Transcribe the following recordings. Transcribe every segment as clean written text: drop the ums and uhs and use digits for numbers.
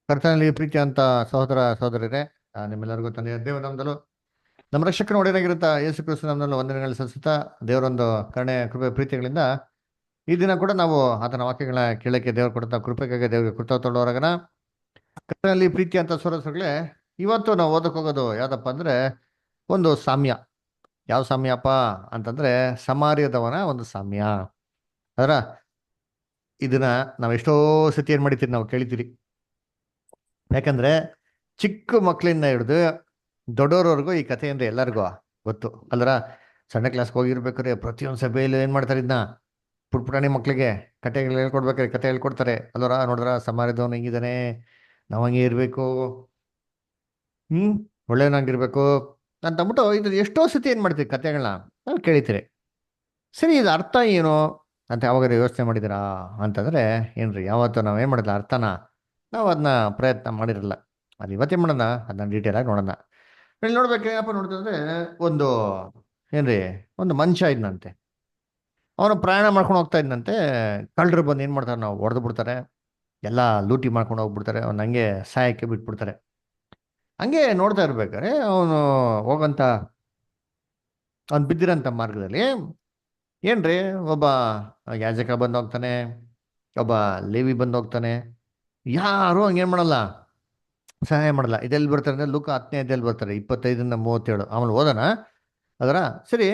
ಕರ್ತನಲ್ಲಿ ಪ್ರೀತಿ ಅಂತ ಸಹೋದರ ಸಹೋದರರೇ, ನಿಮ್ಮೆಲ್ಲರಿಗೂ ತಂದೆಯ ದೇವನಂದಲು ನಮ್ಮ ರಕ್ಷಕನ ಒಡೆಯನಾಗಿರುತ್ತಾ ಯೇಸು ಕ್ರಿಸ್ತು ನಮ್ಮನ್ನು ವಂದನೆಗಳು ಸಲ್ಲಿಸುತ್ತಾ ದೇವರೊಂದು ಕರುಣೆ ಕೃಪೆ ಪ್ರೀತಿಗಳಿಂದ ಈ ದಿನ ಕೂಡ ನಾವು ಆತನ ವಾಕ್ಯಗಳ ಕೇಳಕ್ಕೆ ದೇವರು ಕೊಡುತ್ತಾ ಕೃಪೆಗಾಗಿ ದೇವರಿಗೆ ಕೃತಜ್ಞರಾಗೋಣ. ಕರ್ತನಲ್ಲಿ ಪ್ರೀತಿ ಅಂತ ಸಹೋದರಗಳೇ, ಇವತ್ತು ನಾವು ಓದಕ್ಕೆ ಹೋಗೋದು ಯಾವ್ದಪ್ಪ ಅಂದ್ರೆ ಒಂದು ಸಾಮ್ಯ. ಯಾವ ಸಾಮ್ಯಪ್ಪ ಅಂತಂದ್ರೆ ಸಮಾರ್ಯದವನ ಒಂದು ಸಾಮ್ಯ. ಅದರ ಇದನ್ನ ನಾವು ಎಷ್ಟೋ ಸತಿ ಏನ್ ಮಾಡಿತೀರಿ, ನಾವು ಕೇಳಿತೀರಿ. ಯಾಕಂದ್ರೆ ಚಿಕ್ಕ ಮಕ್ಕಳಿಂದ ಹಿಡಿದು ದೊಡ್ಡೋರವರೆಗೂ ಈ ಕಥೆ ಅಂದ್ರೆ ಎಲ್ಲರಿಗೂ ಗೊತ್ತು ಅಲ್ರ. ಸಣ್ಣ ಕ್ಲಾಸ್ಗೆ ಹೋಗಿರ್ಬೇಕಾದ್ರೆ ಪ್ರತಿಯೊಂದು ಸಭೆಯಲ್ಲಿ ಏನ್ ಮಾಡ್ತಾರೆ, ಇದನ್ನ ಪುಟ್ಪುಟಾಣಿ ಮಕ್ಳಿಗೆ ಕಥೆಗಳು ಹೇಳ್ಕೊಡ್ಬೇಕಾದ್ರೆ ಕಥೆ ಹೇಳ್ಕೊಡ್ತಾರೆ ಅಲ್ವರ. ನೋಡಿದ್ರ ಸಮಾಜದವನು ಹೆಂಗಿದಾನೆ, ನಾವ್ ಹಂಗೆ ಇರ್ಬೇಕು, ಹ್ಮ್ ಒಳ್ಳೆಯವನಾಗಿರ್ಬೇಕು ಅಂತಂದ್ಬಿಟ್ಟು ಇದು ಎಷ್ಟೋ ಸತಿ ಏನ್ ಮಾಡ್ತೀವಿ ಕಥೆಗಳನ್ನ ನಾವು ಕೇಳಿತೀರಿ. ಸರಿ, ಇದು ಅರ್ಥ ಏನು ಅಂತ ಯಾವಾಗ ಯೋಚನೆ ಮಾಡಿದಿರಾ ಅಂತಂದ್ರೆ ಏನ್ರಿ, ಯಾವತ್ತು ನಾವ್ ಏನ್ ಮಾಡಿಲ್ಲ ಅರ್ಥನ ನಾವು ಅದನ್ನ ಪ್ರಯತ್ನ ಮಾಡಿರಲ್ಲ. ಅದು ಇವತ್ತೇ ಮಾಡೋಣ, ಅದನ್ನ ಡೀಟೇಲ್ ಆಗಿ ನೋಡೋಣ. ಇಲ್ಲಿ ನೋಡ್ಬೇಕು ಏನಪ್ಪ ನೋಡ್ತಂದ್ರೆ ಒಂದು ಏನ್ರಿ, ಒಂದು ಮನುಷ್ಯ ಇದ್ನಂತೆ. ಅವನು ಪ್ರಯಾಣ ಮಾಡ್ಕೊಂಡು ಹೋಗ್ತಾ ಇದ್ನಂತೆ. ಕಳ್ಳರು ಬಂದು ಏನ್ ಮಾಡ್ತಾರೆ, ನಾವು ಹೊಡೆದು ಬಿಡ್ತಾರೆ, ಎಲ್ಲ ಲೂಟಿ ಮಾಡ್ಕೊಂಡು ಹೋಗ್ಬಿಡ್ತಾರೆ, ಅವ್ನ ಹಂಗೆ ಸಾಯಕ್ಕೆ ಬಿಟ್ಬಿಡ್ತಾರೆ. ಹಂಗೆ ನೋಡ್ತಾ ಇರ್ಬೇಕಾದ್ರೆ ಅವನು ಹೋಗಂತ ಅವ್ನು ಬಿದ್ದಿರಂತ ಮಾರ್ಗದಲ್ಲಿ ಏನ್ರಿ, ಒಬ್ಬ ಯಾಜಕ ಬಂದು ಹೋಗ್ತಾನೆ, ಒಬ್ಬ ಲೇವಿ ಬಂದು ಹೋಗ್ತಾನೆ. ಯಾರು ಹಂಗೇನ್ ಮಾಡಲ್ಲ, ಸಹಾಯ ಮಾಡಲ್ಲ. ಇದೆಲ್ಲಿ ಬರ್ತಾರೆ ಅಂದ್ರೆ ಲೂಕ 10ನೇ ಅಧ್ಯಾಯದಲ್ಲಿ ಬರ್ತಾರೆ, 25-37 ಆಮೇಲೆ ಓದೋಣ ಅದರ. ಸರಿ,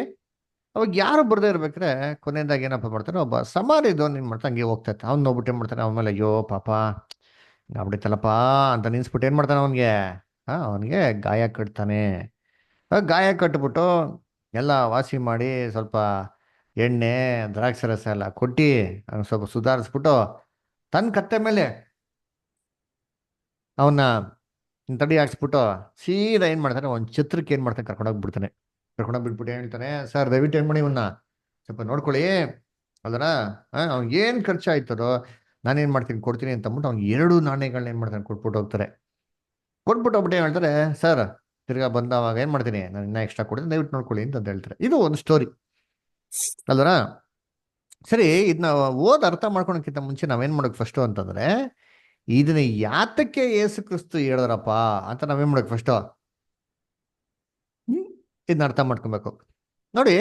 ಅವಾಗ ಯಾರು ಬರ್ದೇ ಇರ್ಬೇಕ್ರೆ ಕೊನೆಯದಾಗ ಏನಪ್ಪ ಮಾಡ್ತಾರೆ, ಒಬ್ಬ ಸಮಾರಿದವನ್ ಏನ್ ಮಾಡ್ತಾನೆ, ಹಂಗೆ ಹೋಗ್ತಾ ಇರ್ತಾನೆ. ಅವ್ನು ನೋಡ್ಬಿಟ್ಟು ಏನ್ ಮಾಡ್ತಾನೆ, ಅವನ ಮೇಲೆ ಅಯ್ಯೋ ಪಾಪ ಆಗ್ಬಿಟ್ಟಿತ್ತಲ್ಲಪ್ಪ ಅಂತ ನಿನ್ಸ್ಬಿಟ್ಟು ಏನ್ ಮಾಡ್ತಾನೆ, ಅವನಿಗೆ ಗಾಯ ಕಟ್ತಾನೆ. ಗಾಯ ಕಟ್ಬಿಟ್ಟು ಎಲ್ಲ ವಾಸಿ ಮಾಡಿ ಸ್ವಲ್ಪ ಎಣ್ಣೆ ದ್ರಾಕ್ಷಿ ರಸ ಎಲ್ಲ ಕೊಟ್ಟು ಅವ್ನು ಸ್ವಲ್ಪ ಸುಧಾರಿಸ್ಬಿಟ್ಟು ತನ್ನ ಕತ್ತೆ ಮೇಲೆ ಅವನ್ನ ತಡಿ ಹಾಕ್ಸ್ಬಿಟ್ಟು ಸೀದಾ ಏನ್ ಮಾಡ್ತಾನೆ, ಒಂದು ಛತ್ರಕ್ಕೆ ಏನ್ ಮಾಡ್ತಾನೆ, ಕರ್ಕೊಂಡೋಗ್ಬಿಡ್ತಾನೆ. ಕರ್ಕೊಂಡೋಗ್ಬಿಟ್ಬಿಟ್ಟು ಏನ್ ಹೇಳ್ತಾನೆ, ಸರ್ ದಯವಿಟ್ಟು ಏನ್ ಮಾಡಿ ಇವನ್ನ ಸ್ವಲ್ಪ ನೋಡ್ಕೊಳ್ಳಿ ಅಲ್ದರ. ಅವ್ನಿಗೆ ಏನ್ ಖರ್ಚಾಯ್ತದೋ ನಾನೇನ್ ಮಾಡ್ತೀನಿ ಕೊಡ್ತೀನಿ ಅಂತ ಅಂದ್ಬಿಟ್ಟು ಅವ್ನಿಗೆ 2 ನಾಣ್ಯಗಳನ್ನ ಏನ್ ಮಾಡ್ತಾನೆ ಕೊಟ್ಬಿಟ್ಟು ಹೋಗ್ತಾರೆ. ಕೊಟ್ಬಿಟ್ಟು ಹೋಗ್ಬಿಟ್ಟು ಏನ್ ಹೇಳ್ತಾರೆ, ಸರ್ ತಿರ್ಗಾ ಬಂದವಾಗ ಏನ್ ಮಾಡ್ತೀನಿ, ನಾನು ಇನ್ನ ಎಕ್ಸ್ಟ್ರಾ ಕೊಡ್ತೀನಿ, ದಯವಿಟ್ಟು ನೋಡ್ಕೊಳ್ಳಿ ಅಂತ ಹೇಳ್ತಾರೆ. ಇದು ಒಂದು ಸ್ಟೋರಿ ಅಲ್ದರ. ಸರಿ, ಇದನ್ನ ಓದ್ ಅರ್ಥ ಮಾಡ್ಕೊಳಕ್ಕಿಂತ ಮುಂಚೆ ನಾವೇನ್ ಮಾಡೋದು ಫಸ್ಟು ಅಂತಂದ್ರೆ, ಇದನ್ನ ಯಾತಕ್ಕೆ ಯೇಸು ಕ್ರಿಸ್ತು ಹೇಳಿದ್ರಪ್ಪ ಅಂತ ನಾವೇನ್ ಮಾಡೋದು ಫಸ್ಟು, ಇದನ್ನ ಅರ್ಥ ಮಾಡ್ಕೊಬೇಕು. ನೋಡಿ,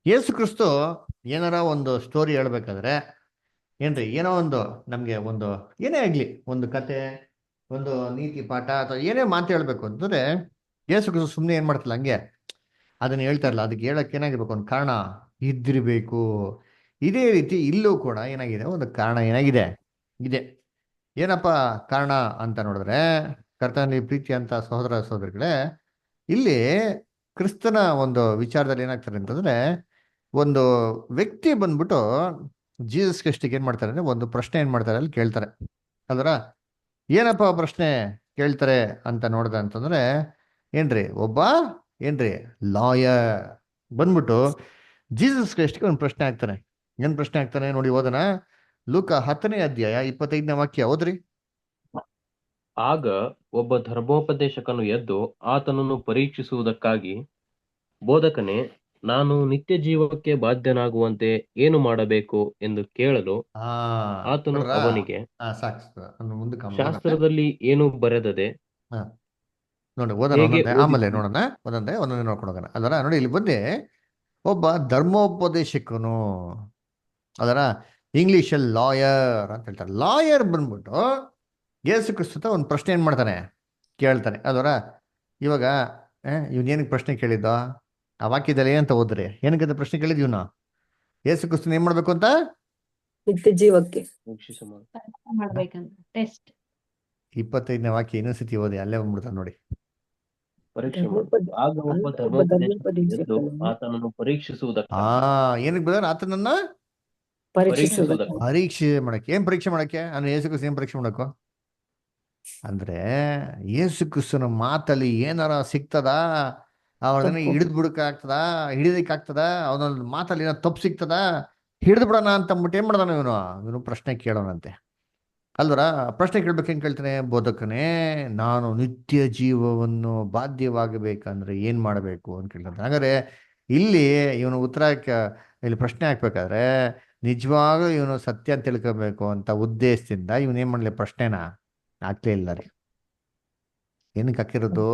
ಯೇಸು ಕ್ರಿಸ್ತು ಏನಾರ ಒಂದು ಸ್ಟೋರಿ ಹೇಳ್ಬೇಕಾದ್ರೆ ಏನ್ರಿ, ಏನೋ ಒಂದು ನಮ್ಗೆ ಒಂದು ಏನೇ ಆಗ್ಲಿ, ಒಂದು ಕತೆ, ಒಂದು ನೀತಿ ಪಾಠ ಅಥವಾ ಏನೇ ಮಾತು ಹೇಳ್ಬೇಕು ಅಂತಂದ್ರೆ ಯೇಸು ಕ್ರಿಸ್ತು ಸುಮ್ಮನೆ ಏನ್ ಮಾಡ್ತಿಲ್ಲ, ಹಂಗೆ ಅದನ್ನ ಹೇಳ್ತಾ ಇರಲ್ಲ. ಅದಕ್ಕೆ ಹೇಳಕ್ ಏನಾಗಿರ್ಬೇಕು, ಒಂದು ಕಾರಣ ಇದ್ದಿರ್ಬೇಕು. ಇದೇ ರೀತಿ ಇಲ್ಲೂ ಕೂಡ ಏನಾಗಿದೆ, ಒಂದು ಕಾರಣ ಏನಾಗಿದೆ ಇದೆ. ಏನಪ್ಪ ಕಾರಣ ಅಂತ ನೋಡಿದ್ರೆ, ಕರ್ತನಲ್ಲಿ ಪ್ರೀತಿ ಅಂತ ಸಹೋದರ ಸಹೋದರಿಗಳೇ, ಇಲ್ಲಿ ಕ್ರಿಸ್ತನ ಒಂದು ವಿಚಾರದಲ್ಲಿ ಏನಾಗ್ತಾರೆ ಅಂತಂದ್ರೆ, ಒಂದು ವ್ಯಕ್ತಿ ಬಂದ್ಬಿಟ್ಟು ಜೀಸಸ್ ಕ್ರಿಸ್ಟಿಗೆ ಏನ್ ಮಾಡ್ತಾರೆ ಅಂದ್ರೆ ಒಂದು ಪ್ರಶ್ನೆ ಏನ್ ಮಾಡ್ತಾರೆ ಅಲ್ಲಿ ಕೇಳ್ತಾರೆ ಅಲ್ರ. ಏನಪ್ಪ ಪ್ರಶ್ನೆ ಕೇಳ್ತಾರೆ ಅಂತ ನೋಡ್ದ ಅಂತಂದ್ರೆ ಏನ್ರಿ, ಒಬ್ಬ ಏನ್ರಿ ಲಾಯರ್ ಬಂದ್ಬಿಟ್ಟು ಜೀಸಸ್ ಕ್ರಿಸ್ಟ್ಗೆ ಒಂದು ಪ್ರಶ್ನೆ ಹಾಕ್ತಾನೆ. ಏನ್ ಪ್ರಶ್ನೆ ಹಾಕ್ತಾನೆ ನೋಡಿ, ಓದನ. ಲೂಕ 10ನೇ ಅಧ್ಯಾಯ 25ನೇ ವಾಕ್ಯ ಓದ್ರಿ. ಆಗ ಒಬ್ಬ ಧರ್ಮೋಪದೇಶಕನು ಎದ್ದು ಆತನನ್ನು ಪರೀಕ್ಷಿಸುವುದಕ್ಕಾಗಿ, ಬೋಧಕನೇ, ನಾನು ನಿತ್ಯ ಜೀವಕ್ಕೆ ಬಾಧ್ಯನಾಗುವಂತೆ ಏನು ಮಾಡಬೇಕು ಎಂದು ಕೇಳಲು, ಆ ಆತನು ನೋಡ್ರ, ಅವನಿಗೆ, ಸಾಕು ಮುಂದಕ್ಕೆ ಓದೋಣ. ಶಾಸ್ತ್ರದಲ್ಲಿ ಏನು ಬರೆದದೆ, ಹಾ, ನೋಡಿ ಓದೋಣ ಹೇಗೆ ಒಂದೊಂದೇ, ಆಮೇಲೆ ಓದಿದ್ದೀ? ನೋಡೋಣ, ಒಂದೊಂದೇ ನೋಡ್ಕೊಂಡು ಹೋಗೋಣ ಅದರ. ನೋಡಿ, ಇಲ್ಲಿ ಬಂದೆ ಒಬ್ಬ ಧರ್ಮೋಪದೇಶಕನು ಅದರ, ಇಂಗ್ಲಿಷಲ್ಲಿ ಲಾಯರ್ ಅಂತ ಹೇಳ್ತಾರೆ. ಲಾಯರ್ ಬಂದ್ಬಿಟ್ಟು ಯೇಸು ಕ್ರಿಸ್ತ ಒಂದು ಪ್ರಶ್ನೆ ಏನ್ ಮಾಡ್ತಾನೆ, ಕೇಳ್ತಾನೆ ಅದರ. ಇವಾಗ ಇವನೇನಕ್ಕೆ ಪ್ರಶ್ನೆ ಕೇಳಿದ್ದ, ಆ ವಾಕ್ಯದಲ್ಲಿ ಏನಂತ ಓದ್ರಿ, ಏನಕ್ಕಂತ ಪ್ರಶ್ನೆ ಕೇಳಿದ್ ಇವನು, ಯೇಸು ಕ್ರಿಸ್ತನ ಏನ್ ಮಾಡ್ಬೇಕು ಅಂತ, ನಿತ್ಯ ಜೀವಕ್ಕೆ ಪರೀಕ್ಷಿಸ ಮಾಡು. ಮಾಡ್ಬೇಕಂತ ಟೆಸ್ಟ್. 25ನೇ ವಾಕ್ಯ ಇನ್ನೊಂದ್ಸತಿ ಓದಿ, ಅಲ್ಲೇ ಬಂದ್ಬಿಡ್ತಾನೆ ನೋಡಿ. ಪರೀಕ್ಷೆ ಮಾಡು. ಆಗ ಒಬ್ಬ ಧರ್ಮೋಪದೇಶಕನು ಎದ್ದು ಆತನನ್ನು ಪರೀಕ್ಷಿಸುವುದಕ್ಕಾಗಿ, ಏನಕ್ಕೆ ಬರೋರು ಆತನನ್ನ ಪರೀಕ್ಷಿಸುವುದಕ್ಕೆ ಪರೀಕ್ಷೆ ಮಾಡಕ್ಕೆ. ಏನ್ ಪರೀಕ್ಷೆ ಮಾಡಕ್ಕೆ ಅಂದ್ರೆ ಯೇಸು ಕ್ರಿಸ್ತ ಏನ್ ಪರೀಕ್ಷೆ ಮಾಡಬೇಕು ಅಂದ್ರೆ, ಯೇಸು ಕ್ರಿಸ್ತನ ಮಾತಲ್ಲಿ ಏನಾರ ಸಿಗ್ತದ, ಅವ್ರನ್ನ ಹಿಡಿದು ಬಿಡಕ್ ಆಗ್ತದ, ಹಿಡಿದಕ್ಕೆ ಆಗ್ತದ, ಅವನೊಂದು ಮಾತಲ್ಲಿ ಏನೋ ತಪ್ಪು ಸಿಗ್ತದ, ಹಿಡಿದು ಬಿಡೋಣ ಅಂತ ಅಂದ್ಬಿಟ್ಟು ಏನ್ ಮಾಡ್ದಾನ ಇವನು ಪ್ರಶ್ನೆ ಕೇಳೋಣಂತೆ ಅಲ್ವರ. ಪ್ರಶ್ನೆ ಕೇಳ್ಬೇಕು, ಏನ್ ಕೇಳ್ತಾನೆ, ಬೋಧಕನೇ, ನಾನು ನಿತ್ಯ ಜೀವವನ್ನು ಬಾಧ್ಯವಾಗಬೇಕಂದ್ರೆ ಏನ್ ಮಾಡಬೇಕು ಅಂತ ಕೇಳ್ತಾನೆ. ಹಾಗಾದ್ರೆ ಇಲ್ಲಿ ಇವನು ಇಲ್ಲಿ ಪ್ರಶ್ನೆ ಹಾಕ್ಬೇಕಾದ್ರೆ ನಿಜವಾಗ್ಲೂ ಇವನು ಸತ್ಯ ತಿಳ್ಕೋಬೇಕು ಅಂತ ಉದ್ದೇಶದಿಂದ ಇವನೇನ್ ಮಾಡ್ಲಿ ಪ್ರಶ್ನೆನ ಆಗ್ಲೇ ಇಲ್ಲ ರೀ. ಏನಕ್ಕೆ ಹಾಕಿರೋದು?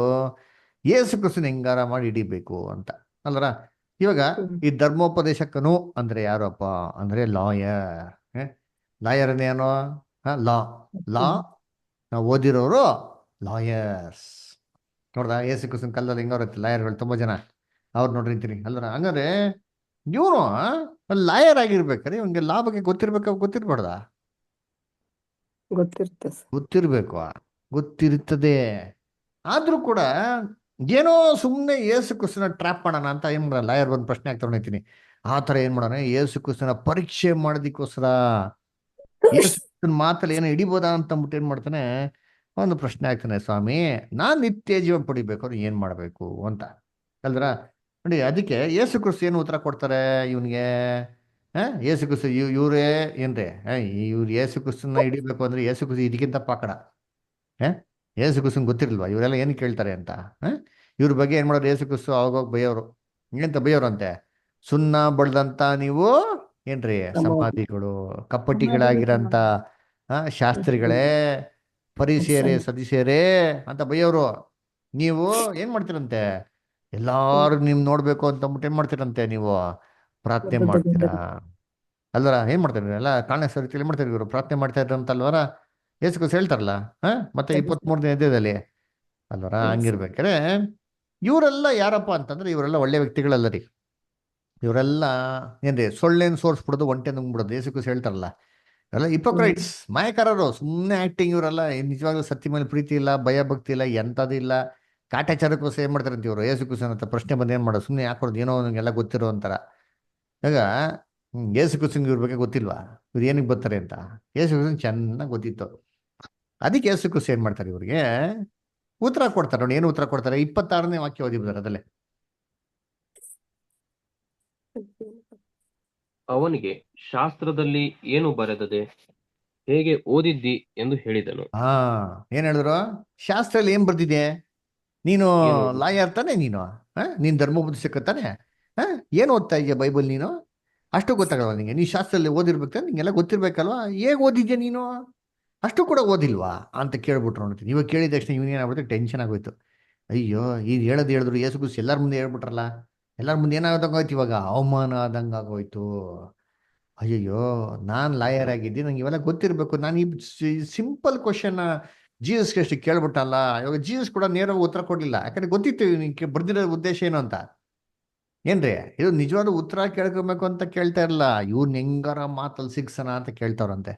ಏಸು ಕ್ರಿಸ್ತನ ಹೆಂಗಾರ ಮಾಡಿ ಹಿಡಿಬೇಕು ಅಂತ ಅಲ್ವರ. ಇವಾಗ ಈ ಧರ್ಮೋಪದೇಶಕನು ಅಂದ್ರೆ ಯಾರಪ್ಪ ಅಂದ್ರೆ ಲಾಯರ್. ಲಾಯರ್ ಏನು? ಲಾ ಲಾ ನಾವು ಓದಿರೋರು ಲಾಯರ್ಸ್. ನೋಡ್ದ ಏಸು ಕ್ರಿಸ್ತನ ಕಾಲದಲ್ಲಿ ಹೆಂಗವ್ರತ್ತೆ ಲಾಯರ್ಗಳು ತುಂಬಾ ಜನ. ಅವ್ರು ನೋಡಿರ್ತೀನಿ ಅಲ್ವರ. ಹಂಗಾದ್ರೆ ಇವನು ಲಾಯರ್ ಆಗಿರ್ಬೇಕಾರೆ ಇವಂಗೆ ಲಾ ಬಗ್ಗೆ ಗೊತ್ತಿರ್ಬಾರ್ದ? ಗೊತ್ತಿರುತ್ತೆ ಸರ್. ಗೊತ್ತಿರ್ಬೇಕು, ಗೊತ್ತಿರ್ತದೆ. ಆದ್ರೂ ಕೂಡ ಏನೋ ಸುಮ್ಮನೆ ಏಸು ಕ್ರಿಸ್ತನ ಟ್ರ್ಯಾಪ್ ಮಾಡೋಣ ಅಂತ ಏನ್ ಮಾಡೋಣ, ಲಾಯರ್ ಒಂದು ಪ್ರಶ್ನೆ ಆಗ್ತಾ ಆ ಥರ ಏನ್ ಮಾಡೋಣ, ಏಸು ಕ್ರಿಸ್ತನ ಪರೀಕ್ಷೆ ಮಾಡೋದಕ್ಕೋಸ್ಕರ ಏಸು ಕ್ರಿಸ್ತನ ಮಾತಲ್ಲಿ ಏನೋ ಹಿಡಿಬೋದಾ ಅಂತ ಅಂದ್ಬಿಟ್ಟು ಏನ್ ಮಾಡ್ತಾನೆ, ಒಂದು ಪ್ರಶ್ನೆ ಆಗ್ತಾನೆ, ಸ್ವಾಮಿ ನಾನ್ ನಿತ್ಯ ಜೀವ ಪಡಿಬೇಕು ಅಂದ್ರೆ ಏನ್ ಮಾಡ್ಬೇಕು ಅಂತ ಅಲ್ದ್ರ. ನೋಡಿ ಅದಕ್ಕೆ ಏಸು ಕ್ರಿಸ್ತ ಏನು ಉತ್ತರ ಕೊಡ್ತಾರೆ ಇವನಿಗೆ? ಏಸು ಕ್ರಿಸ್ತ ಇವರೇ ಏನ್ರಿ, ಇವ್ರು ಏಸು ಕ್ರಿಸ್ತನ ಹಿಡಿಬೇಕು ಅಂದ್ರೆ ಏಸು ಕ್ರಿಸ್ತ ಇದಕ್ಕಿಂತ ಪಾಕಡ. ಏಸು ಕ್ರಿಸ್ತನ್ ಗೊತ್ತಿರಲ್ವಾ ಇವರೆಲ್ಲ ಏನು ಕೇಳ್ತಾರೆ ಅಂತ? ಇವ್ರ ಬಗ್ಗೆ ಏನ್ ಮಾಡೋರು ಏಸು ಕ್ರಿಸ್ತು ಅವಾಗೋಗಿ ಬೈಯೋರು. ಎಂತ ಬೈಯೋರು ಅಂತೆ? ಸುಣ್ಣ ಬಳ್ದಂತ ನೀವು ಏನ್ರಿ ಸಮಾಧಿಗಳು, ಕಪ್ಪಟಿಗಳಾಗಿರಂತ ಶಾಸ್ತ್ರಿಗಳೇ, ಪರಿಸೇರೇ ಸದಿಸೇರೇ ಅಂತ ಬೈಯೋರು. ನೀವು ಏನ್ ಮಾಡ್ತೀರಂತೆ? ಎಲ್ಲಾರು ನಿಮ್ ನೋಡ್ಬೇಕು ಅಂತ ಅಂದ್ಬಿಟ್ಟು ಏನ್ ಮಾಡ್ತೀರಂತೆ ನೀವು? ಪ್ರಾರ್ಥನೆ ಮಾಡ್ತೀರಾ ಅಲ್ವರ? ಏನ್ ಮಾಡ್ತಾರೆ ಎಲ್ಲ ಕಾಣಿಸೋ ರೀತಿಯಲ್ಲಿ ಮಾಡ್ತಾರೆ ಇವರು, ಪ್ರಾರ್ಥನೆ ಮಾಡ್ತಾ ಇದ್ರು ಅಂತ ಅಲ್ವರ ಏಸು ಕ್ರಿಸ್ತ ಹೇಳ್ತಾರಲ್ಲ. ಮತ್ತೆ 23ನೇ ಅಧ್ಯಾಯದಲ್ಲಿ ಅಲ್ವರ. ಹಂಗಿರ್ಬೇಕಾರೆ ಇವರೆಲ್ಲ ಯಾರಪ್ಪ ಅಂತಂದ್ರೆ ಇವರೆಲ್ಲ ಒಳ್ಳೆ ವ್ಯಕ್ತಿಗಳಲ್ಲ ರೀ. ಇವರೆಲ್ಲ ಏನ್ರಿ ಸೊಳ್ಳೆನ್ ಸೋರ್ಸ್ಬಿಡೋದು, ಒಂಟೆ ನುಂಗ್ಬಿಡೋದು ಏಸು ಕ್ರಿಸ್ತ ಹೇಳ್ತಾರಲ್ಲ. ಎಲ್ಲ ಹಿಪೋಕ್ರೈಟ್ಸ್, ಮಾಯಕಾರರು, ಸುಮ್ಮನೆ ಆಕ್ಟಿಂಗ್. ಇವರೆಲ್ಲ ನಿಜವಾಗ್ಲೂ ಸತ್ಯ ಮೇಲೆ ಪ್ರೀತಿ ಇಲ್ಲ, ಭಯ ಭಕ್ತಿ ಇಲ್ಲ, ಎಂಥದ್ದು ಇಲ್ಲ. ಕಾಟಾಚಾರಕ್ಕೋಸ್ಕರ ಏನ್ ಮಾಡ್ತಾರೆ ಅಂತ ಇವರು ಏಸು ಕ್ರಿಸ್ತನ ಅಂತ ಪ್ರಶ್ನೆ ಬಂದು ಏನ್ ಮಾಡೋದು, ಸುಮ್ಮನೆ ಯಾಕೊಡೋದು, ಏನೋ ನನಗೆಲ್ಲ ಗೊತ್ತಿರೋ ಅಂತಾರ. ಈಗ ಏಸು ಕ್ರಿಸ್ತಂಗೆ ಇವ್ರ ಬಗ್ಗೆ ಗೊತ್ತಿಲ್ವಾ ಇವ್ರು ಏನಕ್ಕೆ ಬರ್ತಾರೆ ಅಂತ? ಏಸು ಕ್ರಿಸ್ತನ್ ಚೆನ್ನಾಗಿ ಗೊತ್ತಿತ್ತು. ಅದಕ್ಕೆ ಏಸು ಕ್ರಿಸ್ತ ಏನ್ ಮಾಡ್ತಾರೆ ಇವ್ರಿಗೆ ಉತ್ತರ ಕೊಡ್ತಾರೆ. ನೋಡಿ ಏನು ಉತ್ತರ ಕೊಡ್ತಾರೆ? 26ನೇ ವಾಕ್ಯ ಓದಿ ಬಿಡ್ತಾರೆ ಅದಲ್ಲೇ. ಅವನಿಗೆ, ಶಾಸ್ತ್ರದಲ್ಲಿ ಏನು ಬರೆದದೆ, ಹೇಗೆ ಓದಿದ್ದಿ ಎಂದು ಹೇಳಿದನು. ಏನ್ ಹೇಳಿದ್ರು? ಶಾಸ್ತ್ರದಲ್ಲಿ ಏನ್ ಬರ್ದಿದೆ? ನೀನು ಏನು ಓದಿದ್ದಿ? ಲಾಯರ್ ತಾನೆ ನೀನು? ನೀನ್ ಧರ್ಮೋಪದೇಶಕ ತಾನೆ? ಏನ್ ಓದ್ತಾ ಇದೆಯಾ ಬೈಬಲ್ ನೀನು? ಅಷ್ಟು ಗೊತ್ತಾಗಲ್ವಾ ನಿಂಗೆ? ನೀ ಶಾಸ್ತ್ರದಲ್ಲಿ ಓದಿರ್ಬೇಕು, ನಿಂಗೆಲ್ಲ ಗೊತ್ತಿರ್ಬೇಕಲ್ವಾ? ಹೇಗ್ ಓದಿದ್ಯಾ ನೀನು? ಅಷ್ಟು ಕೂಡ ಓದಿಲ್ವಾ ಅಂತ ಕೇಳ್ಬಿಟ್ರು. ನೋಡ್ತೀನಿ ಇವಾಗ ಕೇಳಿದ ತಕ್ಷಣ ಇವನೇನಾಗ್ಬಿಡುತ್ತೆ, ಟೆನ್ಷನ್ ಆಗೋಯ್ತು. ಅಯ್ಯೋ ಇದು ಹೇಳಿದ್ರು ಏಸು ಕ್ರಿಸ್ತ ಎಲ್ಲಾರ ಮುಂದೆ ಹೇಳ್ಬಿಟ್ರಲ್ಲ. ಎಲ್ಲಾರ ಮುಂದೆ ಏನಾಗದಂಗಾಯ್ತು, ಇವಾಗ ಅವಮಾನ ಆದಂಗೆ ಆಗೋಯ್ತು. ಅಯ್ಯಯ್ಯೋ ನಾನ್ ಲಾಯರ್ ಆಗಿದ್ದೀನಿ, ನಂಗೆ ಇವೆಲ್ಲ ಗೊತ್ತಿರ್ಬೇಕು. ನಾನು ಈ ಸಿಂಪಲ್ ಕ್ವಶನ್ ಜೀಸಸ್ ಕ್ರೈಸ್ಟ್ ಕೇಳ್ಬಿಟ್ಟಲ್ಲ. ಇವಾಗ ಜೀಸಸ್ ಕೂಡ ನೇರವಾಗಿ ಉತ್ತರ ಕೊಡ್ಲಿಲ್ಲ, ಯಾಕಂದ್ರೆ ಗೊತ್ತಿತ್ತು ನಿಂಗೆ ಬರ್ದಿರೋ ಉದ್ದೇಶ ಏನು ಅಂತ. ಏನ್ರಿ ಇದು ನಿಜವಾದ ಉತ್ತರ ಕೇಳ್ಕೊಬೇಕು ಅಂತ ಕೇಳ್ತಾ ಇರಲ್ಲ, ಇವ್ನ ಹೆಂಗಾರ ಮಾತಲ್ಲಿ ಸಿಗ್ಸನ ಅಂತ ಕೇಳ್ತಾವ್ರಂತೆ.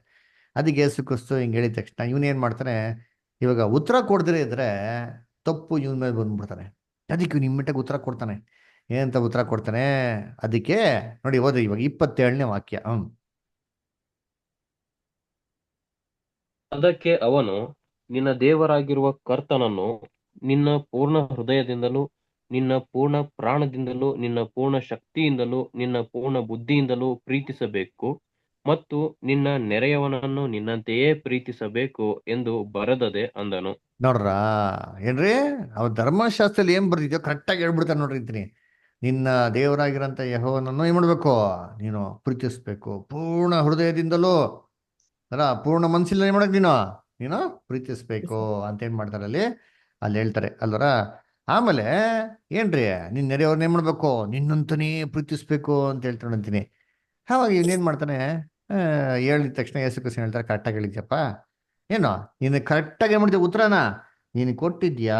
ಅದಕ್ಕೆ ಯೇಸು ಕ್ರಿಸ್ತು ಹಿಂಗೆ ಹೇಳಿದ ತಕ್ಷಣ ಇವನೇನ್ ಮಾಡ್ತಾನೆ, ಇವಾಗ ಉತ್ತರ ಕೊಡದಿರೇ ಇದ್ರೆ ತಪ್ಪು ಇವನ್ ಮೇಲೆ ಬಂದ್ಬಿಡ್ತಾನೆ. ಅದಕ್ಕೆ ಇವ್ನು ಇಮ್ಮಿಡಿಯಾಗಿ ಉತ್ತರ ಕೊಡ್ತಾನೆ. ಏನಂತ ಉತ್ತರ ಕೊಡ್ತಾನೆ? ಅದಕ್ಕೆ ನೋಡಿ ಓದಿ ಇವಾಗ 27ನೇ ವಾಕ್ಯ. ಅದಕ್ಕೆ ಅವನು, ನಿನ್ನ ದೇವರಾಗಿರುವ ಕರ್ತನನ್ನು ನಿನ್ನ ಪೂರ್ಣ ಹೃದಯದಿಂದಲೂ, ನಿನ್ನ ಪೂರ್ಣ ಪ್ರಾಣದಿಂದಲೂ, ನಿನ್ನ ಪೂರ್ಣ ಶಕ್ತಿಯಿಂದಲೂ, ನಿನ್ನ ಪೂರ್ಣ ಬುದ್ಧಿಯಿಂದಲೂ ಪ್ರೀತಿಸಬೇಕು, ಮತ್ತು ನಿನ್ನ ನೆರೆಯವನನ್ನು ನಿನ್ನಂತೆಯೇ ಪ್ರೀತಿಸಬೇಕು ಎಂದು ಬರೆದದೆ ಅಂದನು. ನೋಡ್ರ ಏನ್ರಿ ಅವ್ ಧರ್ಮಶಾಸ್ತ್ರದಲ್ಲಿ ಏನ್ ಬರ್ದಿದ್ಯೋ ಕರೆಕ್ಟಾಗಿ ಹೇಳ್ಬಿಡ್ತಾನೆ ನೋಡ್ರಿ ಅಂತೀನಿ. ನಿನ್ನ ದೇವರಾಗಿರಂತ ಯೆಹೋವನನ್ನು ಏನ್ ಮಾಡ್ಬೇಕು? ನೀನು ಪ್ರೀತಿಸ್ಬೇಕು ಪೂರ್ಣ ಹೃದಯದಿಂದಲೂ, ಅಲ್ಲ ಪೂರ್ಣ ಮನಸ್ಸಿಲ್ಲ ಏನ್ ಮಾಡಕ್ ನೀನು ಪ್ರೀತಿಸ್ಬೇಕು ಅಂತ ಏನ್ ಮಾಡ್ತಾರೆ ಅಲ್ಲಿ ಅಲ್ಲಿ ಹೇಳ್ತಾರೆ ಅಲ್ವರ. ಆಮೇಲೆ ಏನ್ರಿ ನಿನ್ ನೆರೆಯವ್ರನ್ನ ಏನ್ ಮಾಡ್ಬೇಕು? ನಿನ್ನಂತನೇ ಪ್ರೀತಿಸ್ಬೇಕು ಅಂತ ಹೇಳ್ತಾನೆ ಅಂತೀನಿ. ಅವಾಗ ಇವನೇನ್ ಮಾಡ್ತಾನೆ? ಹೇಳಿದ ತಕ್ಷಣ ಯೇಸು ಕ್ರಿಸ್ತ ಹೇಳ್ತಾರೆ, ಕರೆಕ್ಟಾಗಿ ಹೇಳಿದ್ಯಪ್ಪ. ಏನೋ ನೀನು ಕರೆಕ್ಟಾಗಿ ಏನ್ ಮಾಡಿದ್ಯ ಉತ್ತರನ ನೀನು ಕೊಟ್ಟಿದ್ಯಾ,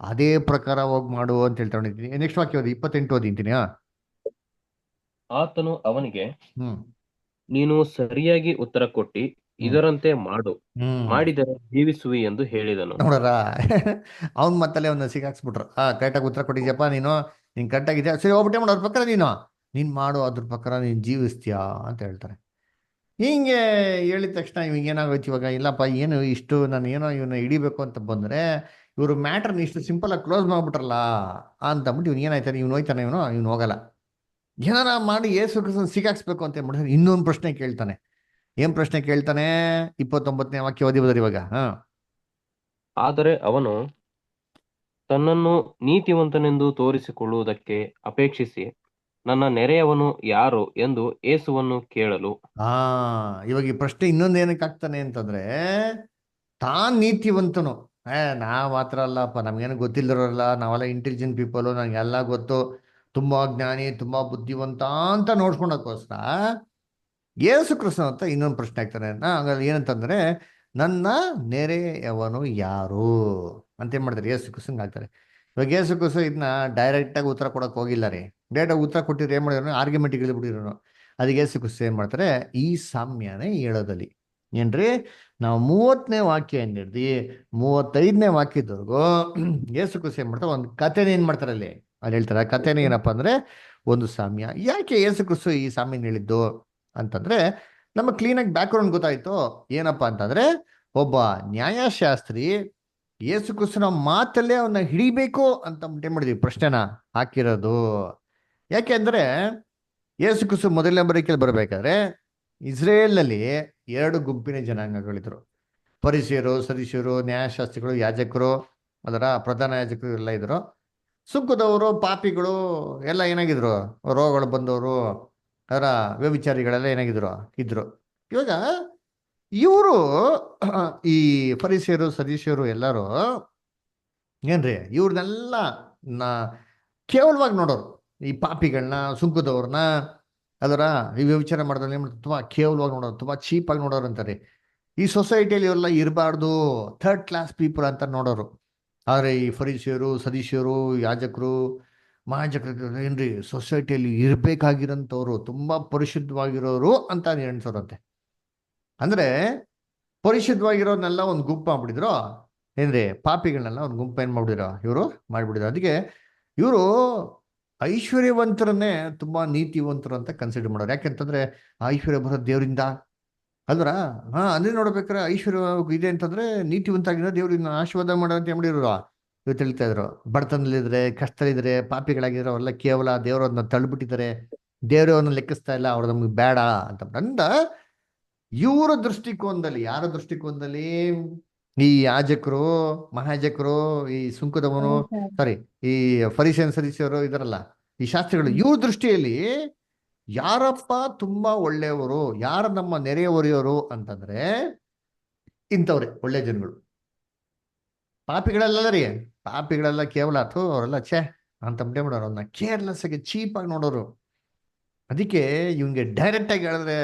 ಅದೇ ಪ್ರಕಾರ ಹೋಗಿ ಮಾಡು ಅಂತ ಹೇಳ್ತಾ ಹೊಂಟಿದ್ದೀನಿ. ನೆಕ್ಸ್ಟ್ ವಾಕ್ಯ ಓದಿ, 28 ಓದಿಂತೀನಿ. ಆತನು ಅವನಿಗೆ, ಹ್ಮ್ ನೀನು ಸರಿಯಾಗಿ ಉತ್ತರ ಕೊಟ್ಟಿ, ಇದರಂತೆ ಮಾಡು, ಮಾಡಿದರೆ ಜೀವಿಸುವಿ ಎಂದು ಹೇಳಿದನು. ನೋಡರ ಅವ್ನ್ ಮತ್ತಲ್ಲೇ ಅವನ್ನ ಸಿಗಾಕ್ಸ್ಬಿಟ್ರು. ಕರೆಕ್ಟಾಗಿ ಉತ್ತರ ಕೊಟ್ಟಿದ್ಯಪ್ಪ ನೀನ್ ಕರೆಕ್ಟಾಗಿದ್ಯಾ, ಸರಿ ಹೋಗ್ಬಿಟ್ಟೆ ಮಾಡೋ ಅದ್ರ ಪ್ರಕಾರ ನೀನ್ ಮಾಡು, ಅದ್ರ ಪ್ರಕಾರ ನೀನ್ ಜೀವಿಸ್ತೀಯಾ ಅಂತ ಹೇಳ್ತಾರೆ. ಹಿಂಗೆ ಹೇಳಿದ ತಕ್ಷಣ ಇವಾಗ ಏನಾಗೋಯ್ತು, ಇವಾಗ ಇಲ್ಲಪ್ಪ ಏನು ಇಷ್ಟು ನಾನು ಏನೋ ಇವನ್ನ ಹಿಡಿಬೇಕು ಅಂತ ಬಂದ್ರೆ ಇವರು ಮ್ಯಾಟ್ರನ್ನ ಇಷ್ಟು ಸಿಂಪಲ್ ಆಗಿ ಕ್ಲೋಸ್ ಮಾಡ್ಬಿಟ್ರಲ್ಲ ಅಂತ ಅಂದ್ಬಿಟ್ಟು ಇವ್ನು ಏನಾಯ್ತಾನೆ, ಇವ್ನು ಹೋಯ್ತಾನೆ, ಇವ್ನು ಹೋಗಲ್ಲ. ಏನಾರ ಮಾಡಿ ಏಸು ಕ್ರಿಸ್ತನ ಸಿಗಾಕ್ಸ್ಬೇಕು ಅಂತ ಮಾಡ್ತಾರೆ. ಇನ್ನೊಂದು ಪ್ರಶ್ನೆ ಕೇಳ್ತಾನೆ. ಏನ್ ಪ್ರಶ್ನೆ ಕೇಳ್ತಾನೆ? 29ನೇ ವಾಕ್ಯ ಓದಿ ಬದ್ರಿ ಇವಾಗ. ಆದರೆ ಅವನು ತನ್ನನ್ನು ನೀತಿವಂತನೆಂದು ತೋರಿಸಿಕೊಳ್ಳುವುದಕ್ಕೆ ಅಪೇಕ್ಷಿಸಿ, ನನ್ನ ನೆರೆಯವನು ಯಾರು ಎಂದು ಯೇಸುವನ್ನು ಕೇಳಲು. ಇವಾಗ ಈ ಪ್ರಶ್ನೆ ಇನ್ನೊಂದು ಏನಕ್ಕೆ ಆಗ್ತಾನೆ ಅಂತಂದ್ರೆ, ತಾನ್ ನೀತಿವಂತನು. ನಾವ್ ಮಾತ್ರ ಅಲ್ಲಪ್ಪ, ನಮ್ಗೇನು ಗೊತ್ತಿಲ್ಲರಲ್ಲ, ನಾವೆಲ್ಲ ಇಂಟೆಲಿಜೆಂಟ್ ಪೀಪಲು, ನಂಗೆಲ್ಲ ಗೊತ್ತು, ತುಂಬಾ ಜ್ಞಾನಿ, ತುಂಬಾ ಬುದ್ಧಿವಂತ ಅಂತ ನೋಡ್ಕೊಳಕ್ಕೋಸ್ಕರ ಯೇಸು ಕ್ರಿಸ್ತನ ಅಂತ ಇನ್ನೊಂದು ಪ್ರಶ್ನೆ ಆಗ್ತಾನೆ. ಹಂಗಾದ್ರೆ ಏನಂತಂದ್ರೆ, ನನ್ನ ನೆರೆಯವನು ಯಾರು ಅಂತ ಏನ್ ಮಾಡ್ತಾರೆ, ಯೇಸು ಕ್ರಿಸ್ತಂಗೆ ಆಗ್ತಾರೆ. ಇವಾಗ ಯೇಸು ಕ್ರಿಸ್ತ ಇದನ್ನ ಡೈರೆಕ್ಟ್ ಆಗಿ ಉತ್ತರ ಕೊಡಕ್ ಹೋಗಿಲ್ಲ ರೀ. ಡೈರೆಕ್ಟ್ ಆಗಿ ಉತ್ತರ ಕೊಟ್ಟಿದ್ರೆ ಏನ್ ಮಾಡಿದ್ರು, ಆರ್ಗ್ಯುಮೆಂಟ್ ಇಳಿಬಿಟ್ಟಿರೋನು. ಅದಕ್ಕೆ ಯೇಸು ಕ್ರಿಸ್ತ ಏನ್ ಮಾಡ್ತಾರೆ, ಈ ಸಾಮ್ಯನೇ ಹೇಳೋದಲ್ಲಿ ಏನ್ರಿ, ನಾವು 30ನೇ ವಾಕ್ಯ ಹಿಡ್ದು 35ನೇ ವಾಕ್ಯದವರೆಗೂ ಯೇಸು ಕ್ರಿಸ್ತ ಏನ್ ಮಾಡ್ತಾರೆ, ಒಂದು ಕಥೆನ ಏನ್ ಮಾಡ್ತಾರೆ ಅಲ್ಲಿ ಅಲ್ಲಿ ಹೇಳ್ತಾರೆ. ಆ ಕಥೆನ ಏನಪ್ಪಾ ಅಂದ್ರೆ ಒಂದು ಸಾಮ್ಯ. ಯಾಕೆ ಯೇಸು ಕ್ರಿಸ್ತ ಈ ಸಾಮ್ಯನ ಹೇಳಿದ್ದು ಅಂತಂದ್ರೆ, ನಮ್ಮ ಕ್ಲೀನಾಗಿ ಬ್ಯಾಕ್ಗ್ರೌಂಡ್ ಗೊತ್ತಾಯ್ತು. ಏನಪ್ಪಾ ಅಂತಂದ್ರೆ, ಒಬ್ಬ ನ್ಯಾಯಶಾಸ್ತ್ರಿ ಯೇಸು ಕ್ರಿಸ್ತನ ಮಾತಲ್ಲೇ ಅವನ್ನ ಹಿಡಿಬೇಕು ಅಂತ ಏನ್ ಮಾಡಿದ್ವಿ, ಪ್ರಶ್ನೆನ ಹಾಕಿರೋದು. ಯಾಕೆ ಅಂದ್ರೆ, ಯೇಸು ಕ್ರಿಸ್ತ ಮೊದಲನೇ ಬರೀಕೆಯಲ್ಲಿ ಬರ್ಬೇಕಾದ್ರೆ ಇಸ್ರೇಲ್ನಲ್ಲಿ 2 ಗುಂಪಿನ ಜನಾಂಗಗಳಿದ್ರು. ಪರಿಸೆಯರು, ಸದಿಶರು, ನ್ಯಾಯಶಾಸ್ತ್ರಿಗಳು, ಯಾಜಕರು, ಅದರ ಪ್ರಧಾನ ಯಾಜಕರು ಎಲ್ಲ ಇದ್ರು. ಸುಂಕದವರು, ಪಾಪಿಗಳು ಎಲ್ಲ ಏನಾಗಿದ್ರು, ರೋಗಗಳು ಬಂದವರು, ಅದರ ವ್ಯಭಿಚಾರಿಗಳೆಲ್ಲ ಏನಾಗಿದ್ರು, ಇದ್ರು. ಇವಾಗ ಇವರು ಈ ಫರಿಸಿಯರು, ಸದೀಶರು ಎಲ್ಲರೂ ಏನ್ರಿ, ಇವ್ರನ್ನೆಲ್ಲ ನಾ ಕೇವಲವಾಗಿ ನೋಡೋರು. ಈ ಪಾಪಿಗಳನ್ನ, ಸುಂಕದವ್ರನ್ನ, ಅದರ ಈ ವ್ಯಭಿಚಾರ ಮಾಡೋದ್ರಲ್ಲಿ ಏನ್ ಮಾಡ್ತಾರೆ, ತುಂಬಾ ಕೇವಲವಾಗಿ ನೋಡೋರು, ತುಂಬಾ ಚೀಪಾಗಿ ನೋಡೋರು ಅಂತಾರೆ. ಈ ಸೊಸೈಟಿಯಲ್ಲಿ ಇವೆಲ್ಲ ಇರಬಾರ್ದು, ಥರ್ಡ್ ಕ್ಲಾಸ್ ಪೀಪಲ್ ಅಂತ ನೋಡೋರು. ಆದರೆ ಈ ಫರಿಸಿಯರು, ಸದೀಶರು, ಯಾಜಕರು, ಮಹಾಜಕರು ಏನ್ರಿ, ಸೊಸೈಟಿಯಲ್ಲಿ ಇರ್ಬೇಕಾಗಿರೋಂಥವ್ರು, ತುಂಬಾ ಪರಿಶುದ್ಧವಾಗಿರೋರು ಅಂತ ಎಣಿಸೋರಂತೆ. ಅಂದ್ರೆ ಪರಿಶುದ್ಧವಾಗಿರೋರ್ನೆಲ್ಲ ಒಂದು ಗುಂಪು ಮಾಡ್ಬಿಟ್ಟಿದ್ರು, ಏನ್ರಿ ಪಾಪಿಗಳನ್ನೆಲ್ಲ ಒಂದು ಗುಂಪು ಏನ್ ಮಾಡ್ಬಿಡಿರೋ, ಇವರು ಮಾಡ್ಬಿಡಿದ್ರು. ಅದಕ್ಕೆ ಇವರು ಐಶ್ವರ್ಯವಂತರನ್ನೇ ತುಂಬಾ ನೀತಿವಂತರು ಅಂತ ಕನ್ಸಿಡರ್ ಮಾಡೋರು. ಯಾಕೆಂತಂದ್ರೆ ಐಶ್ವರ್ಯ ಬರೋದು ದೇವರಿಂದ ಅಲ್ವರ. ಅಂದ್ರೆ ನೋಡ್ಬೇಕಾದ್ರೆ ಐಶ್ವರ್ಯ ಇದೆ ಅಂತಂದ್ರೆ ನೀತಿವಂತ ಆಗಿರೋ ದೇವ್ರನ್ನ ಆಶೀರ್ವಾದ ಮಾಡೋ ಅಂತ ಮಾಡಿರೋರು ಇವತ್ತು ಹೇಳ್ತಾ ಇದ್ರು. ಬಡತನದಲ್ಲಿದ್ರೆ, ಕಷ್ಟದಲ್ಲಿದ್ರೆ, ಪಾಪಿಗಳಾಗಿರೋ ಅವರೆಲ್ಲ ಕೇವಲ ದೇವರನ್ನ ತಳ್ಳಿಬಿಟ್ಟಿದ್ದಾರೆ, ದೇವರವ್ರನ್ನ ಲೆಕ್ಕಿಸ್ತಾ ಇಲ್ಲ, ಅವ್ರು ನಮ್ಗೆ ಬೇಡ ಅಂತ ಅಂದ. ಇವರ ದೃಷ್ಟಿಕೋನದಲ್ಲಿ, ಯಾರ ದೃಷ್ಟಿಕೋನದಲ್ಲಿ, ಈ ಯಾಜಕರು, ಮಹಾಯಾಜಕರು, ಈ ಸುಂಕದವನು, ಸಾರಿ, ಈ ಫರಿಸೇನ್ ಸದಸ್ಯರು ಇದಾರಲ್ಲ, ಈ ಶಾಸ್ತ್ರಿಗಳು, ಇವ್ರ ದೃಷ್ಟಿಯಲ್ಲಿ ಯಾರಪ್ಪ ತುಂಬಾ ಒಳ್ಳೆಯವರು, ಯಾರ ನಮ್ಮ ನೆರೆಯವರಿಯವರು ಅಂತಂದ್ರೆ ಇಂಥವ್ರೆ ಒಳ್ಳೆ ಜನಗಳು. ಪಾಪಿಗಳೆಲ್ಲ ರೀ, ಪಾಪಿಗಳೆಲ್ಲ ಕೇವಲ ಅಥವಾ ಅವರೆಲ್ಲ ಛೇ ಅಂತ ಮಾಡೋರು, ಅವನ್ನ ಕೇರ್ಲೆಸ್ ಆಗಿ ಚೀಪಾಗಿ ನೋಡೋರು. ಅದಕ್ಕೆ ಇವ್ಗೆ ಡೈರೆಕ್ಟ್ ಆಗಿ ಹೇಳಿದ್ರೆ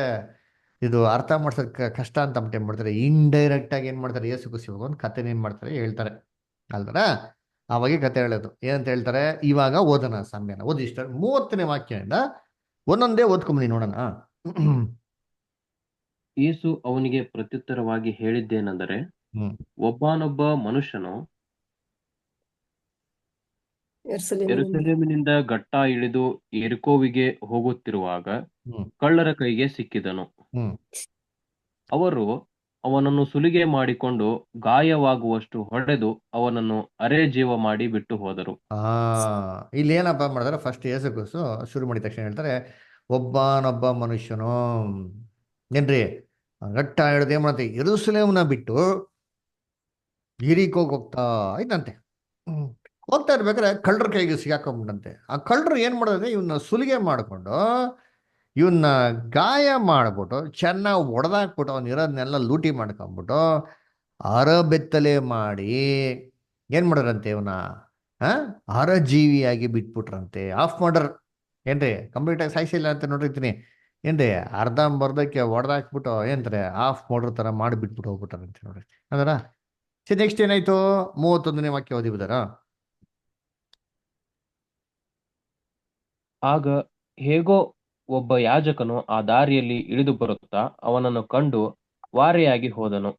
ಇದು ಅರ್ಥ ಮಾಡ್ಸೋಕೆ ಕಷ್ಟ ಅಂತ ಮಾಡ್ತಾರೆ. ಇಂಡೈರೆಕ್ಟ್ ಆಗಿ ಏನ್ ಮಾಡ್ತಾರೆ, ಯೇಸು ಕ್ರಿಸ್ತ ಒಂದು ಕಥೆನ ಏನ್ ಮಾಡ್ತಾರೆ, ಹೇಳ್ತಾರೆ ಅಲ್ದರ. ಅವಾಗೆ ಕತೆ ಹೇಳೋದು ಏನಂತ ಹೇಳ್ತಾರೆ. ಇವಾಗ ಓದೋಣ ಸಾಮ್ಯನ. ಓದಿ ಇಷ್ಟ 30ನೇ ವಾಕ್ಯದಿಂದ ಒಂದೊಂದೇ ಓದ್ಕೊಂಬನಿ ನೋಡೋಣ. ಯೇಸು ಅವನಿಗೆ ಪ್ರತ್ಯುತ್ತರವಾಗಿ ಹೇಳಿದ್ದೇನೆಂದರೆ, ಒಬ್ಬನೊಬ್ಬ ಮನುಷ್ಯನು ಯೆರೂಸಲೇಮಿನಿಂದ ಗಟ್ಟಾ ಇಳಿದು ಯೆರಿಕೋವಿಗೆ ಹೋಗುತ್ತಿರುವಾಗ ಕಳ್ಳರ ಕೈಗೆ ಸಿಕ್ಕಿದನು. ಅವರು ಅವನನ್ನು ಸುಲಿಗೆ ಮಾಡಿಕೊಂಡು ಗಾಯವಾಗುವಷ್ಟು ಹೊಡೆದು ಅವನನ್ನು ಅರೆಜೀವ ಮಾಡಿ ಬಿಟ್ಟು ಹೋದರು. ಇಲ್ಲಿ ಏನಪ್ಪ ಮಾಡಿದ್ರೆ, ಫಸ್ಟ್ ಯೇಸು ಕ್ರಿಸ್ತ ಶುರು ಮಾಡಿದ ತಕ್ಷಣ ಹೇಳ್ತಾರೆ, ಒಬ್ಬನೊಬ್ಬ ಮನುಷ್ಯನು ಏನ್ರಿ ಗಟ್ಟ ಹಿಡಿದು ಏನ್ ಮಾಡತ್ತೆ, ಯೆರೂಸಲೇಮ್ನ ಬಿಟ್ಟು ಯೆರಿಕೋಗೆ ಹೋಗ್ತಾ ಇದ್ದಂತೆ. ಹೋಗ್ತಾ ಇರ್ಬೇಕಾದ್ರೆ ಕಳ್ಳರ ಕೈಗೆ ಸಿಗಾಕೊಂಡ್ಬಿಟ್ಟಂತೆ. ಆ ಕಳ್ಳರು ಏನ್ ಮಾಡೋದಂದ್ರೆ ಇವನ್ನ ಸುಲಿಗೆ ಮಾಡಿಕೊಂಡು ಇವನ್ನ ಗಾಯ ಮಾಡ್ಬಿಟ್ಟು ಚೆನ್ನಾಗಿ ಹೊಡೆದಾಕ್ಬಿಟ್ಟು ಅವ್ನು ಇರೋದನ್ನೆಲ್ಲ ಲೂಟಿ ಮಾಡ್ಕೊಂಬಿಟ್ಟು ಅರಬೆತ್ತಲೆ ಮಾಡಿ ಏನ್ ಮಾಡೋರಂತೆ, ಇವನ ಅರಜೀವಿಯಾಗಿ ಬಿಟ್ಬಿಟ್ರಂತೆ. ಆಫ್ ಮಾಡರ್ ಏನ್ರಿ, ಕಂಪ್ಲೀಟ್ ಆಗಿ ಸಾಯಿಸಿಲ್ಲ ಅಂತ ನೋಡಿರ್ತೀನಿ ಏನ್ರಿ, ಅರ್ಧಂಬರ್ಧಕ್ಕೆ ಹೊಡೆದಾಕ್ಬಿಟ್ಟು ಏನ್ರಿ ಆಫ್ ಮಾಡರ್ ತರ ಮಾಡಿ ಬಿಟ್ಬಿಟ್ಟು ಹೋಗ್ಬಿಟ್ಟಾರಂತೆ ನೋಡ್ರಿ. ಅದರ ಸರಿ, ನೆಕ್ಸ್ಟ್ ಏನಾಯ್ತು, 31ನೇ ವಾಕ್ಯ ಓದಿ ಬಿದ್ದಾರ. ಆಗ ಹೇಗೋ ಒಬ್ಬ ಯಾಜಕನು ಆ ದಾರಿಯಲ್ಲಿ ಇಳಿದು ಬರುತ್ತಾ ಅವನನ್ನು ಕಂಡು ವಾರೆಯಾಗಿ ಹೋದನು.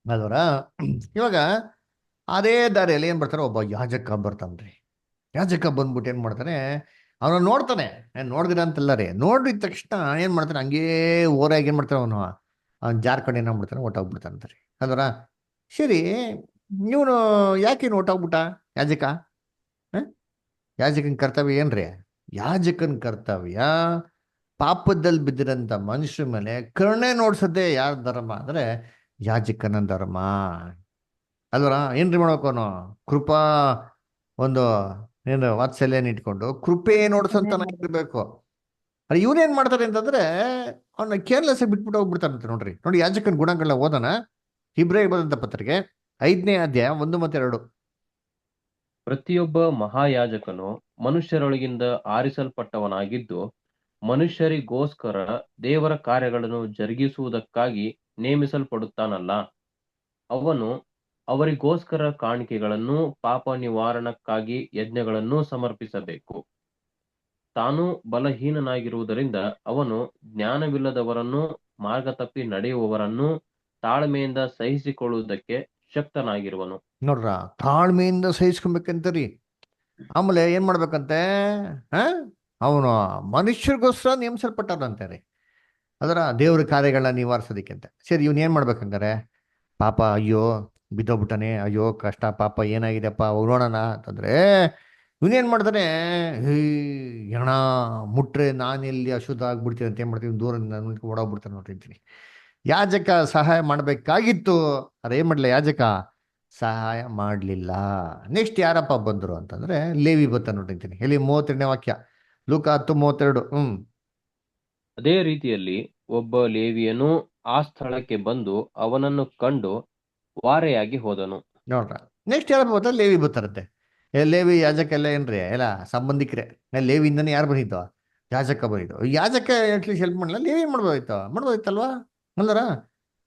ಅದರ ಇವಾಗ ಅದೇ ದಾರಿಯಲ್ಲಿ ಏನ್ ಬರ್ತಾರೆ, ಒಬ್ಬ ಯಾಜಕ ಬರ್ತಾನ್ರಿ. ಯಾಜಕ ಬಂದ್ಬಿಟ್ಟು ಏನ್ ಮಾಡ್ತಾನೆ, ಅವನು ನೋಡ್ತಾನೆ, ನೋಡ್ದಿರ ಅಂತಲ್ಲ ರೀ, ನೋಡಿದ ತಕ್ಷಣ ಏನ್ ಮಾಡ್ತಾನೆ, ಹಂಗೇ ಓರಾಗಿ ಏನ್ ಮಾಡ್ತಾನೆ, ಅವ್ನು ಜಾರ್ಖಂಡ್ ಏನ್ ಮಾಡ್ತಾನೆ, ಹೊಟ್ಟೋಗ್ಬಿಡ್ತಾನಂತ್ರಿ. ಅದರ ಸರಿ, ಇವನು ಯಾಕೆ ಹೊಟ್ಟೋಗ್ಬಿಟ್ಟ ಯಾಜಕ? ಯಾಜಕನ ಕರ್ತವ್ಯ ಏನ್ರಿ? ಯಾಜಕನ ಕರ್ತವ್ಯ ಪಾಪದಲ್ಲಿ ಬಿದ್ದಿರಂತ ಮನುಷ್ಯ ಮೇಲೆ ಕರುಣೆ ನೋಡ್ಸೋದೇ ಯಾರ ಧರ್ಮ ಅಂದ್ರೆ ಯಾಜಕನ ಧರ್ಮ ಅಲ್ವರ. ಏನ್ರಿ ಮಾಡ್ಬೇಕು, ಅವನು ಕೃಪಾ ಒಂದು ಏನು ವಾತ್ಸಲ್ಯನ ಇಟ್ಕೊಂಡು ಕೃಪೆ ನೋಡ್ಸಂತ ಇರ್ಬೇಕು. ಅರೆ ಇವನೇನ್ ಮಾಡ್ತಾರೆ ಅಂತಂದ್ರೆ ಅವನ್ನ ಕೇರ್ಲೆಸ್ ಆಗಿ ಬಿಟ್ಬಿಟ್ಟು ಹೋಗ್ಬಿಡ್ತಾರಂತೆ. ನೋಡ್ರಿ ನೋಡಿ, ಯಾಜಕನ ಗುಣಗಳನ್ನ ಓದೋಣ. ಇಬ್ರೇ ಬರೆದಂತ ಪತ್ರಿಕೆ 5ನೇ ಅಧ್ಯಾಯ 1 ಮತ್ತು 2. ಪ್ರತಿಯೊಬ್ಬ ಮಹಾಯಾಜಕನು ಮನುಷ್ಯರೊಳಗಿಂದ ಆರಿಸಲ್ಪಟ್ಟವನಾಗಿದ್ದು, ಮನುಷ್ಯರಿಗೋಸ್ಕರ ದೇವರ ಕಾರ್ಯಗಳನ್ನು ಜರುಗಿಸುವುದಕ್ಕಾಗಿ ನೇಮಿಸಲ್ಪಡುತ್ತಾನಲ್ಲ. ಅವನು ಅವರಿಗೋಸ್ಕರ ಕಾಣಿಕೆಗಳನ್ನು, ಪಾಪ ನಿವಾರಣಕ್ಕಾಗಿ ಯಜ್ಞಗಳನ್ನು ಸಮರ್ಪಿಸಬೇಕು. ತಾನು ಬಲಹೀನನಾಗಿರುವುದರಿಂದ ಅವನು ಜ್ಞಾನವಿಲ್ಲದವರನ್ನು, ಮಾರ್ಗ ತಪ್ಪಿ ನಡೆಯುವವರನ್ನು ತಾಳ್ಮೆಯಿಂದ ಸಹಿಸಿಕೊಳ್ಳುವುದಕ್ಕೆ ಶಕ್ತನಾಗಿರುವನು. ನೋಡ್ರ, ತಾಳ್ಮೆಯಿಂದ ಸಹಿಸ್ಕೊಬೇಕಂತರಿ. ಆಮೇಲೆ ಏನ್ ಮಾಡ್ಬೇಕಂತೆ? ಹ ಅವನು ಮನುಷ್ಯರಿಗೋಸ್ಕರ ನೇಮಿಸಲ್ಪಟ್ಟಾರಂತೆ ರೀ. ಅದರ ದೇವ್ರ ಕಾರ್ಯಗಳನ್ನ ನಿವಾರಿಸೋದಕ್ಕಿಂತ. ಸರಿ, ಇವನ್ ಏನ್ ಮಾಡ್ಬೇಕಂಗಾರೆ? ಪಾಪ, ಅಯ್ಯೋ ಬಿದ್ದೋಗ್ಬಿಟ್ಟಾನೆ, ಅಯ್ಯೋ ಕಷ್ಟ, ಪಾಪ ಏನಾಗಿದೆಪ್ಪ ಹೋಗೋಣ ಅಂತಂದ್ರೆ ಇವನೇನ್ ಮಾಡ್ತಾನೆ? ಹೆಣ ಮುಟ್ರೆ ನಾನೆಲ್ಲಿ ಅಶುದ್ಧ ಆಗ್ಬಿಡ್ತೀನಿ ಅಂತ ಏನ್ ಮಾಡ್ತೀನಿ, ದೂರದಿಂದ ಓಡೋಗ್ಬಿಡ್ತಾನೆ. ನೋಡಿರ್ತೀನಿ. ಯಾಜಕ ಸಹಾಯ ಮಾಡ್ಬೇಕಾಗಿತ್ತು, ಅದೇ ಏನ್ ಮಾಡ್ಲಿಲ್ಲ ಯಾಜಕ, ಸಹಾಯ ಮಾಡಲಿಲ್ಲ. ನೆಕ್ಸ್ಟ್ ಯಾರಪ್ಪ ಬಂದರು ಅಂತಂದ್ರೆ ಲೇವಿ ಬತ್ತ ನೋಡಿರ್ತೀನಿ. ಇಲ್ಲಿ 32ನೇ ವಾಕ್ಯ, ಲೂಕ 10:32. ಅದೇ ರೀತಿಯಲ್ಲಿ ಒಬ್ಬ ಲೇವಿಯನು ಆ ಸ್ಥಳಕ್ಕೆ ಬಂದು ಅವನನ್ನು ಕಂಡು ವಾರೆಯಾಗಿ ಹೋದನು. ನೋಡ್ರ, ನೆಕ್ಸ್ಟ್ ಯಾರಪ್ಪ ಬರ್ತಾರೆ? ಲೇವಿ ಬರ್ತಾರಂತೆ. ಲೇವಿ ಯಾಜಕ ಎಲ್ಲ ಏನ್ರಿ ಎಲ್ಲ ಸಂಬಂಧಿಕರೇ. ಲೇವಿಯಿಂದನೇ ಯಾರು ಬಂದಿದ್ದು? ಯಾಜಕ ಬಂದಿದ್ದು. ಯಾಜಕ ಅಟ್ಲೀಸ್ಟ್ ಹೆಲ್ಪ್ ಮಾಡಲ್ಲ, ಲೇವಿ ಮಾಡ್ಬೋದಿತ್ತಲ್ವಾ? ಅಲ್ಲರ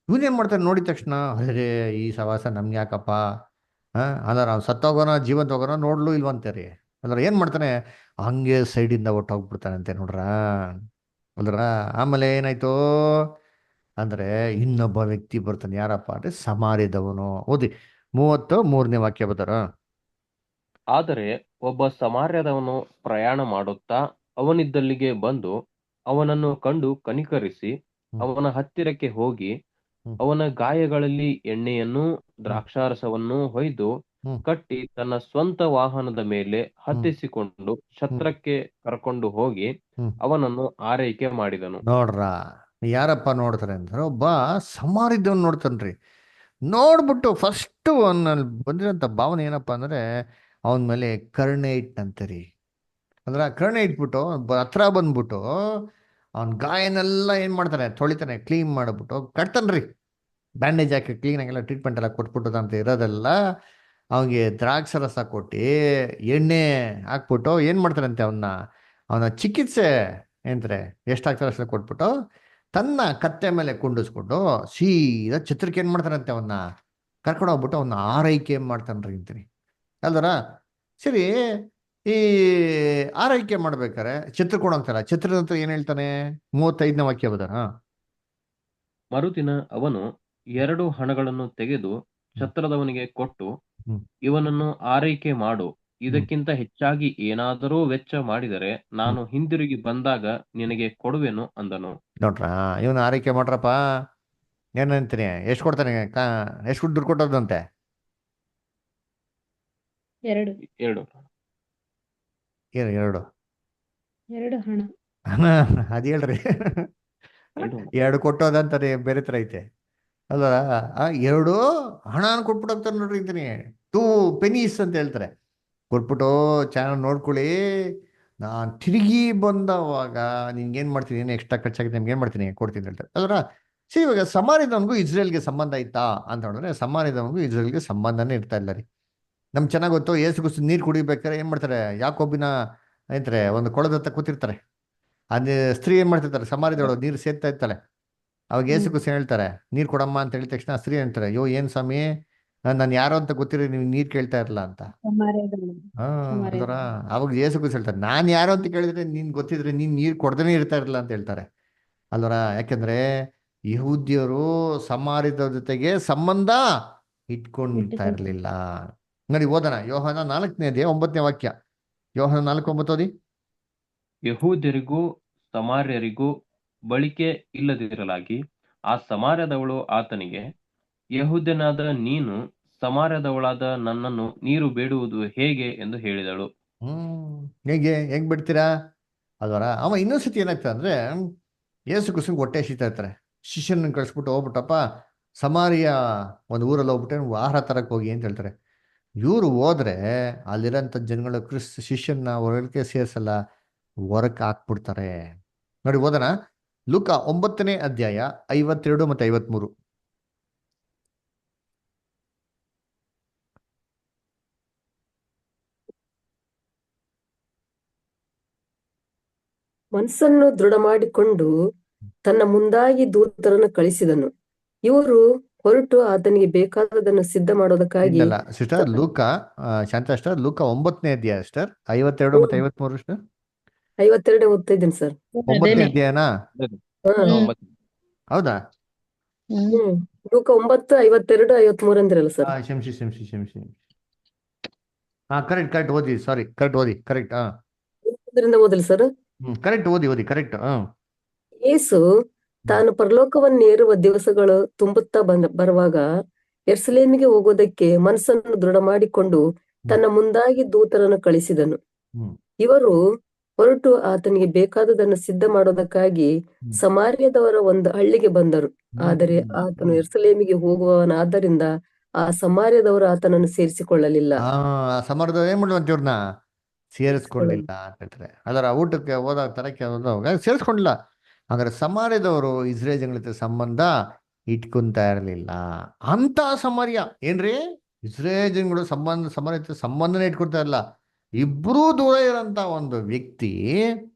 ಇವನೇನ್ ಮಾಡ್ತಾರೆ? ನೋಡಿದ ತಕ್ಷಣ ಅರೇ ಈ ಸವಾಸ ನಮ್ಗೆ ಯಾಕಪ್ಪ, ಅಲ್ಲರ ಅವ್ನು ಸತ್ತೋಗೋಣ ಜೀವಂತ ಹೋಗೋಣ ನೋಡ್ಲು ಇಲ್ವಂತೆ ರೀ. ಅಲ್ಲರ ಏನ್ ಮಾಡ್ತಾನೆ? ಹಂಗೆ ಸೈಡಿಂದ ಹೊಟ್ಟೋಗ್ಬಿಡ್ತಾನಂತೆ. ನೋಡ್ರ ಅಲ್ರ ಆಮೇಲೆ ಏನಾಯ್ತು ಅಂದ್ರೆ ಇನ್ನೊಬ್ಬ ವ್ಯಕ್ತಿ ಬರ್ತಾನೆ. ಯಾರಪ್ಪ ಅಂದ್ರೆ ಸಮಾರ್ಯದವನು. ಓದಿ 33ನೇ ವಾಕ್ಯ ಬರ್ತಾರ. ಆದರೆ ಒಬ್ಬ ಸಮಾರ್ಯದವನು ಪ್ರಯಾಣ ಮಾಡುತ್ತಾ ಅವನಿದ್ದಲ್ಲಿಗೆ ಬಂದು ಅವನನ್ನು ಕಂಡು ಕನಿಕರಿಸಿ ಅವನ ಹತ್ತಿರಕ್ಕೆ ಹೋಗಿ ಅವನ ಗಾಯಗಳಲ್ಲಿ ಎಣ್ಣೆಯನ್ನು, ದ್ರಾಕ್ಷಾರಸವನ್ನು ಹೊಯ್ದು ಕಟ್ಟಿ ತನ್ನ ಸ್ವಂತ ವಾಹನದ ಮೇಲೆ ಹತ್ತಿಸಿಕೊಂಡು ಛತ್ರಕ್ಕೆ ಕರ್ಕೊಂಡು ಹೋಗಿ ಅವನನ್ನು ಆರೈಕೆ ಮಾಡಿದನು. ನೋಡ್ರ, ಯಾರಪ್ಪ ನೋಡ್ತಾರೆ ಅಂದ್ರೆ ಒಬ್ಬ ಸಮಾರಿದ್ದವನ್ ನೋಡ್ತಾನ್ರಿ. ನೋಡ್ಬಿಟ್ಟು ಫಸ್ಟ್ ಅವನಲ್ಲಿ ಬಂದಿರೋಂಥ ಭಾವನೆ ಏನಪ್ಪಾ ಅಂದ್ರೆ ಅವನ ಮೇಲೆ ಕರುಣೆ ಇಟ್ಟಂತರಿ. ಅಂದ್ರೆ ಕರುಣೆ ಇಟ್ಬಿಟ್ಟು ಹತ್ರ ಬಂದ್ಬಿಟ್ಟು ಅವನ ಗಾಯನೆಲ್ಲ ಏನ್ ಮಾಡ್ತಾನೆ? ತೊಳಿತಾನೆ, ಕ್ಲೀನ್ ಮಾಡ್ಬಿಟ್ಟು ಕಟ್ತಾನ್ರಿ. ಬ್ಯಾಂಡೇಜ್ ಹಾಕಿ ಕ್ಲೀನ್ ಆಗಿಲ್ಲ, ಟ್ರೀಟ್ಮೆಂಟ್ ಎಲ್ಲ ಕೊಟ್ಬಿಟ್ಟು ಅಂತ ಇರೋದೆಲ್ಲ ಅವನಿಗೆ ದ್ರಾಕ್ಷರಸ ಕೊಟ್ಟು ಎಣ್ಣೆ ಹಾಕ್ಬಿಟ್ಟು ಏನ್ ಮಾಡ್ತಾರಂತೆ? ಅವನ ಚಿಕಿತ್ಸೆ ಏನ್ರೆ ಎಷ್ಟಾಗ್ತಾರೆ ಅಷ್ಟು ಕೊಟ್ಬಿಟ್ಟು ತನ್ನ ಕತ್ತೆ ಮೇಲೆ ಕುಂಡಿಸ್ಕೊಂಡು ಸೀದಾ ಚಿತ್ರಕ್ಕೆ ಏನ್ ಮಾಡ್ತಾರಂತೆ? ಅವನ್ನ ಕರ್ಕೊಂಡು ಹೋಗ್ಬಿಟ್ಟು ಅವನ್ನ ಆರೈಕೆ ಮಾಡ್ತಾನ್ರಿ ಅಂತೀನಿ ಅಲ್ದರ. ಸರಿ, ಈ ಆರೈಕೆ ಮಾಡ್ಬೇಕಾರೆ ಚಿತ್ರಕೋಣ ಅಂತಾರ. ಚಿತ್ರದ ಹತ್ರ ಏನ್ ಹೇಳ್ತಾನೆ? 35ನೇ ವಾಕ್ಯ ಬದಾರ. ಮರುದಿನ ಅವನು 2 ಹಣಗಳನ್ನು ತೆಗೆದು ಛತ್ರದವನಿಗೆ ಕೊಟ್ಟು, ಇವನನ್ನು ಆರೈಕೆ ಮಾಡು, ಇದಕ್ಕಿಂತ ಹೆಚ್ಚಾಗಿ ಏನಾದರೂ ವೆಚ್ಚ ಮಾಡಿದರೆ ನಾನು ಹಿಂದಿರುಗಿ ಬಂದಾಗ ನಿನಗೆ ಕೊಡುವೆನು ಅಂದನು. ನೋಡ್ರ, ಇವನು ಆರೈಕೆ ಮಾಡ್ರಪ್ಪ, ಏನಂತೀನಿ, ಎಷ್ಟು ಕೊಡ್ತಾನೆ? ಎಷ್ಟು ದುಡ್ಡು ಕೊಟ್ಟದಂತೆ? 2 2 ಏನು 2 ಹಣ. ಅದ್ ಹೇಳ್ರಿ. 2 2 ಕೊಟ್ಟೋದಂತಾರೆ, ಬೇರೆ ತರ ಐತೆ ಅಲ್ವ? 2 ಹಣ ಕೊಟ್ಬಿಟ್ಟು ಹೋಗ್ತಾರೆ ನೋಡ್ರಿ ಅಂತೀನಿ. 2 ಪೆನೀಸ್ ಅಂತ ಹೇಳ್ತಾರೆ. ಕೊಟ್ಬಿಟ್ಟು ಚಾನಲ್ ನೋಡ್ಕೊಳ್ಳಿ, ನಾನು ತಿರುಗಿ ಬಂದವಾಗ ನಿನ್ಗೇನು ಮಾಡ್ತೀನಿ, ಏನು ಎಕ್ಸ್ಟ್ರಾ ಖರ್ಚಾಗಿದೆ ನಿಮ್ಗೆ ಏನು ಮಾಡ್ತೀನಿ ಕೊಡ್ತೀನಿ ಹೇಳ್ತಾರೆ ಅದರ. ಸರಿ, ಇವಾಗ ಸಮಾರ್ಯದವನಿಗೂ ಇಸ್ರೇಲ್ಗೆ ಸಂಬಂಧ ಇತ್ತಾ ಅಂತ ಹೇಳಿದ್ರೆ ಸಮಾರ್ಯದವನಿಗೂ ಇಸ್ರೇಲ್ಗೆ ಸಂಬಂಧನೇ ಇರ್ತಾ ಇಲ್ಲ ರೀ. ನಮ್ಗೆ ಚೆನ್ನಾಗಿ ಗೊತ್ತು, ಏಸು ಕ್ರಿಸ್ತ ನೀರು ಕುಡಿಬೇಕಾರೆ ಏನು ಮಾಡ್ತಾರೆ? ಯಾಕೊಬ್ಬಿನ ಐತಾರೆ ಒಂದು ಕೊಳದ ಹತ್ತ ಕೂತಿರ್ತಾರೆ. ಅದೇ ಸ್ತ್ರೀ ಏನು ಮಾಡ್ತಿರ್ತಾರೆ? ಸಮಾರ್ಯದವಳು ನೀರು ಸೇರ್ತಾ ಇರ್ತಾಳೆ. ಅವಾಗ ಏಸು ಕ್ರಿಸ್ತ ಹೇಳ್ತಾರೆ ನೀರು ಕೊಡಮ್ಮ ಅಂತ ಹೇಳಿದ ತಕ್ಷಣ ಸ್ತ್ರೀ ಹೇಳ್ತಾರೆ, ಅಯ್ಯೋ ಏನು ಸ್ವಾಮಿ, ನಾನು ಯಾರೋ ಅಂತ ಗೊತ್ತಿರೋ ನೀವು ನೀರು ಕೇಳ್ತಾ ಇರಲ್ಲ ಅಂತ. ಅಲ್ವರ ಅವಾಗ ಯೇಸು ಕ್ರಿಸ್ತ ಹೇಳ್ತಾರೆ, ನಾನು ಯಾರೋ ಅಂತ ಕೇಳಿದ್ರೆ ನೀನ್ ಗೊತ್ತಿದ್ರೆ ನೀನ್ ನೀರು ಕೊಡ್ದೇನೆ ಇರ್ತಾ ಇರಲ್ಲ ಅಂತ ಹೇಳ್ತಾರೆ ಅಲ್ವರ. ಯಾಕೆಂದ್ರೆ ಯಹೂದ್ಯರು ಸಮಾರ್ಯದ ಜೊತೆಗೆ ಸಂಬಂಧ ಇಟ್ಕೊಂಡಿರ್ತಾ ಇರ್ಲಿಲ್ಲ. ನೋಡಿ, ಓದೋಣ ಯೋಹಾನ 4ನೇ ಅಧ್ಯಾಯ 9ನೇ ವಾಕ್ಯ. ಯೋಹಾನ 4:9 ಓದಿ. ಯಹೂದ್ಯರಿಗೂ ಸಮಾರ್ಯರಿಗೂ ಬಳಿಕೆ ಇಲ್ಲದಿರಲಾಗಿ ಆ ಸಮಾರ್ಯದವಳು ಆತನಿಗೆ, ಯಹೂದ್ಯನಾದ ನೀನು ಸಮಾರ್ಯದವಳಾದ ನನ್ನನ್ನು ನೀರು ಬೇಡುವುದು ಹೇಗೆ ಎಂದು ಹೇಳಿದಳು. ಹೆಂಗ್ ಬಿಡ್ತೀರಾ ಅಲ್ವರ. ಅವ ಇನ್ನೊಂದ್ಸತಿ ಏನಾಗ್ತದೆ ಅಂದ್ರೆ ಯೇಸು ಕ್ರಿಸ್ತನಿಗೆ ಹೊಟ್ಟೆ ಹಸಿತಾ ಇರ್ತಾರೆ. ಶಿಷ್ಯನ ಕಳಿಸ್ಬಿಟ್ಟು ಹೋಗ್ಬಿಟ್ಟಪ್ಪ ಸಮಾರಿಯ ಒಂದು ಊರಲ್ಲಿ ಹೋಗ್ಬಿಟ್ಟು ಆಹಾರ ತರಕ್ಕೆ ಹೋಗಿ ಅಂತ ಹೇಳ್ತಾರೆ. ಇವರು ಹೋದ್ರೆ ಅಲ್ಲಿರೋಂಥ ಜನಗಳು ಶಿಷ್ಯನ ಹೊರಗೆ ಸೇರ್ಸಲ್ಲ, ಹೊರಕ್ಕೆ ಹಾಕ್ಬಿಡ್ತಾರೆ. ನೋಡಿ ಓದೋಣ. ಲೂಕ 9ನೇ ಅಧ್ಯಾಯ 52 ಮತ್ತು 53. ಮನಸ್ಸನ್ನು ದೃಢ ಮಾಡಿಕೊಂಡು ತನ್ನ ಮುಂದಾಗಿ ದೂತರನ್ನು ಕಳಿಸಿದನು. ಇವರು ಹೊರಟು ಆತನಿಗೆ ಬೇಕಾದದನ್ನು ಸಿದ್ಧ ಮಾಡೋದಕ್ಕಾಗಿ ಇಲ್ಲಲ್ಲ ಸಿಸ್ಟರ್, ಲೂಕ ಶಾಂತ ಸಿಸ್ಟರ್, ಲೂಕ 9ನೇ ಅಧ್ಯಾಯ ಸಿಸ್ಟರ್, 52 ಮತ್ತು 53 ಸಿಸ್ಟರ್. 52 ಓದ್ತಾ ಇದ್ದೀನಿ ಸರ್. 9ನೇ ಅಧ್ಯಾಯನಾ? ಹಾ. ಒಂಬತ್ತು. ಹೌದಾ? ಲೂಕ 9, 52, 53 ಅಂದ್ರಲ್ಲ ಸರ್. ಕ್ಷಮಿಸಿ. ಕರೆಕ್ಟ್ ಓದಿ. ಸಾರಿ, ಕರೆಕ್ಟ್ ಓದಿ. ಕರೆಕ್ಟ್. ಇದರಿಂದ ಓದಲಿ ಸರ್. ಕರೆಕ್ಟ್ ಓದಿ ಕರೆಕ್ಟ್. ಯೇಸು ತಾನು ಪರಲೋಕವನ್ನೇರುವ ದಿವಸಗಳು ತುಂಬುತ್ತಾ ಬರುವಾಗ ಯೆರೂಸಲೇಮಿಗೆ ಹೋಗೋದಕ್ಕೆ ಮನಸ್ಸನ್ನು ದೃಢ ಮಾಡಿಕೊಂಡು ತನ್ನ ಮುಂದಾಗಿ ದೂತರನ್ನು ಕಳಿಸಿದನು. ಇವರು ಹೊರಟು ಆತನಿಗೆ ಬೇಕಾದುದನ್ನು ಸಿದ್ಧ ಮಾಡೋದಕ್ಕಾಗಿ ಸಮಾರ್ಯದವರ ಒಂದು ಹಳ್ಳಿಗೆ ಬಂದರು. ಆದರೆ ಆತನು ಯೆರೂಸಲೇಮಿಗೆ ಹೋಗುವವನಾದ್ದರಿಂದ ಆ ಸಮಾರ್ಯದವರು ಆತನನ್ನು ಸೇರಿಸಿಕೊಳ್ಳಲಿಲ್ಲ. ಸಮಾರ್ಯದವ್ರು ಏನ್ ಮಾಡುವಂತ ಇವ್ರನ್ನ ಸೇರಿಸ್ಕೊಳ್ಳಿಲ್ಲ ಅಂತ ಹೇಳ್ತಾರೆ. ಅದರ ಊಟಕ್ಕೆ ಹೋದಾಗ ತರಕ್ಕೆ ಹೋದಾಗ ಸೇರಿಸ್ಕೊಂಡಿಲ್ಲ. ಹಾಗಾದ್ರೆ ಸಮಾರ್ಯದವರು ಇಸ್ರೇಲ್ ಜನಗಳ ಜೊತೆ ಸಂಬಂಧ ಇಟ್ಕೊಂತಾ ಇರಲಿಲ್ಲ. ಅಂತ ಸಮಾರ್ಯ ಏನ್ರಿ, ಇಸ್ರೇಲ್ ಜನಗಳು ಸಮಾರ್ಯ ಜೊತೆ ಸಂಬಂಧನೇ ಇಟ್ಕೊಳ್ತಾ ಇರಲ್ಲ. ಇಬ್ರೂ ದೂರ ಇರೋಂಥ ಒಂದು ವ್ಯಕ್ತಿ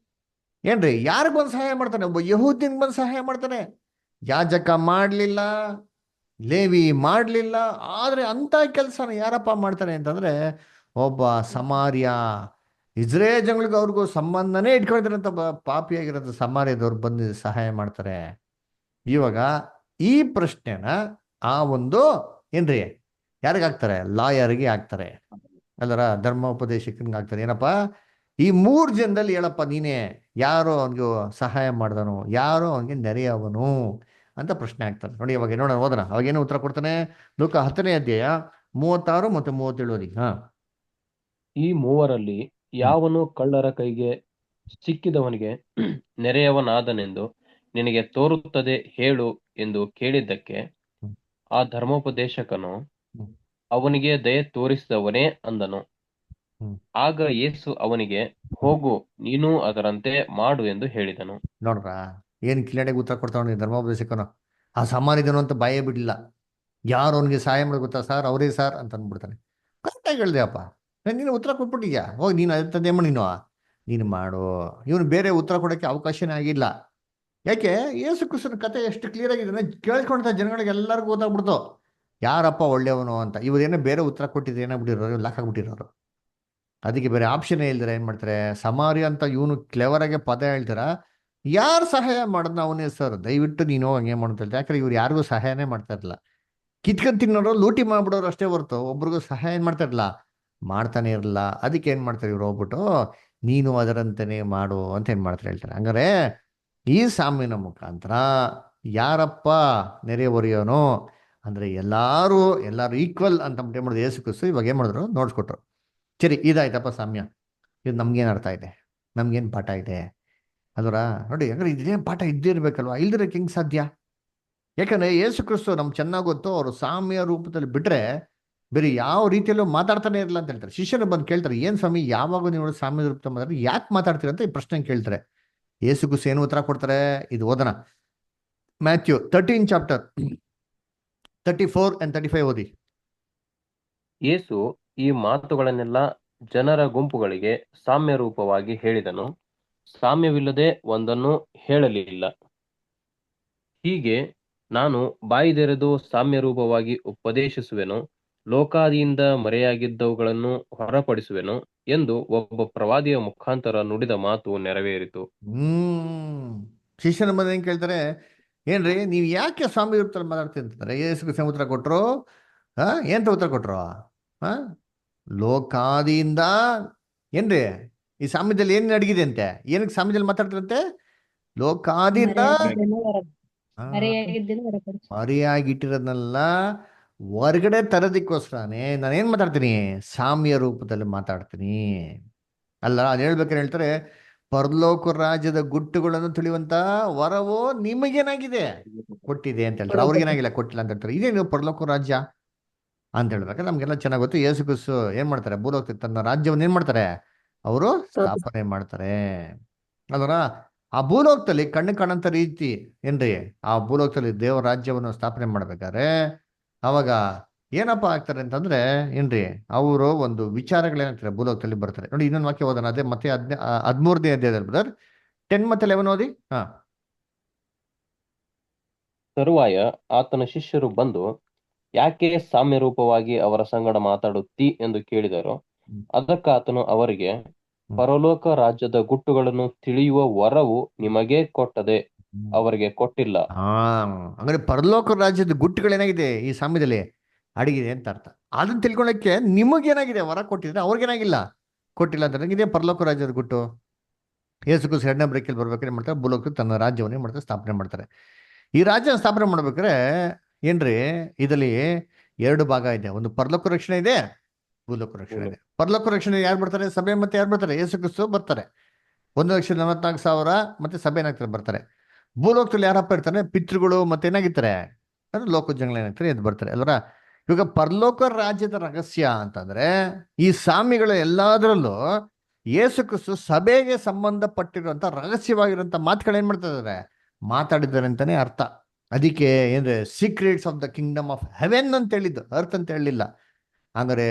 ಏನ್ರಿ ಯಾರಿಗೆ ಬಂದು ಸಹಾಯ ಮಾಡ್ತಾನೆ? ಒಬ್ಬ ಯಹೂದ್ಯನ್ ಬಂದು ಸಹಾಯ ಮಾಡ್ತಾನೆ. ಯಾಜಕ ಮಾಡ್ಲಿಲ್ಲ, ಲೇವಿ ಮಾಡ್ಲಿಲ್ಲ. ಆದ್ರೆ ಅಂತ ಕೆಲಸನ ಯಾರಪ್ಪ ಮಾಡ್ತಾನೆ ಅಂತಂದ್ರೆ ಒಬ್ಬ ಸಮಾರ್ಯ. ಇಸ್ರೇಲ್ ಜನಗಳಿಗೂ ಅವ್ರಿಗೂ ಸಂಬಂಧನೇ ಇಟ್ಕೊಂಡಿದ್ರಂತ ಪಾಪಿಯಾಗಿರೋದು ಸಮಾರ್ಯದವ್ರು ಬಂದು ಸಹಾಯ ಮಾಡ್ತಾರೆ. ಇವಾಗ ಈ ಪ್ರಶ್ನೆನ ಆ ಒಂದು ಏನ್ರಿ ಯಾರಿಗಾಗ್ತಾರೆ? ಲಾಯರ್ಗೆ ಆಗ್ತಾರೆ, ಅಲ್ಲರ ಧರ್ಮೋಪದೇಶಕನಿಗೆ ಆಗ್ತಾರೆ. ಏನಪ್ಪ ಈ 3 ಜನದಲ್ಲಿ ಹೇಳಪ್ಪ ನೀನೇ, ಯಾರೋ ಅವನಿಗೆ ಸಹಾಯ ಮಾಡ್ದನು, ಯಾರೋ ಅವನಿಗೆ ನೆರೆಯವನು ಅಂತ ಪ್ರಶ್ನೆ ಆಗ್ತಾರೆ. ನೋಡಿ ಅವಾಗ ನೋಡೋಣ, ಓದೋಣ. ಅವಾಗೇನು ಉತ್ತರ ಕೊಡ್ತಾನೆ? ಲೂಕ 10ನೇ ಅಧ್ಯಾಯ 36 ಮತ್ತು 37 ಓದಿ. ಈ ಮೂವರಲ್ಲಿ ಯಾವನು ಕಳ್ಳರ ಕೈಗೆ ಸಿಕ್ಕಿದವನಿಗೆ ನೆರೆಯವನಾದನೆಂದು ನಿನಗೆ ತೋರುತ್ತದೆ ಹೇಳು ಎಂದು ಕೇಳಿದ್ದಕ್ಕೆ ಆ ಧರ್ಮೋಪದೇಶಕನು ಅವನಿಗೆ ದಯೆ ತೋರಿಸಿದವನೇ ಅಂದನು. ಆಗ ಯೇಸು ಅವನಿಗೆ, ಹೋಗು, ನೀನು ಅದರಂತೆ ಮಾಡು ಎಂದು ಹೇಳಿದನು. ನೋಡ್ರ ಏನ್ ಕ್ಲಿಯರ್ಟಾಗಿ ಉತ್ತರ ಕೊಡ್ತಾವ ಧರ್ಮೋಪದೇಶಕನು. ಆ ಸಮಾರಿದನು ಅಂತ ಭಯ ಬಿಡ್ಲಿಲ್ಲ. ಯಾರು ಅವನಿಗೆ ಸಹಾಯ ಮಾಡಿ ಗೊತ್ತಾ ಸರ್? ಅವರೇ ಸರ್ ಅಂತ ಅಂದ್ಬಿಡ್ತಾನೆ. ಕರೆಕ್ಟಾಗಿ ಹೇಳ್ದೆ ಅಪ್ಪ, ನೀನು ಉತ್ತರ ಕೊಟ್ಬಿಟ್ಟಿದ್ಯಾ, ಹೋಗಿ ನೀನು ಅದೇಮ್ಮ ನೀನು ಮಾಡು. ಇವನು ಬೇರೆ ಉತ್ತರ ಕೊಡೋಕ್ಕೆ ಅವಕಾಶನೇ ಆಗಿಲ್ಲ. ಯಾಕೆ? ಯೇಸು ಕ್ರಿಸ್ತನ ಕತೆ ಎಷ್ಟು ಕ್ಲಿಯರ್ ಆಗಿದೆ ಕೇಳ್ಕೊಂಡ ಜನಗಳಿಗೆ ಎಲ್ಲರಿಗೂ ಗೊತ್ತಾಗ್ಬಿಡ್ತು ಯಾರಪ್ಪ ಒಳ್ಳೆಯವನು ಅಂತ. ಇವ್ರೇನೋ ಬೇರೆ ಉತ್ತರ ಕೊಟ್ಟಿದ್ರೆ ಏನಾಗ್ಬಿಟ್ಟಿರೋರು, ಲಾಕ್ ಆಗ್ಬಿಟ್ಟಿರೋರು. ಅದಕ್ಕೆ ಬೇರೆ ಆಪ್ಷನ್ನೇ ಇಲ್ದಿರ ಏನ್ ಮಾಡ್ತಾರೆ, ಸಮಾರಿ ಅಂತ ಇವನು ಕ್ಲೆವರಾಗೆ ಪದ ಹೇಳ್ತಾರ. ಯಾರು ಸಹಾಯ ಮಾಡೋದು ಅವನೇ ಸರ್, ದಯವಿಟ್ಟು ನೀನು ಹಂಗೆ ಮಾಡ್ತಾ. ಯಾಕಂದ್ರೆ ಇವ್ರು ಯಾರಿಗೂ ಸಹಾಯನೇ ಮಾಡ್ತಾ ಇರಲಿಲ್ಲ. ಕಿತ್ಕೊಂಡ್ ತಿನ್ನೋರು, ಲೂಟಿ ಮಾಡ್ಬಿಡೋರು ಅಷ್ಟೇ ಹೊರ್ತು ಒಬ್ರಿಗೂ ಸಹಾಯ ಏನ್ ಮಾಡ್ತಾ ಇರಲಿಲ್ಲ, ಮಾಡ್ತಾನೆ ಇರಲಿಲ್ಲ. ಅದಕ್ಕೆ ಏನ್ ಮಾಡ್ತಾರೆ ಇವ್ರು ಹೋಗ್ಬಿಟ್ಟು, ನೀನು ಅದರಂತೆನೆ ಮಾಡು ಅಂತ ಏನ್ ಮಾಡ್ತಾರೆ ಹೇಳ್ತಾರೆ. ಹಂಗಾರೆ ಈ ಸಾಮ್ಯನ ಮುಖಾಂತರ ಯಾರಪ್ಪ ನೆರೆ ಹೊರೆಯೋನು ಅಂದ್ರೆ ಎಲ್ಲಾರು ಈಕ್ವಲ್ ಅಂತ ಏನ್ ಮಾಡಿದ್ರು ಯೇಸು ಕ್ರಿಸ್ತು ಇವಾಗ ಏನ್ ಮಾಡಿದ್ರು ನೋಡ್ಸ್ಕೊಟ್ರು. ಸರಿ, ಇದಾಯ್ತಪ್ಪ ಸಾಮ್ಯ. ಇದು ನಮ್ಗೇನು ಅರ್ಥ ಇದೆ, ನಮ್ಗೇನು ಪಾಠ ಇದೆ ಅದರ ನೋಡಿ. ಯಾಕಂದ್ರೆ ಇದೇನು ಪಾಠ ಇದ್ದೇ ಇರ್ಬೇಕಲ್ವಾ, ಇಲ್ದಿರಕ್ಕೆ ಹೆಂಗೆ ಸಾಧ್ಯ? ಯಾಕಂದ್ರೆ ಯೇಸು ಕ್ರಿಸ್ತು ನಮ್ಗೆ ಚೆನ್ನಾಗಿ ಗೊತ್ತು, ಅವರು ಸಾಮ್ಯ ರೂಪದಲ್ಲಿ ಬಿಟ್ರೆ ಬೇರೆ ಯಾವ ರೀತಿಯಲ್ಲೂ ಮಾತಾಡ್ತಾನೆ ಇರಲ್ಲ ಅಂತ ಹೇಳ್ತಾರೆ. ಶಿಷ್ಯರು ಬಂದು ಕೇಳ್ತಾರೆ, ಏನ್ ಸ್ವಾಮಿ ಯಾವಾಗ ನೀವು ಸಾಮ್ಯ ರೂಪ ಮಾತಾಡ್ತಾರೆ, ಯಾಕೆ ಮಾತಾಡ್ತೀರ ಅಂತ ಈ ಪ್ರಶ್ನೆ ಕೇಳ್ತಾರೆ. ಯೇಸು ಕ್ರಿಸ್ತು ಏನು ಉತ್ತರ ಕೊಡ್ತಾರೆ? ಇದು ಓದೋಣ. ಮ್ಯಾಥ್ಯೂ 13 ಚಾಪ್ಟರ್ 34 and 35 ಓದಿ. ಯೇಸು ಈ ಮಾತುಗಳನ್ನೆಲ್ಲ ಜನರ ಗುಂಪುಗಳಿಗೆ ಸಾಮ್ಯ ರೂಪವಾಗಿ ಹೇಳಿದನು, ಸಾಮ್ಯವಿಲ್ಲದೆ ಒಂದನ್ನು ಹೇಳಲಿಲ್ಲ. ಹೀಗೆ ನಾನು ಬಾಯಿದೆರೆದು ಸಾಮ್ಯ ರೂಪವಾಗಿ ಉಪದೇಶಿಸುವೆನು, ಲೋಕಾದಿಯಿಂದ ಮರೆಯಾಗಿದ್ದವುಗಳನ್ನು ಹೊರಪಡಿಸುವೆನು ಎಂದು ಒಬ್ಬ ಪ್ರವಾದಿಯ ಮುಖಾಂತರ ನುಡಿದ ಮಾತು ನೆರವೇರಿತು. ಶಿಷ್ಯನ ಬಂದು ಏನ್ ಕೇಳ್ತಾರೆ, ಏನ್ರಿ ನೀವು ಯಾಕೆ ಸ್ವಾಮಿ ರೂಪದಲ್ಲಿ ಮಾತಾಡ್ತೀರಿ ಅಂತಂದ್ರೆ ಯೇಸು ಕ್ರಿಸ್ತ ಉತ್ತರ ಕೊಟ್ರು. ಎಂತ ಉತ್ತರ ಕೊಟ್ರು? ಲೋಕಾದಿಯಿಂದ ಏನ್ರಿ ಈ ಸಾಮ್ಯದಲ್ಲಿ ಏನ್ ಅಡಗಿದೆ ಅಂತೆ? ಏನಕ್ಕೆ ಸಾಮ್ಯದಲ್ಲಿ ಮಾತಾಡ್ತಾರಂತೆ? ಲೋಕಾದಿಯಿಂದ ಮರೆಯಾಗಿಟ್ಟಿರೋದನ್ನೆಲ್ಲ ಹೊರಗಡೆ ತರೋದಕ್ಕೋಸ್ಕರನೇ ನಾನೇನ್ ಮಾತಾಡ್ತೀನಿ? ಸಾಮ್ಯ ರೂಪದಲ್ಲಿ ಮಾತಾಡ್ತೀನಿ ಅಲ್ಲ. ಅದು ಹೇಳ್ಬೇಕಾದ್ರೆ ಹೇಳ್ತಾರೆ, ಪರಲೋಕ ರಾಜ್ಯದ ಗುಟ್ಟುಗಳನ್ನು ತಿಳಿಯುವಂತ ವರವು ನಿಮಗೇನಾಗಿದೆ ಕೊಟ್ಟಿದೆ ಅಂತ ಹೇಳ್ತಾರೆ. ಅವ್ರಿಗೇನಾಗಿಲ್ಲ, ಕೊಟ್ಟಿಲ್ಲ ಅಂತ ಹೇಳ್ತಾರೆ. ಇದೇನು ಪರಲೋಕ ರಾಜ್ಯ ಅಂತ ಹೇಳ್ಬೇಕಾದ್ರೆ ನಮ್ಗೆಲ್ಲ ಚೆನ್ನಾಗಿ ಗೊತ್ತು. ಯೇಸು ಕ್ರಿಸ್ತು ಏನ್ ಮಾಡ್ತಾರೆ? ಭೂಲೋಕ ತನ್ನ ರಾಜ್ಯವನ್ನು ಏನ್ ಮಾಡ್ತಾರೆ? ಅವರು ಸ್ಥಾಪನೆ ಮಾಡ್ತಾರೆ. ಅಲ್ವರ ಆ ಭೂಲೋಕದಲ್ಲಿ ಕಣ್ಣು ಕಾಣಂತ ರೀತಿ ಏನ್ರಿ, ಆ ಭೂಲೋಕದಲ್ಲಿ ದೇವರ ರಾಜ್ಯವನ್ನು ಸ್ಥಾಪನೆ ಮಾಡ್ಬೇಕಾದ್ರೆ ಅವಾಗ ಏನಪ್ಪ ಆಗ್ತಾರೆ ಅಂತಂದ್ರೆ ಏನ್ರಿ, ಅವರು ಒಂದು ವಿಚಾರಗಳೇನಾಗ್ತಾರೆ ಭೂಲೋಕದಲ್ಲಿ ಬರ್ತಾರೆ. ನೋಡಿ ಇನ್ನೊಂದು ವಾಕ್ಯ ಓದೋಣ, ಅದೇ ಮತ್ತೆ 13ನೇ ಅಧ್ಯಾಯದಲ್ಲಿ ಬ್ರದರ್ 10 ಮತ್ತೆ 11 ಓದಿ. ಹಾ. ತರುವಾಯ ಆತನ ಶಿಷ್ಯರು ಬಂದು, ಯಾಕೆ ಸಾಮ್ಯರೂಪವಾಗಿ ಅವರ ಸಂಗಡ ಮಾತಾಡುತ್ತಿ ಎಂದು ಕೇಳಿದರು. ಅದಕ್ಕೆ ಆತನು ಅವರಿಗೆ, ಪರಲೋಕ ರಾಜ್ಯದ ಗುಟ್ಟುಗಳನ್ನು ತಿಳಿಯುವ ವರವು ನಿಮಗೇ ಕೊಟ್ಟದೆ, ಅವರಿಗೆ ಕೊಟ್ಟಿಲ್ಲ. ಹಾ, ಅಂದ್ರೆ ಪರಲೋಕ ರಾಜ್ಯದ ಗುಟ್ಟುಗಳೇನಾಗಿದೆ ಈ ಸಾಮ್ಯದಲ್ಲಿ ಅಡಗಿದೆ ಅಂತ ಅರ್ಥ. ಅದನ್ನ ತಿಳ್ಕೊಳಕ್ಕೆ ನಿಮಗೇನಾಗಿದೆ ವರ ಕೊಟ್ಟಿದ್ರೆ ಅವ್ರಿಗೇನಾಗಿಲ್ಲ, ಕೊಟ್ಟಿಲ್ಲ ಅಂತ ನನಗಿದೆ ಪರಲೋಕ ರಾಜ್ಯದ ಗುಟ್ಟು. ಯೇಸು ಕ್ರಿಸ್ತ ಎರಡನೇ ಬರಕೆಯಲ್ಲಿ ಬರ್ಬೇಕಾದ್ರೆ ಏನ್ ಮಾಡ್ತಾರೆ, ಭೂಲೋಕಕ್ಕೆ ತನ್ನ ರಾಜ್ಯವನ್ನೇ ಮಾಡ್ತಾರೆ, ಸ್ಥಾಪನೆ ಮಾಡ್ತಾರೆ. ಈ ರಾಜ್ಯ ಸ್ಥಾಪನೆ ಮಾಡ್ಬೇಕಾದ್ರೆ ಏನ್ರಿ, ಇದರಲ್ಲಿ 2 ಭಾಗ ಇದೆ. ಒಂದು ಪರಲೋಕ ರಕ್ಷಣೆ ಇದೆ, ಭೂಲೋಕ ರಕ್ಷಣೆ ಇದೆ. ಪರಲೋಕ ರಕ್ಷಣೆ ಯಾರು ಬರ್ತಾರೆ, ಸಭೆ ಮತ್ತೆ ಯಾರು ಬರ್ತಾರೆ, ಯೇಸು ಕ್ರಿಸ್ತ ಬರ್ತಾರೆ. 1,44,000 ಮತ್ತೆ ಸಭೆ ಏನಾಗ್ತಾರೆ ಬರ್ತಾರೆ. ಭೂಲೋಕದಲ್ಲಿ ಯಾರಪ್ಪ ಇರ್ತಾರೆ, ಪಿತೃಗಳು ಮತ್ತೆ ಏನಾಗಿರ್ತಾರೆ ಅಂದ್ರೆ ಲೋಕ ಜನಗಳು ಏನಾಗ್ತಾರೆ ಎದ್ದು ಬರ್ತಾರೆ ಅಲ್ವರ. ಇವಾಗ ಪರಲೋಕ ರಾಜ್ಯದ ರಹಸ್ಯ ಅಂತಂದ್ರೆ ಈ ಸಾಮಿಗಳ ಎಲ್ಲದರಲ್ಲೂ ಯೇಸು ಕ್ರಿಸ್ತು ಸಭೆಗೆ ಸಂಬಂಧಪಟ್ಟಿರುವಂತ ರಹಸ್ಯವಾಗಿರುವಂತ ಮಾತುಗಳು ಏನ್ ಮಾಡ್ತಾ ಇದಾರೆ, ಮಾತಾಡಿದ್ದಾರೆ ಅಂತಾನೆ ಅರ್ಥ. ಅದಕ್ಕೆ ಏನ್ರೆ secrets of the Kingdom of Heaven ಅಂತ ಹೇಳಿದ್ದು, ಅರ್ಥ ಅಂತ ಹೇಳಲಿಲ್ಲ. ಅಂದರೆ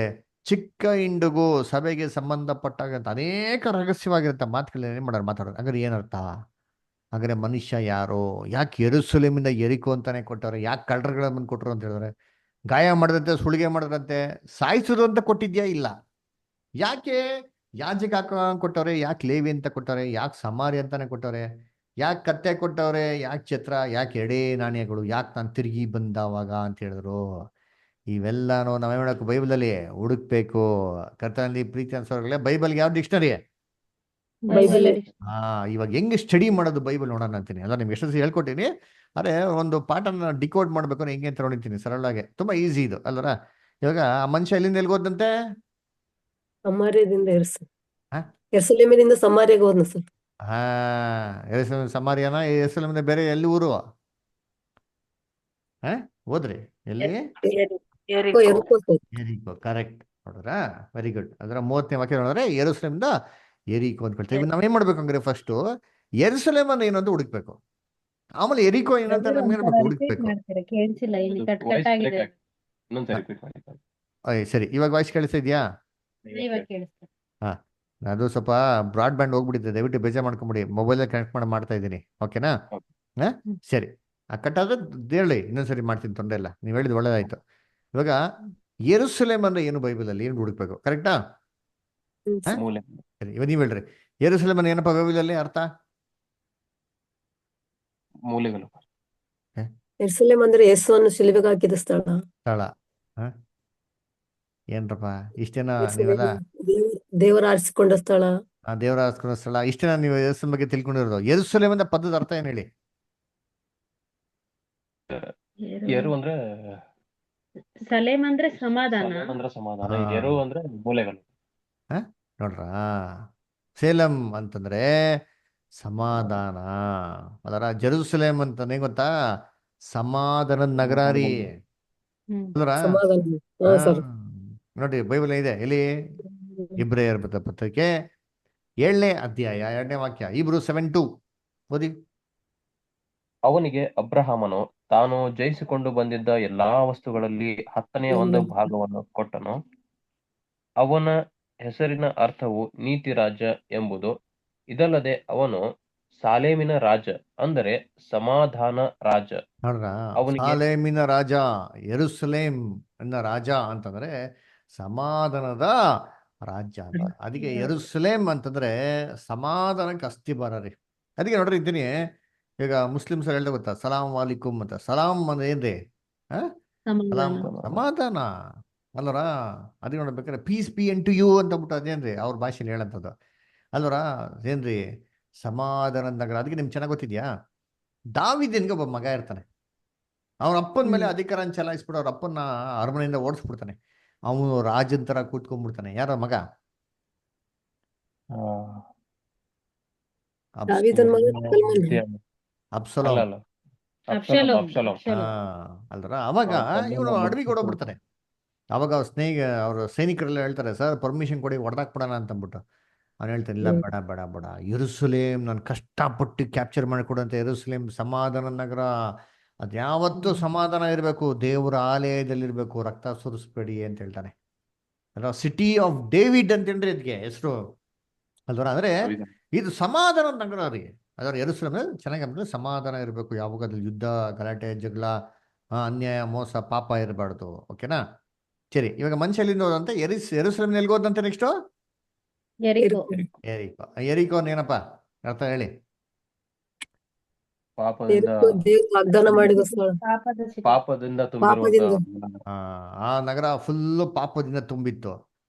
ಚಿಕ್ಕ ಇಂಡುಗೂ ಸಭೆಗೆ ಸಂಬಂಧಪಟ್ಟಾಗಂತ ಅನೇಕ ರಹಸ್ಯವಾಗಿರುವಂತ ಮಾತುಗಳನ್ನ ಏನ್ ಮಾಡೋರು ಮಾತಾಡೋರು. ಹಾಗಾದ್ರೆ ಏನರ್ಥ, ಹಾಗಾದ್ರೆ ಮನುಷ್ಯ ಯಾರು, ಯಾಕೆ ಯೆರೂಸಲೇಮಿಂದ ಯೆರಿಕೋ ಅಂತಾನೆ ಕೊಟ್ಟವ್ರೆ, ಯಾಕೆ ಕಳ್ಳರುಗಳ ಬಂದು ಕೊಟ್ಟರು ಅಂತ ಹೇಳಿದ್ರೆ, ಗಾಯ ಮಾಡಿದಂತೆ ಸುಳಿಗೆ ಮಾಡಿದ್ರಂತೆ ಸಾಯಿಸೋದು ಅಂತ ಕೊಟ್ಟಿದ್ಯಾ, ಇಲ್ಲ. ಯಾಕೆ ಯಾಜಕ ಕೊಟ್ಟವ್ರೆ, ಯಾಕೆ ಲೇವಿ ಅಂತ ಕೊಟ್ಟವ್ರೆ, ಯಾಕೆ ಸಮಾರಿ ಅಂತಾನೆ ಕೊಟ್ಟವ್ರೆ, ಯಾಕೆ ಕತ್ತೆ ಕೊಟ್ಟವ್ರೆ, ಯಾಕೆ ಛತ್ರ, ಯಾಕೆ ಎಡೆ ನಾಣ್ಯಗಳು, ಯಾಕೆ ನಾನು ತಿರುಗಿ ಬಂದವಾಗ ಅಂತ ಹೇಳಿದ್ರು. ಇವೆಲ್ಲಾನು ನಾವೇನ್ ಮಾಡಬೇಕು, ಬೈಬಲಲ್ಲಿ ಹುಡುಕ್ಬೇಕು. ಕರ್ತನಲ್ಲಿ ಪ್ರೀತಿ ಅನ್ಸೋರ್ಗಳೇ, ಬೈಬಲ್ಗೆ ಯಾವ ಡಿಕ್ಷನರಿ? ಬೈಬಲ್ ಹಾ, ಇವಾಗ ಹೆಂಗೆ ಸ್ಟಡಿ ಮಾಡೋದು ಬೈಬಲ್ ನೋಡೋಣ ಅಂತೀನಿ. ಅಲ್ಲ ನಿಮ್ಗೆ ಎಷ್ಟು ಹೇಳ್ಕೊಟ್ಟಿನಿ, ಅದೇ ಒಂದು ಪಾಠನ ಡಿಕೋಡ್ ಮಾಡ್ಬೇಕು ಅಂದ್ರೆ ಹೆಂಗೆ ಅಂತ ನೋಡಿರ್ತೀನಿ ಸರಳಾಗೆ. ತುಂಬಾ ಈಸಿ ಇದು ಅಲ್ವರ. ಇವಾಗ ಆ ಮನುಷ್ಯ ಎಲ್ಲಿಂದ ಎಲ್ಗೋದಂತೆ, ಸಮಾರ್ಯದಿಂದ ಹಾ ಯೆರೂಸಲೇಮಿನಿಂದ ಸಮಾರ್ಯಗೆ ಹೋದ್ನ ಸರ್. ಹಾ ಯೆರೂಸಲೇಮ್ ಸಮಾರ್ಯನ, ಯೆರೂಸಲೇಮಿಂದ ಬೇರೆ ಎಲ್ಲಿ ಊರು? ಹಾ ಹೋದ್ರಿ ಎಲ್ಲಿ? ಯೆರಿಕೋ ಸರ್. ಎರಿಕೋ, ಕರೆಕ್ಟ್ ನೋಡ್ರಾ, ವೆರಿ ಗುಡ್. ಅದರ 30ನೇ ವಾಕ್ಯ ನೋಡಿದ್ರೆ ಯೆರೂಸಲೇಮಿಂದ ಎರಿಕೋ ಅಂತ ಹೇಳ್ತೀವಿ. ನಾವೇನ್ ಮಾಡ್ಬೇಕು ಅಂದ್ರೆ ಫಸ್ಟ್ ಯೆರೂಸಲೇಮ್ ಅಂದ್ರೆ ಏನಂತ ಹುಡುಕ್ಬೇಕು, ಆಮೇಲೆ ಎರಿಕೋ ಏನಂತ ನಮ್ಗೆ ಒಂದ್ಸಲ ರಿಪೀಟ್ ಹುಡುಕ್ಬೇಕು. ಮಾಡ್ತೀರಾ, ಕೇಳಿಸಿಲ್ಲ, ಇಲ್ಲಿ ಕಟ್ ಕಟ್ ವಾಯ್ಸ್ ಆಗಿದೆ. ಬ್ರೇಕ್ ಇನ್ನೊಂದ್ಸರಿ ರಿಪೀಟ್ ಮಾಡಿ. ಸರಿ, ಇವಾಗ ವಾಯ್ಸ್ ಕೇಳಿಸ್ತಾ ಇದೆಯಾ? ಇವಾಗ ಕೇಳಿಸ್ತಾ. ಹಾ, ಅದು ಸ್ವಲ್ಪ ಬ್ರಾಡ್ ಬ್ಯಾಂಡ್ ಹೋಗ್ಬಿಟ್ಟಿದೆ, ದಯವಿಟ್ಟು ಬೇಜಾರು ಮಾಡ್ಕೊಂಬಿಡಿ. ಮೊಬೈಲಲ್ಲಿ ಕನೆಕ್ಟ್ ಮಾಡ್ತಾ ಇದ್ದೀನಿ, ಓಕೆನಾ? ಹಾ ಸರಿ, ಕಟ್ಟಾದ್ರೆ ಹೇಳಿ, ಇನ್ನೊಂದ್ಸರಿ ಮಾಡ್ತೀನಿ, ತೊಂದರೆ ಇಲ್ಲ. ನೀವು ಹೇಳಿದ್ ಒಳ್ಳೇದಾಯ್ತು. ಇವಾಗ ಯೆರೂಸಲೇಮ್ ಅಂದ್ರೆ ಏನು ಬೈಬಲಲ್ಲಿ ಏನು ಹುಡುಕ್ಬೇಕು, ಕರೆಕ್ಟಾ? ಮೂಲೆ ಸರಿ, ಇವಾಗ ನೀವು ಹೇಳ್ರಿ ಯೆರೂಸಲೇಮ್ ಅಂದ್ರೆ ಏನಪ್ಪ ಬೈಬಲಲ್ಲಿ ಅರ್ಥ? ಮೂಲೆಗಳು. ಯೆರೂಸಲೇಮ್ ಅಂದ್ರೆ ಯೇಸುವನ್ನು ಶಿಲುಬೆಗೆ ಹಾಕಿದ ಸ್ಥಳ. ಸ್ಥಳ. ಹಾ ಏನ್ರಪ್ಪ ಇಷ್ಟೇನ ನೀವೆಲ್ಲ ದೇವರ ಆರಿಸಿಕೊಂಡ ಸ್ಥಳ. ದೇವರ ಆಸ್ಕರ ಸ್ಥಳ, ಇಷ್ಟೇನ ನೀವು ಯೆರೂಸಲೇಮ್ ಬಗ್ಗೆ ತಿಳ್ಕೊಂಡಿರೋದು? ಯೆರೂಸಲೇಮ್ ಅಂತ ಪದದ ಅರ್ಥ ಏನ್ ಹೇಳಿ? ಎರು ಅಂದ್ರೆ ಸಲೇಮ್ ಅಂದ್ರೆ ಸಮಾಧಾನ. ಸಲೇಮ್ ಅಂದ್ರೆ ಸಮಾಧಾನ, ಎರು ಅಂದ್ರೆ ಮೂಲೆಗಳು. ನೋಡ್ರಾ, ಸೇಲಂ ಅಂತಂದ್ರೆ ಸಮಾಧಾನ. ಅದರ ಜೆರೂಸಲೇಮ್ ಅಂತಂದ್ರೆ ಗೊತ್ತಾ, ಸಮಾಧಾನದ ನಗರ ರೀ. ಅಲ್ವರಾ? ಸಮಾಧಾನ. ಹಾ ಸರ್. ನೋಡಿ ಬೈಬಲ್ ಇದೆ ಎಲ್ಲಿ? ಇಬ್ರಿಯರ ಪತ್ರಿಕೆ 7ನೇ ಅಧ್ಯಾಯ 2ನೇ ವಾಕ್ಯ, ಇಬ್ರು 7:2 ಓದಿ. ಅವನಿಗೆ ಅಬ್ರಹಾಮನು ತಾನು ಜಯಿಸಿಕೊಂಡು ಬಂದಿದ್ದ ಎಲ್ಲಾ ವಸ್ತುಗಳಲ್ಲಿ 10ನೇ ಒಂದು ಭಾಗವನ್ನು ಕೊಟ್ಟನು. ಅವನ ಹೆಸರಿನ ಅರ್ಥವು ನೀತಿ ರಾಜ ಎಂಬುದು. ಇದಲ್ಲದೆ ಅವನು ಸಾಲೇಮಿನ ರಾಜ, ಅಂದರೆ ಸಮಾಧಾನ ರಾಜ. ನೋಡ್ರ, ಅವನಿಗೆ ಸಾಲೇಮಿನ ರಾಜ, ಯೆರೂಸಲೇಮ್ ಅನ್ನ ರಾಜ ಅಂತಂದ್ರೆ ಸಮಾಧಾನದ ರಾಜ್ಯ ಅಂತ. ಅದಕ್ಕೆ ಯೆರೂಸಲೇಮ್ ಅಂತಂದ್ರೆ ಸಮಾಧಾನಕ್ಕೆ ಅಸ್ಥಿಬಾರ ರೀ. ಅದಕ್ಕೆ ನೋಡ್ರಿ ಇದ್ದೀನಿ, ಈಗ ಮುಸ್ಲಿಮ್ಸ್ ಹೇಳ್ತಾ ಗೊತ್ತಾ, ಸಲಾಂ ವಾಲಿಕುಮ್ ಅಂತ. ಸಲಾಂ ಅಂದ್ರೆ ಏನ್ರಿ? ಸಲಾಂ ಸಮಾಧಾನ ಅಲ್ವರ. ಅದಕ್ಕೆ ನೋಡ್ಬೇಕಾದ್ರೆ peace be unto you ಅಂತ ಬಿಟ್ಟು ಅದೇನ್ರಿ ಅವ್ರ ಭಾಷೆಯಲ್ಲಿ ಹೇಳಂಥದ್ದು ಅಲ್ವರ. ಏನ್ರಿ ಸಮಾಧಾನ ನಗರ. ಅದಕ್ಕೆ ನಿಮ್ಗೆ ಚೆನ್ನಾಗಿ ಗೊತ್ತಿದ್ಯಾ, ದಾವಿದನಿಗೆ ಒಬ್ಬ ಮಗ ಇರ್ತಾನೆ. ಅವನ ಅಪ್ಪನ ಮೇಲೆ ಅಧಿಕಾರ ಚಲಾಯಿಸ್ಬಿಟ್ಟು ಅವ್ರ ಅಪ್ಪನ ಅರಮನೆಯಿಂದ ಓಡಿಸ್ಬಿಡ್ತಾನೆ. ಅವನು ರಾಜನ್ ತರ ಕೂತ್ಕೊಂಡ್ಬಿಡ್ತಾನೆ. ಯಾರ ಮಗ? ದಾವೀದನ ಮಗ ಸಲ್ಮಾನ್. ಅಬ್ಸಲೋಮ್. ಅಲ್ರ. ಅವಾಗ ಇವನು ಅಡವಿಗೆ ಓಡೋಗ್ಬಿಡ್ತಾನೆ. ಅವಾಗ ಅವ್ರ ಸೈನಿಕರೆಲ್ಲ ಹೇಳ್ತಾರೆ, ಸರ್ ಪರ್ಮಿಷನ್ ಕೊಡಿ ಹೊಡೆದಾಕ್ಬಿಡೋಣ ಅಂತಂದ್ಬಿಟ್ಟು. ಅವ್ನು ಹೇಳ್ತಾನೆ ಇಲ್ಲ, ಹ್ಮ್. ಬೇಡ ಬೇಡ ಬೇಡ, ಯೆರೂಸಲೇಮ್ ನಾನು ಕಷ್ಟಪಟ್ಟು ಕ್ಯಾಪ್ಚರ್ ಮಾಡಿಕೊಡುವಂತ ಯೆರೂಸಲೇಮ್ ಸಮಾಧಾನ ನಗರ, ಅದ್ಯಾವತ್ತೂ ಸಮಾಧಾನ ಇರಬೇಕು, ದೇವರ ಆಲಯದಲ್ಲಿರ್ಬೇಕು, ರಕ್ತ ಸುರಿಸ್ಬೇಡಿ ಅಂತ ಹೇಳ್ತಾನೆ. ಸಿಟಿ ಆಫ್ ಡೇವಿಡ್ ಅಂತೇನ್ರಿ ಇದಕ್ಕೆ ಹೆಸರು ಅಲ್ವರ. ಅಂದ್ರೆ ಹೌದಾ? ಇದು ಸಮಾಧಾನ ನಗರ ರೀ. ಅದರ ಯೆರೂಸಲೇಮ್ ಚೆನ್ನಾಗಿ ಅಂದ್ರೆ ಸಮಾಧಾನ ಇರಬೇಕು, ಯಾವಾಗ ಅದ್ರಲ್ಲಿ ಯುದ್ಧ, ಗಲಾಟೆ, ಜಗಳ, ಅನ್ಯಾಯ, ಮೋಸ, ಪಾಪ ಇರಬಾರ್ದು. ಓಕೆನಾ? ಸರಿ, ಇವಾಗ ಮನುಷ್ಯ ಎಲ್ಲಿಂದ ಹೋದಂತೆ? ಯೆರೂಸಲೇಮ್ ಎಲ್ಲಿಗೆ ಹೋದಂತೆ ನೆಕ್ಸ್ಟು? ಎರಿಕೋ. ಎರಿಕೋ. ಏರಿಕೋ. ಏರಿಕೋನ್ ಏನಪ್ಪ ಅರ್ಥ ಹೇಳಿ? ಪಾಪದಿಂದ ಎರಿಕೋ ದೇವ್ರು ವಾಗ್ದಾನ ಮಾಡಿದ ಸ್ಥಳ. ಪಾಪದ ಸಿಟಿ. ಪಾಪದಿಂದ ತುಂಬಿರುವಂತ ಪಾಪದಿಂದ. ಆ ನಗರ ಫುಲ್ಲು ಪಾಪದಿಂದ ತುಂಬಿತ್ತು.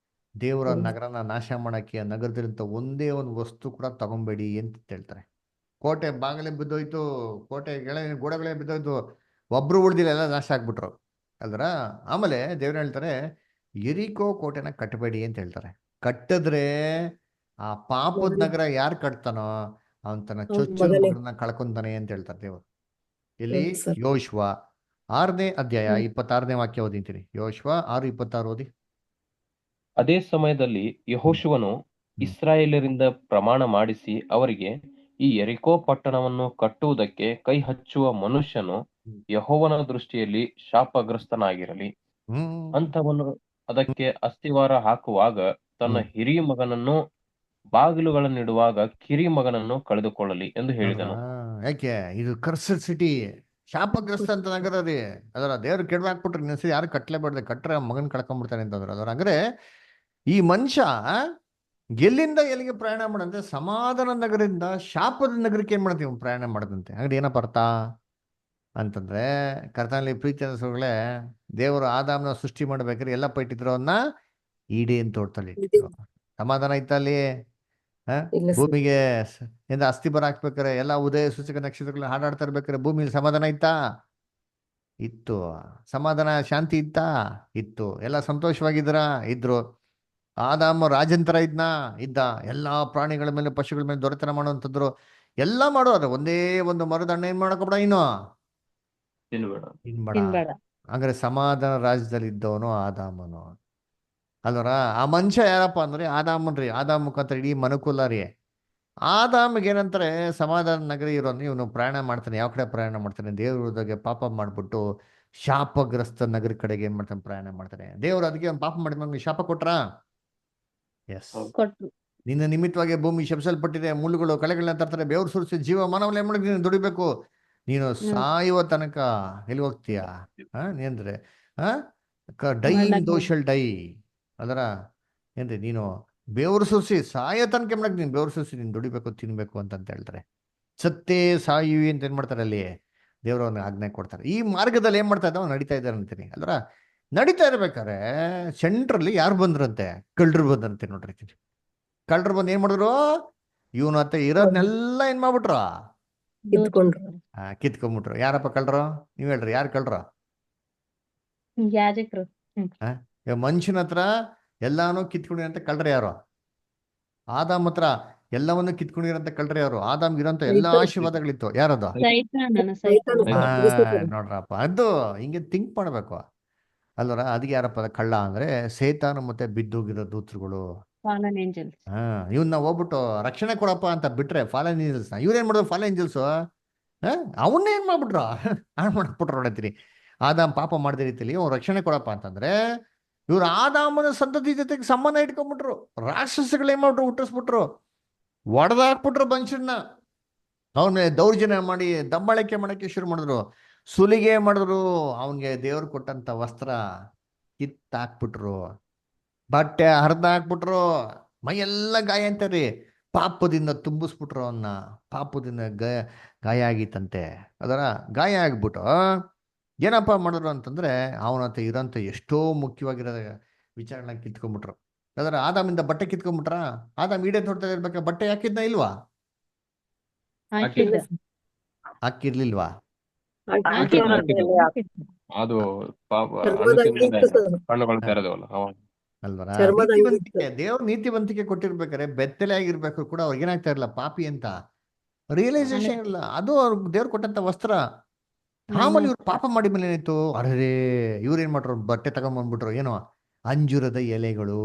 ದೇವರ ಹ್ಮ್. ನಗರನ ನಾಶ ಮಾಡಕ್ಕೆ ಆ ನಗರದಲ್ಲಿಂತ ಒಂದೇ ಒಂದು ವಸ್ತು ಕೂಡ ತಗೊಂಬೇಡಿ ಅಂತ ಹೇಳ್ತಾರೆ. ಕೋಟೆ ಬಾಗಿಲೇ ಬಿದ್ದೋಯ್ತು, ಕೋಟೆ ಗೋಡೆಗಳೇ ಬಿದ್ದೋಯ್ತು, ಒಬ್ರು ಉಳ್ದಿಲ್ಲ, ಎಲ್ಲ ನಾಶ ಆಗ್ಬಿಟ್ರು ಅಲ್ದ್ರ. ಆಮೇಲೆ ದೇವ್ರು ಹೇಳ್ತಾರೆ ಎರಿಕೋ ಕೋಟೆನ ಕಟ್ಟಬೇಡಿ ಅಂತ ಹೇಳ್ತಾರೆ. ಕಟ್ಟಿದ್ರೆ ಆ ಪಾಪದ ಮಗನೇ. ನಗರ ಯಾರು ಕಟ್ತಾನೋ ಅವನ್ ತನ್ನ ಅವ್ನ್ ಚೊಚ್ಚಲ ಮಗನೇ. ಮಗನನ್ನ ಕಳ್ಕೊಂತಾನೆ ಅಂತ ಹೇಳ್ತಾರೆ ದೇವರು. ಇಲ್ಲಿ ಹೌದು ಸರ್. ಯೋಶ್ವ 6ನೇ ಅಧ್ಯಾಯ ಹ್ಮ್. 26ನೇ ವಾಕ್ಯ ಓದಿಂತೀನಿ. ಯೋಶ್ವ 6:26 ಓದಿ. ಅದೇ ಸಮಯದಲ್ಲಿ ಯೆಹೋಶುವನು ಹ್ಮ್. ಇಸ್ರಾಯೇಲರಿಂದ ಪ್ರಮಾಣ ಮಾಡಿಸಿ ಅವರಿಗೆ, ಈ ಯೆರಿಕೋ ಪಟ್ಟಣವನ್ನು ಕಟ್ಟುವುದಕ್ಕೆ ಕೈ ಹಚ್ಚುವ ಮನುಷ್ಯನು ಹ್ಮ್. ಯೆಹೋವನ ದೃಷ್ಟಿಯಲ್ಲಿ ಶಾಪಗ್ರಸ್ತನಾಗಿರಲಿ. ಹ್ಮ್. ಅಂಥವನು ಅದಕ್ಕೆ ಅಸ್ತಿವಾರ ಹಾಕುವಾಗ ತನ್ನ ಹ್ಮ್. ಹಿರಿಯ ಮಗನನ್ನು, ಬಾಗಿಲುಗಳನ್ನಿಡುವಾಗ ಕಿರಿ ಮಗನನ್ನು ಕಳೆದುಕೊಳ್ಳಲಿ ಎಂದು ನೋಡ್ರಾ? ಹೇಳಿದನು. ಯಾಕೆ ಇದು ಕರ್ಸಡ್ ಸಿಟಿ, ಶಾಪಗ್ರಸ್ತ ಅಂತ ನಗರ ರೀ. ಅದರ ದೇವ್ರು ಕೆಡವಿ ಹಾಕ್ಬಿಟ್ರೆ ಇನ್ನೊಂದ್ಸರಿ ಯಾರು ಕಟ್ಲೇಬಾರ್ದು, ಕಟ್ರೆ ಮಗನ್ ಕಳ್ಕೊಂಡ್ಬಿಡ್ತಾನೆ ಅಂತಂದ್ರೆ. ಅದರ ಅಂದ್ರೆ ಈ ಮನುಷ್ಯ ಎಲ್ಲಿಂದ ಎಲ್ಲಿಗೆ ಪ್ರಯಾಣ ಮಾಡಂತೆ? ಸಮಾಧಾನ ನಗರದಿಂದ ಶಾಪದ ನಗರಕ್ಕೆ ಏನ್ ಮಾಡ್ತೀವಿ ಪ್ರಯಾಣ ಮಾಡದಂತೆ. ಹಂಗ್ರೆ ಏನಪ್ಪ ಅರ್ಥ ಅಂತಂದ್ರೆ, ಕರ್ತನಲ್ಲಿ ಪ್ರೀತಿ ಅನ್ಸೋಗಳೇ, ದೇವರು ಆದಾಮನ ಸೃಷ್ಟಿ ಮಾಡ್ಬೇಕಾದ್ರೆ ಎಲ್ಲಪ್ಪ ಇಟ್ಟಿದ್ರು ಅವನ್ನ ಈಡೇನ್ ತೋಟದಲ್ಲಿ ಇಟ್ಟಿದ್ರು. ಸಮಾಧಾನ ಇತ್ತ ಅಲ್ಲಿ? ಇಲ್ಲ ಸರ್. ಭೂಮಿಗೆ ಎಂದ ಅಸ್ಥಿ ಬರ ಹಾಕ್ಬೇಕಾರೆ ಎಲ್ಲ ಉದಯ ಸೂಚಕ ನಕ್ಷತ್ರಗಳನ್ನ ಹಾಡಾಡ್ತಾ ಇರ್ಬೇಕಾರೆ ಭೂಮಿಲಿ ಸಮಾಧಾನ ಇತ್ತಾ? ಇತ್ತು. ಸಮಾಧಾನ ಶಾಂತಿ ಇತ್ತಾ? ಇತ್ತು. ಎಲ್ಲ ಸಂತೋಷವಾಗಿದ್ರ? ಇದ್ರು. ಆದಾಮ ರಾಜನ್ ತರ ಇದ್ದ. ಎಲ್ಲಾ ಪ್ರಾಣಿಗಳ ಮೇಲೆ, ಪಶುಗಳ ಮೇಲೆ ದೊರೆತನ ಮಾಡುವಂಥದ್ರು, ಎಲ್ಲ ಮಾಡೋರು. ಒಂದೇ ಒಂದು ಮರದ ಹಣ್ಣು ಏನ್ ಮಾಡಕೋಬೇಡ, ಇನ್ನು ತಿನ್ಬೇಡ. ತಿನ್ಬೇಡ. ತಿನ್ಬೇಡ. ಹಂಗಾರೆ ಸಮಾಧಾನ ರಾಜ್ಯದಲ್ಲಿ ಇದ್ದವನು ಆದಾಮನು ಅಲ್ವರ. ಆ ಮನುಷ್ಯ ಯಾರಪ್ಪ ಅಂದ್ರೆ ಆದಾಮನ್ರಿ. ಆದಾಮ ಮುಖಾಂತರ ಇಡೀ ಮನುಕುಲ ರೀ. ಆದಾಮಿಗೆ ಏನಂತಾರೆ? ಸಮಾಧಾನ ನಗರಿ ಇರೋನು ಇವನು ಪ್ರಯಾಣ ಮಾಡ್ತಾನೆ. ಯಾವ ಕಡೆ ಪ್ರಯಾಣ ಮಾಡ್ತಾನೆ? ದೇವ್ರದಾಗೆ ಪಾಪ ಮಾಡ್ಬಿಟ್ಟು ಶಾಪಗ್ರಸ್ತ ನಗರ ಕಡೆಗೆ ಏನ್ ಮಾಡ್ತಾನೆ? ಪ್ರಯಾಣ ಮಾಡ್ತಾನೆ. ದೇವ್ರು ಅದಕ್ಕೆ ಅವ್ನು ಪಾಪ ಮಾಡಿದ ಶಾಪ ಕೊಟ್ರಾ? ಎಸ್. ಕೊಟ್ರು. ನಿನ್ನ ನಿಮಿತ್ತವಾಗಿ ಭೂಮಿ ಶಪಿಸಲ್ಪಟ್ಟಿದೆ, ಮುಳ್ಳುಗಳು ಕಳೆಗಳನ್ನ ತರ್ತಾರೆ, ಬೆವರು ಸುರಿಸಿ ಜೀವ ಮಾನವನ ಏನ್ ಮಾಡಿ ನೀನು ದುಡಿಬೇಕು, ನೀನು ಸಾಯುವ ತನಕ ಎಲ್ಲಿ ಹೋಗ್ತೀಯ? ನೀಂದ್ರೆ ಡೈಯಿಂಗ್ ದೋ ಶಲ್ ಡೈ. ಅದರ ಏನ್ರಿ, ನೀನು ಬೆವರು ಸುರಿಸಿ ಸಾಯೋ ತನಕ ಏನ್ ಮಾಡಕ್, ನೀನು ಬೆವರು ಸುರಿಸಿ ನೀನು ದುಡಿಬೇಕು, ತಿನ್ಬೇಕು ಅಂತ ಹೇಳ್ತಾರೆ. ಸತ್ತೇ ಸಾಯುವಿ ಅಂತ ಏನ್ ಮಾಡ್ತಾರೆ ಅಲ್ಲಿ? ದೇವರವನ್ನ ಆಜ್ಞೆ ಕೊಡ್ತಾರೆ. ಈ ಮಾರ್ಗದಲ್ಲಿ ಏನ್ ಮಾಡ್ತಾ ಇದ್ದಾವ? ನಡೀತಾ ಇದ್ದಾರೆ ಅಂತೀನಿ ಅಲ್ರ. ನಡೀತಾ ಇರ್ಬೇಕಾರೆ ಸೆಂಟ್ರಲ್ಲಿ ಯಾರು ಬಂದ್ರಂತೆ? ಕಳ್ಳರು ಬಂದ್ರಂತೆ ನೋಡ್ರಿ. ಕಳ್ಳರು ಬಂದು ಏನ್ ಮಾಡಿದ್ರು? ಇವನ ಹತ್ರ ಇರೋದ್ನೆಲ್ಲ ಏನ್ ಮಾಡ್ಬಿಟ್ರು? ಕಿತ್ಕೊಂಡ್ರು. ಕಿತ್ಕೊಂಡ್ಬಿಟ್ರು. ಯಾರಪ್ಪ ಕಳ್ಳರು? ನೀವ್ ಹೇಳ್ರಿ, ಯಾರು ಕಳ್ಳರು? ಯಾಜಕರು. ಮನುಷ್ಯನ ಹತ್ರ ಎಲ್ಲಾನು ಕಿತ್ಕೊಂಡಿರಂತ ಕಳ್ಳರು ಯಾರು? ಆದಾಮ್ ಹತ್ರ ಎಲ್ಲವನ್ನು ಕಿತ್ಕೊಂಡಿರಂತ ಕಳ್ಳರು ಯಾರು? ಆದಾಮ್ಗೆ ಇರೋಂತ ಎಲ್ಲಾ ಸೈತಾನ. ಆಶೀರ್ವಾದಗಳಿತ್ತು. ಯಾರದು? ಸೈತಾನನ. ಸೈತಾನ. ನೋಡ್ರಪ್ಪ, ಅದು ಹಿಂಗೆ ಥಿಂಕ್ ಮಾಡ್ಬೇಕು ಅಲ್ವರ. ಅದಕ್ಕೆ ಯಾರಪ್ಪ ಅದು ಕಳ್ಳ ಅಂದ್ರೆ? ಸೇತಾನು ಮತ್ತೆ ಬಿದ್ದೋಗಿರೋ ದೂತರುಗಳು. Fallen angels. ಇವನ್ನ ಹೋಗ್ಬಿಟ್ಟು ರಕ್ಷಣೆ ಕೊಡಪ್ಪ ಅಂತ ಬಿಟ್ರೆ ಫಾಲನ್ ಏಂಜಲ್ಸ್ ಇವ್ರೇನ್ ಮಾಡಿದ್ರು? ಫಾಲನ್ ಏಂಜಲ್ಸ್ ಅವನ್ನ ಏನ್ ಮಾಡ್ಬಿಟ್ರು? ಹಾಳು ಮಾಡ್ಬಿಟ್ರು ನೋಡತ್ತೀನಿ. ಆದಾಮ್ ಪಾಪ ಮಾಡದ ರೀತಿಯಲ್ಲಿ ಅವ್ನು ರಕ್ಷಣೆ ಕೊಡಪ್ಪ ಅಂತಂದ್ರೆ, ಇವ್ರು ಆದಾಮನ ಸಂತತಿ ಜೊತೆಗೆ ಸಂಬಂಧ ಇಟ್ಕೊಂಡ್ಬಿಟ್ರು. ರಾಕ್ಷಸಗಳು ಏನ್ ಮಾಡ್ಬಿಟ್ರು? ಹುಟ್ಟಿಸ್ಬಿಟ್ರು, ಒಡೆದಾಕ್ಬಿಟ್ರು ಮನುಷ್ಯನ್ನ. ಅವನ ದೌರ್ಜನ್ಯ ಮಾಡಿ ದಬ್ಬಾಳಿಕೆ ಮಾಡಕ್ಕೆ ಶುರು ಮಾಡಿದ್ರು, ಸುಲಿಗೆ ಮಾಡಿದ್ರು. ಅವನ್ಗೆ ದೇವ್ರು ಕೊಟ್ಟಂತ ವಸ್ತ್ರ ಕಿತ್ತಾಕ್ಬಿಟ್ರು, ಬಟ್ಟೆ ಹರಿದ ಹಾಕ್ಬಿಟ್ರು, ಮೈಯೆಲ್ಲ ಗಾಯ ಅಂತಾರ್ರಿ. ಪಾಪದಿಂದ ತುಂಬಿಸ್ಬಿಟ್ರು ಅವನ್ನ. ಪಾಪದಿಂದ ಗಾಯ ಆಗಿತ್ತಂತೆ. ಅದರ ಗಾಯ ಆಗ್ಬಿಟ್ಟು ಏನಪ್ಪ ಮಾಡಿದ್ರು ಅಂತಂದ್ರೆ, ಅವನಂತ ಇರೋಂಥ ಎಷ್ಟೋ ಮುಖ್ಯವಾಗಿರೋ ವಿಚಾರಗಳನ್ನ ಕಿತ್ಕೊಂಡ್ಬಿಟ್ರು. ಅದರ ಆದಾಮಿಂದ ಬಟ್ಟೆ ಕಿತ್ಕೊಂಡ್ಬಿಟ್ರ. ಆದಾಮ್ ಈಡೇ ತೋಟದಲ್ಲಿ ಇರ್ಬೇಕಾ ಬಟ್ಟೆ ಹಾಕಿದ್ನ ಇಲ್ವಾ? ಹಾಕಿದ್ದ. ಹಾಕಿರ್ಲಿಲ್ವಾ? ಅದು ಪಾಪ ಚರ್ಮದ ಅಂಗಿ ಇತ್ತು ಸರ್. ಕಣ್ಣುಗಳು ತೆರೆದವಲ್ಲ ಅವಾಗ. ಅಲ್ವರ. ಚರ್ಮದ ಅಂಗಿ ನೀತಿವಂತಿಕೆ, ದೇವ್ರ ನೀತಿವಂತಿಕೆ ಕೊಟ್ಟಿರ್ಬೇಕಾರೆ ಬೆತ್ತಲೆ ಆಗಿರ್ಬೇಕು ಕೂಡ ಅವ್ರಿಗೆ ಏನಾಗ್ತಾ ಇರಲ್ಲ, ಪಾಪಿ ಅಂತ ರಿಯಲೈಸೇಷನ್ ಇಲ್ಲ. ಅದು ಅವ್ರ ದೇವ್ರು ಕೊಟ್ಟಂತ ವಸ್ತ್ರ. ಆಮೇಲೆ ಇವ್ರು ಪಾಪ ಮಾಡಿ ಮೇಲೆ ಏನಾಯ್ತು? ಅರೇ, ಇವ್ರು ಏನ್ ಮಾಡ್ರು? ಬಟ್ಟೆ ತಗೊಂಡ್ಬಂದ್ಬಿಟ್ರು. ಏನೋ ಅಂಜೂರದ ಎಲೆಗಳು.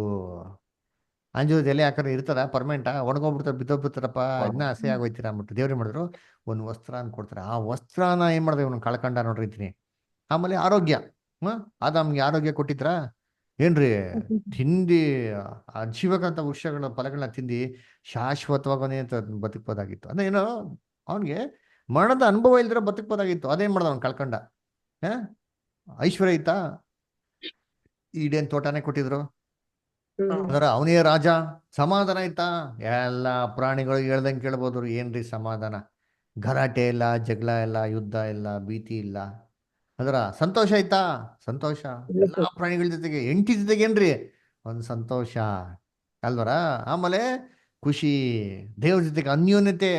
ಅಂಜೂರದ ಎಲೆ ಹಾಕಿದ್ರೆ ಇರ್ತದ ಪರ್ಮನೆಂಟಾ ಒಣಗೋಗ್ಬಿಡ್ತಾರೆ ಬಿದ್ದೋಗ್ಬಿಡ್ತಾರಪ್ಪ ಇನ್ನ ಹಸೆ ಆಗೋಯ್ತೀರ ಅಂದ್ಬಿಟ್ಟು ದೇವ್ರು ಮಾಡಿದ್ರು ಒಂದು ವಸ್ತ್ರ ಅಂತ ಕೊಡ್ತಾರೆ ಆ ವಸ್ತ್ರನ ಏನ್ ಮಾಡಿದೆ ಇವನು ಕಳ್ಕೊಂಡ ನೋಡ್ರಿ ಇದ್ದೀನಿ. ಆಮೇಲೆ ಆರೋಗ್ಯ. ಆದಾಮ್ಗೆ ಆರೋಗ್ಯ ಕೊಟ್ಟಿದ್ರ ಏನ್ರಿ ತಿಂದಿ ಆ ಜೀವಕಂತ ವೃಕ್ಷಗಳ ಫಲಗಳನ್ನ ತಿಂದಿ ಶಾಶ್ವತವಾಗನೇ ಬದುಕ್ಬೋದಾಗಿತ್ತು ಅಂದ್ರೆ ಏನೋ ಅವನ್ಗೆ ಮರಣದ ಅನುಭವ ಇಲ್ದಿರ ಬದುಕ್ಬೋದಾಗಿತ್ತು. ಅದೇನ್ ಮಾಡ್ದ ಅವ್ನು ಕಳ್ಕೊಂಡ. ಹ ಐಶ್ವರ್ಯ ಇತ್ತಾ? ಈಡೇನ್ ತೋಟನೇ ಕೊಟ್ಟಿದ್ರು. ಅದರ ಅವನೇ ರಾಜ. ಸಮಾಧಾನ ಆಯ್ತಾ? ಎಲ್ಲ ಪ್ರಾಣಿಗಳು ಹೇಳ್ದಂಗೆ ಕೇಳ್ಬೋದು. ಏನ್ರಿ ಸಮಾಧಾನ? ಗಲಾಟೆ ಇಲ್ಲ, ಜಗಳ ಇಲ್ಲ, ಯುದ್ಧ ಇಲ್ಲ, ಭೀತಿ ಇಲ್ಲ. ಅದರ ಸಂತೋಷ ಆಯ್ತಾ? ಸಂತೋಷ. ಎಲ್ಲಾ ಪ್ರಾಣಿಗಳ ಜೊತೆಗೆ ಎಂಟಿ ಜೊತೆಗೆ ಏನ್ರಿ ಒಂದು ಸಂತೋಷ ಅಲ್ವರ. ಆಮೇಲೆ ಖುಷಿ, ದೇವ್ರ ಜೊತೆಗೆ ಅನ್ಯೋನ್ಯತೆ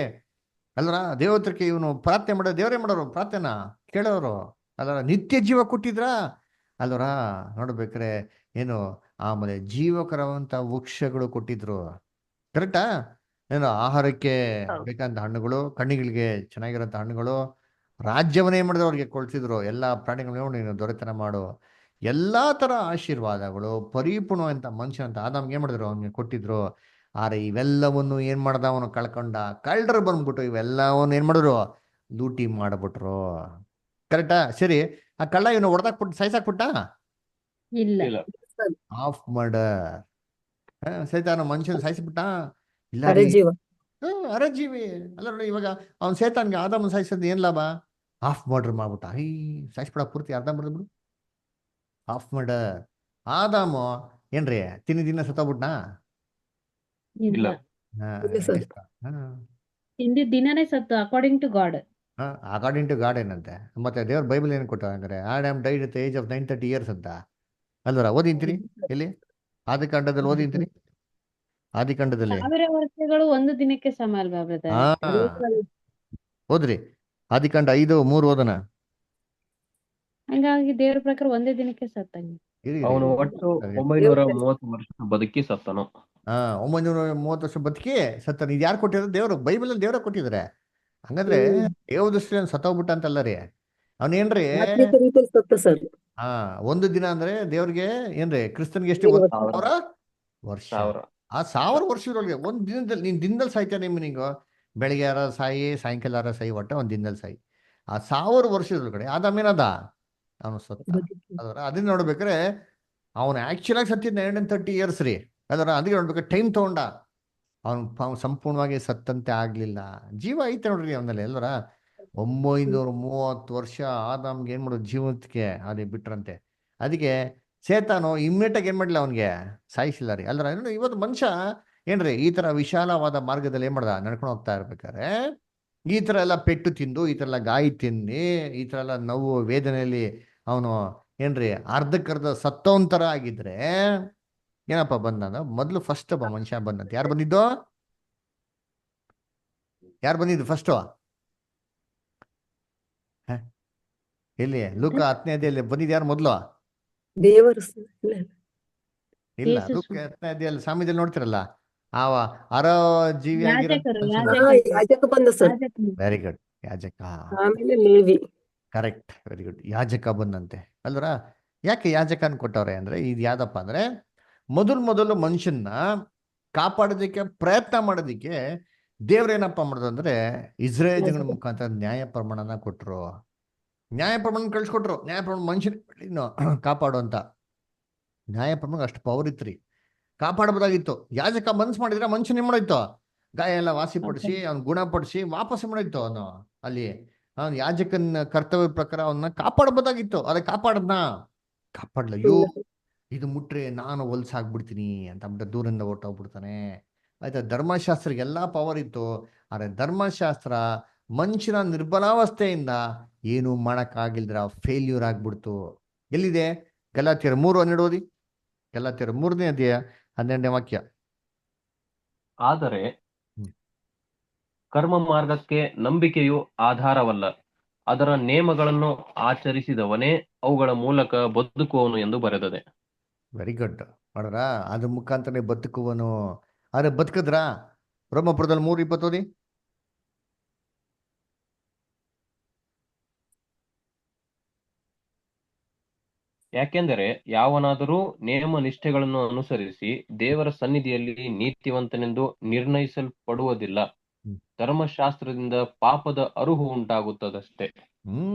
ಅಲ್ವರ. ದೇವತ್ರಕ್ಕೆ ಇವನು ಪ್ರಾರ್ಥನೆ ಮಾಡೋ ದೇವರೇ ಮಾಡೋರು ಪ್ರಾರ್ಥನಾ ಕೇಳೋರು ಅಲ್ವರ. ನಿತ್ಯ ಜೀವ ಕೊಟ್ಟಿದ್ರ ಅಲ್ವರ ನೋಡ್ಬೇಕ್ರೆ ಏನು. ಆಮೇಲೆ ಜೀವಕರವಂತ ವೃಕ್ಷಗಳು ಕೊಟ್ಟಿದ್ರು. ಕರೆಕ್ಟಾ? ಏನು ಆಹಾರಕ್ಕೆ ಬೇಕಂತ ಹಣ್ಣುಗಳು, ಕಣ್ಣಿಗಳಿಗೆ ಚೆನ್ನಾಗಿರೋಂಥ ಹಣ್ಣುಗಳು, ರಾಜ್ಯವನ್ನೇ ಮಾಡಿದ್ರು ಅವ್ರಿಗೆ ಕೊಡ್ತಿದ್ರು. ಎಲ್ಲ ಪ್ರಾಣಿಗಳನ್ನ ನೀನು ದೊರೆತನ ಮಾಡು. ಎಲ್ಲಾ ತರ ಆಶೀರ್ವಾದಗಳು ಪರಿಪೂರ್ಣವಂತ ಮನುಷ್ಯ ಅಂತ ಆದಾಮ್ಗೆ ಏನ್ ಮಾಡಿದ್ರು ಅವ್ನಿಗೆ ಕೊಟ್ಟಿದ್ರು. ಆದ್ರೆ ಇವೆಲ್ಲವನ್ನು ಏನ್ ಮಾಡ್ದ ಅವನು ಕಳ್ಕೊಂಡ. ಕಳ್ಳರು ಬಂದ್ಬಿಟ್ಟು ಇವೆಲ್ಲವನ್ನು ಏನ್ ಮಾಡಿದ್ರು ಲೂಟಿ ಮಾಡ್ಬಿಟ್ರು. ಕರೆಕ್ಟಾ? ಸರಿ, ಆ ಕಳ್ಳ ಇವನು ಹೊಡೆದಾಕ್ಬಿಟ್ಟು ಸಾಯ್ಸಾಕ್ಬಿಟ್ಟ. ಇಲ್ಲ. ಇಲ್ಲ. Of murder. ಸೈತಾನ ಮನುಷ್ಯನ ಸಾಯಿಸ್ಬಿಟ್ಟ. ಇಲ್ಲ ರೀ. ಅರೆಜೀವ. ಅರಜೀವಿ ಅಲ್ಲ ನೋಡಿ. ಇವಾಗ ಅವ್ನು ಸೇತಾನ್ಗೆ ಆದಾಮನ್ ಸಾಯಿಸೋದು ಏನ್ ಲಾಭ? ಆಫ್ ಮರ್ಡರ್ ಮಾಡ್ಬಿಟ್ಟ. ಸಾಯಿಸ್ಬಿಡ ಪೂರ್ತಿ ಅರ್ಧ ಬಿಡು. Of murder. ಆದಾಮು ಏನ್ರಿ ದಿನ ಸತ್ತೋಗ್ಬಿಟ್ನಾ? ಇಲ್ಲ. ಇಲ್ಲ. ಇಲ್ಲ ಸರ್. ಹಿಂದಿನ ದಿನನೇ ಸತ್ತು according to God. According to God ಏನಂತೆ. ಮತ್ತೆ ದೇವ್ರ ಬೈಬಲ್ ಏನ್ ಕೊಟ್ಟ ಅಂದ್ರೆ Adam died at age of 930 years ಅಂತ ಅಲ್ವರ. ಓದಿಂತೀರಿ ಎಲ್ಲಿ? ಆದಿಕಾಂಡದಲ್ಲಿ ಓದಿಂತೀರಿ. ಆದಿಕಾಂಡದಲ್ಲಿ 1000 ವರ್ಷಗಳು ಒಂದು ದಿನಕ್ಕೆ ಸಮ ಅಲ್ವಾ ಬ್ರದರ್? ಹಾ ಓದ್ರಿ. ಆದಿಕಾಂಡ 5:3 ಓದನ. ಹಂಗಾಗಿ ದೇವ್ರ ಪ್ರಕಾರ ಒಂದೇ ದಿನಕ್ಕೆ ಸತ್ತಂಗೆ. ಅವನು ಒಟ್ಟು 930 ವರ್ಷ ಬದುಕಿ ಸತ್ತನು. 930 ವರ್ಷ ಬದುಕಿ ಸತ್ತ. ಇದು ಯಾರು ಕೊಟ್ಟಿರೋದು? ದೇವ್ರು. ಬೈಬಲಲ್ಲಿ ದೇವ್ರ ಕೊಟ್ಟಿದ್ದಾರೆ. ಹಂಗಂದ್ರೆ ದೇವ ದೃಷ್ಟಿ ಸತ್ತೋಗ್ಬಿಟ್ಟ ಅಂತಲ್ಲ ರೀ. ಅವನೇನ್ರಿ ಆತ್ಮಿಕ ರೀತಿಯಲ್ಲಿ ಸತ್ತ ಸರ್. ಒಂದು ದಿನ ಅಂದ್ರೆ ದೇವ್ರಿಗೆ ಏನ್ರಿ ಕ್ರಿಸ್ತನ್ಗೆ ಎಷ್ಟು? 1,000 ವರ್ಷ. ಆ 1000 ವರ್ಷದೊಳಗೆ ಒಂದ್ ದಿನದಲ್ಲಿ ನೀನ್ ದಿನದಲ್ಲಿ ಸಾಯ್ತಾನೆ ನೀವು. ಬೆಳಿಗ್ಗೆ ಯಾರ ಸಾಯಿ, ಸಾಯಂಕಾಲ ಯಾರ ಸಾಯಿ, ಒಟ್ಟ ಒಂದ್ ದಿನದಲ್ಲಿ ಸಾಯಿ. ಆ 1000 ವರ್ಷದೊಳಗಡೆ ಆದಾಮೇನದ ಅವನು ಸತ್ತ. ಅದರ ಅದನ್ನ ನೋಡ್ಬೇಕಾರೆ ಅವನು ಆಕ್ಚುಲ್ ಆಗಿ ಸತ್ತಿದ್ದ 130 years ರೀ. ಅದರ ಅದಕ್ಕೆ ನೋಡ್ಬೇಕಾದ್ರೆ ಟೈಮ್ ತಗೊಂಡ. ಅವನು ಸಂಪೂರ್ಣವಾಗಿ ಸತ್ತಂತೆ ಆಗ್ಲಿಲ್ಲ. ಜೀವ ಐತೆ ನೋಡ್ರಿ ಅವನಲ್ಲಿ ಎಲ್ಲರ. 930 ವರ್ಷ ಆದಾಮ್ಗೆ ಏನ್ ಮಾಡೋದು ಜೀವನಕ್ಕೆ ಅದೇ ಬಿಟ್ರಂತೆ. ಅದಕ್ಕೆ ಸೇತಾನು ಇಮ್ಮಿಡಿಯೇಟ್ ಆಗಿ ಏನ್ ಮಾಡ್ಲಿಲ್ಲ ಅವನಿಗೆ ಸಾಯಿಸಿಲ್ಲ ರೀ. ಅಲ್ರ ಇವತ್ತು ಮನುಷ್ಯ ಏನ್ರಿ ಈ ತರ ವಿಶಾಲವಾದ ಮಾರ್ಗದಲ್ಲಿ ಏನ್ ಮಾಡ್ದ ನಡ್ಕೊಂಡು ಹೋಗ್ತಾ ಇರ್ಬೇಕಾರೆ ಈ ತರ ಎಲ್ಲ ಪೆಟ್ಟು ತಿಂದು, ಈ ತರ ಎಲ್ಲ ಗಾಯ ತಿಂದು, ಈ ತರ ಎಲ್ಲ ನೋವು ವೇದನೆಯಲ್ಲಿ ಅವನು ಏನ್ರಿ ಅರ್ಧಕ್ಕರ್ಧ ಸತ್ತೋಂತರ ಆಗಿದ್ರೆ ಏನಪ್ಪ ಬಂದ? ಮೊದ್ಲು ಫಸ್ಟ್ ಮನುಷ್ಯ ಬಂದಂತ. ಯಾರು ಬಂದಿದ್ದು? ಯಾರು ಬಂದಿದ್ದು ಫಸ್ಟ್? ಎಲ್ಲಿ? ಲೂಕ 10ನೇ ಅಧ್ಯಾಯದಲ್ಲಿ ಬಂದಿದ್ದು ಯಾರು ಮೊದ್ಲು? ದೇವರು ಇಲ್ಲ, ಯೇಸು ಲೂಕ ಸ್ವಾಮಿ. 10ನೇ ಅಧ್ಯಾಯದಲ್ಲಿ ಸಾಮ್ಯದಲ್ಲಿ ನೋಡ್ತಿರಲ್ಲ. ಅವ ಅರ ಜೀವಿ ಯಾಜಕರು, ಯಾಜಕ ಬಂದ ಸರ್. Very good. ಯಾಜಕ. ಆಮೇಲೆ ಲೇವಿ. Correct, very good. ಯಾಜಕ ಬಂದಂತೆ ಅಲ್ವರ. ಯಾಕೆ ಯಾಜಕ ಕೊಟ್ಟವ್ರೆ ಅಂದ್ರೆ ಇದು ಯಾವ್ದಪ್ಪ ಅಂದ್ರೆ ಮೊದಲು ಮನುಷ್ಯನ್ನ ಕಾಪಾಡೋದಕ್ಕೆ ಪ್ರಯತ್ನ ಮಾಡೋದಿಕ್ಕೆ ದೇವ್ರೇನಪ್ಪ ಮಾಡೋದು ಅಂದ್ರೆ ಇಸ್ರೇಲ್ ಜನಗಳ ಮುಖಾಂತರ ನ್ಯಾಯ ಪ್ರಮಾಣನ ಕೊಟ್ರು. ನ್ಯಾಯ ಪ್ರಮಾಣ ಕಳ್ಸಿಕೊಟ್ರು. ನ್ಯಾಯ ಪ್ರಮಾಣ ಮನುಷ್ಯನ ಕಾಪಾಡುವಂತ ನ್ಯಾಯ ಪ್ರಮಾಣ ಅಷ್ಟು ಪವರ್ ಇತ್ರಿ. ಕಾಪಾಡಬಹುದಾಗಿತ್ತು. ಯಾಜಕ ಮನ್ಸು ಮಾಡಿದ್ರೆ ಮನುಷ್ಯನ ಏನ್ ಮಾಡೋಯ್ತು? ಗಾಯ ಎಲ್ಲ ವಾಸಿಪಡಿಸಿ ಅವ್ನ ಗುಣಪಡಿಸಿ ವಾಪಸ್ ಮಾಡೋಯ್ತು. ಅವನು ಅಲ್ಲಿ ಅವ್ನು ಯಾಜಕನ ಕರ್ತವ್ಯ ಪ್ರಕಾರ ಅವನ್ನ ಕಾಪಾಡಬಹುದಾಗಿತ್ತು. ಅದೇ ಕಾಪಾಡಲ್ಲ. ಅಯ್ಯೋ ಇದು ಮುಟ್ರೆ ನಾನು ಹೊಲ್ಸಾಗ್ಬಿಡ್ತೀನಿ ಅಂತ ಅಂದ್ಬಿಟ್ಟು ದೂರಿಂದ ಹೊರ್ಟೋಗ್ಬಿಡ್ತಾನೆ. ಆಯ್ತಾ? ಧರ್ಮಶಾಸ್ತ್ರಕ್ಕೆ ಎಲ್ಲಾ ಪವರ್ ಇತ್ತು. ಆದ್ರೆ ಧರ್ಮಶಾಸ್ತ್ರ ಮನುಷ್ಯನ ನಿರ್ಬಲಾವಸ್ಥೆಯಿಂದ ಏನು ಮಾಡಕ್ಕಾಗಿಲ್ದ್ರ ಫೇಲ್ಯೂರ್ ಆಗ್ಬಿಡ್ತು. ಎಲ್ಲಿದೆ? ಗಲಾತ್ಯರ 3:12 ಓದಿ. ಗಲಾತ್ಯರ 3ನೇ ಅಧ್ಯಾಯ 12ನೇ ವಾಕ್ಯ. ಆದರೆ ಕರ್ಮ ಮಾರ್ಗಕ್ಕೆ ನಂಬಿಕೆಯು ಆಧಾರವಲ್ಲ, ಅದರ ನೇಮಗಳನ್ನು ಆಚರಿಸಿದವನೇ ಅವುಗಳ ಮೂಲಕ ಬದುಕುವವನು ಎಂದು ಬರೆದದೆ. Very good. ನೋಡ್ರ, ಅದ್ರ ಮುಖಾಂತರ ಬದುಕುವನು. ಆದ್ರೆ ಬದುಕಿದ್ರ? ರೋಮಾಪುರದಲ್ಲಿ 3:20 ಓದಿ. ಯಾಕೆಂದರೆ ಯಾವನಾದರೂ ನೇಮ ನಿಷ್ಠೆಗಳನ್ನು ಅನುಸರಿಸಿ ದೇವರ ಸನ್ನಿಧಿಯಲ್ಲಿ ನೀತಿವಂತನೆಂದು ನಿರ್ಣಯಿಸಲ್ಪಡುವುದಿಲ್ಲ. ಹ್ಮ್. ಧರ್ಮಶಾಸ್ತ್ರದಿಂದ ಪಾಪದ ಅರುಹು ಉಂಟಾಗುತ್ತದಷ್ಟೇ.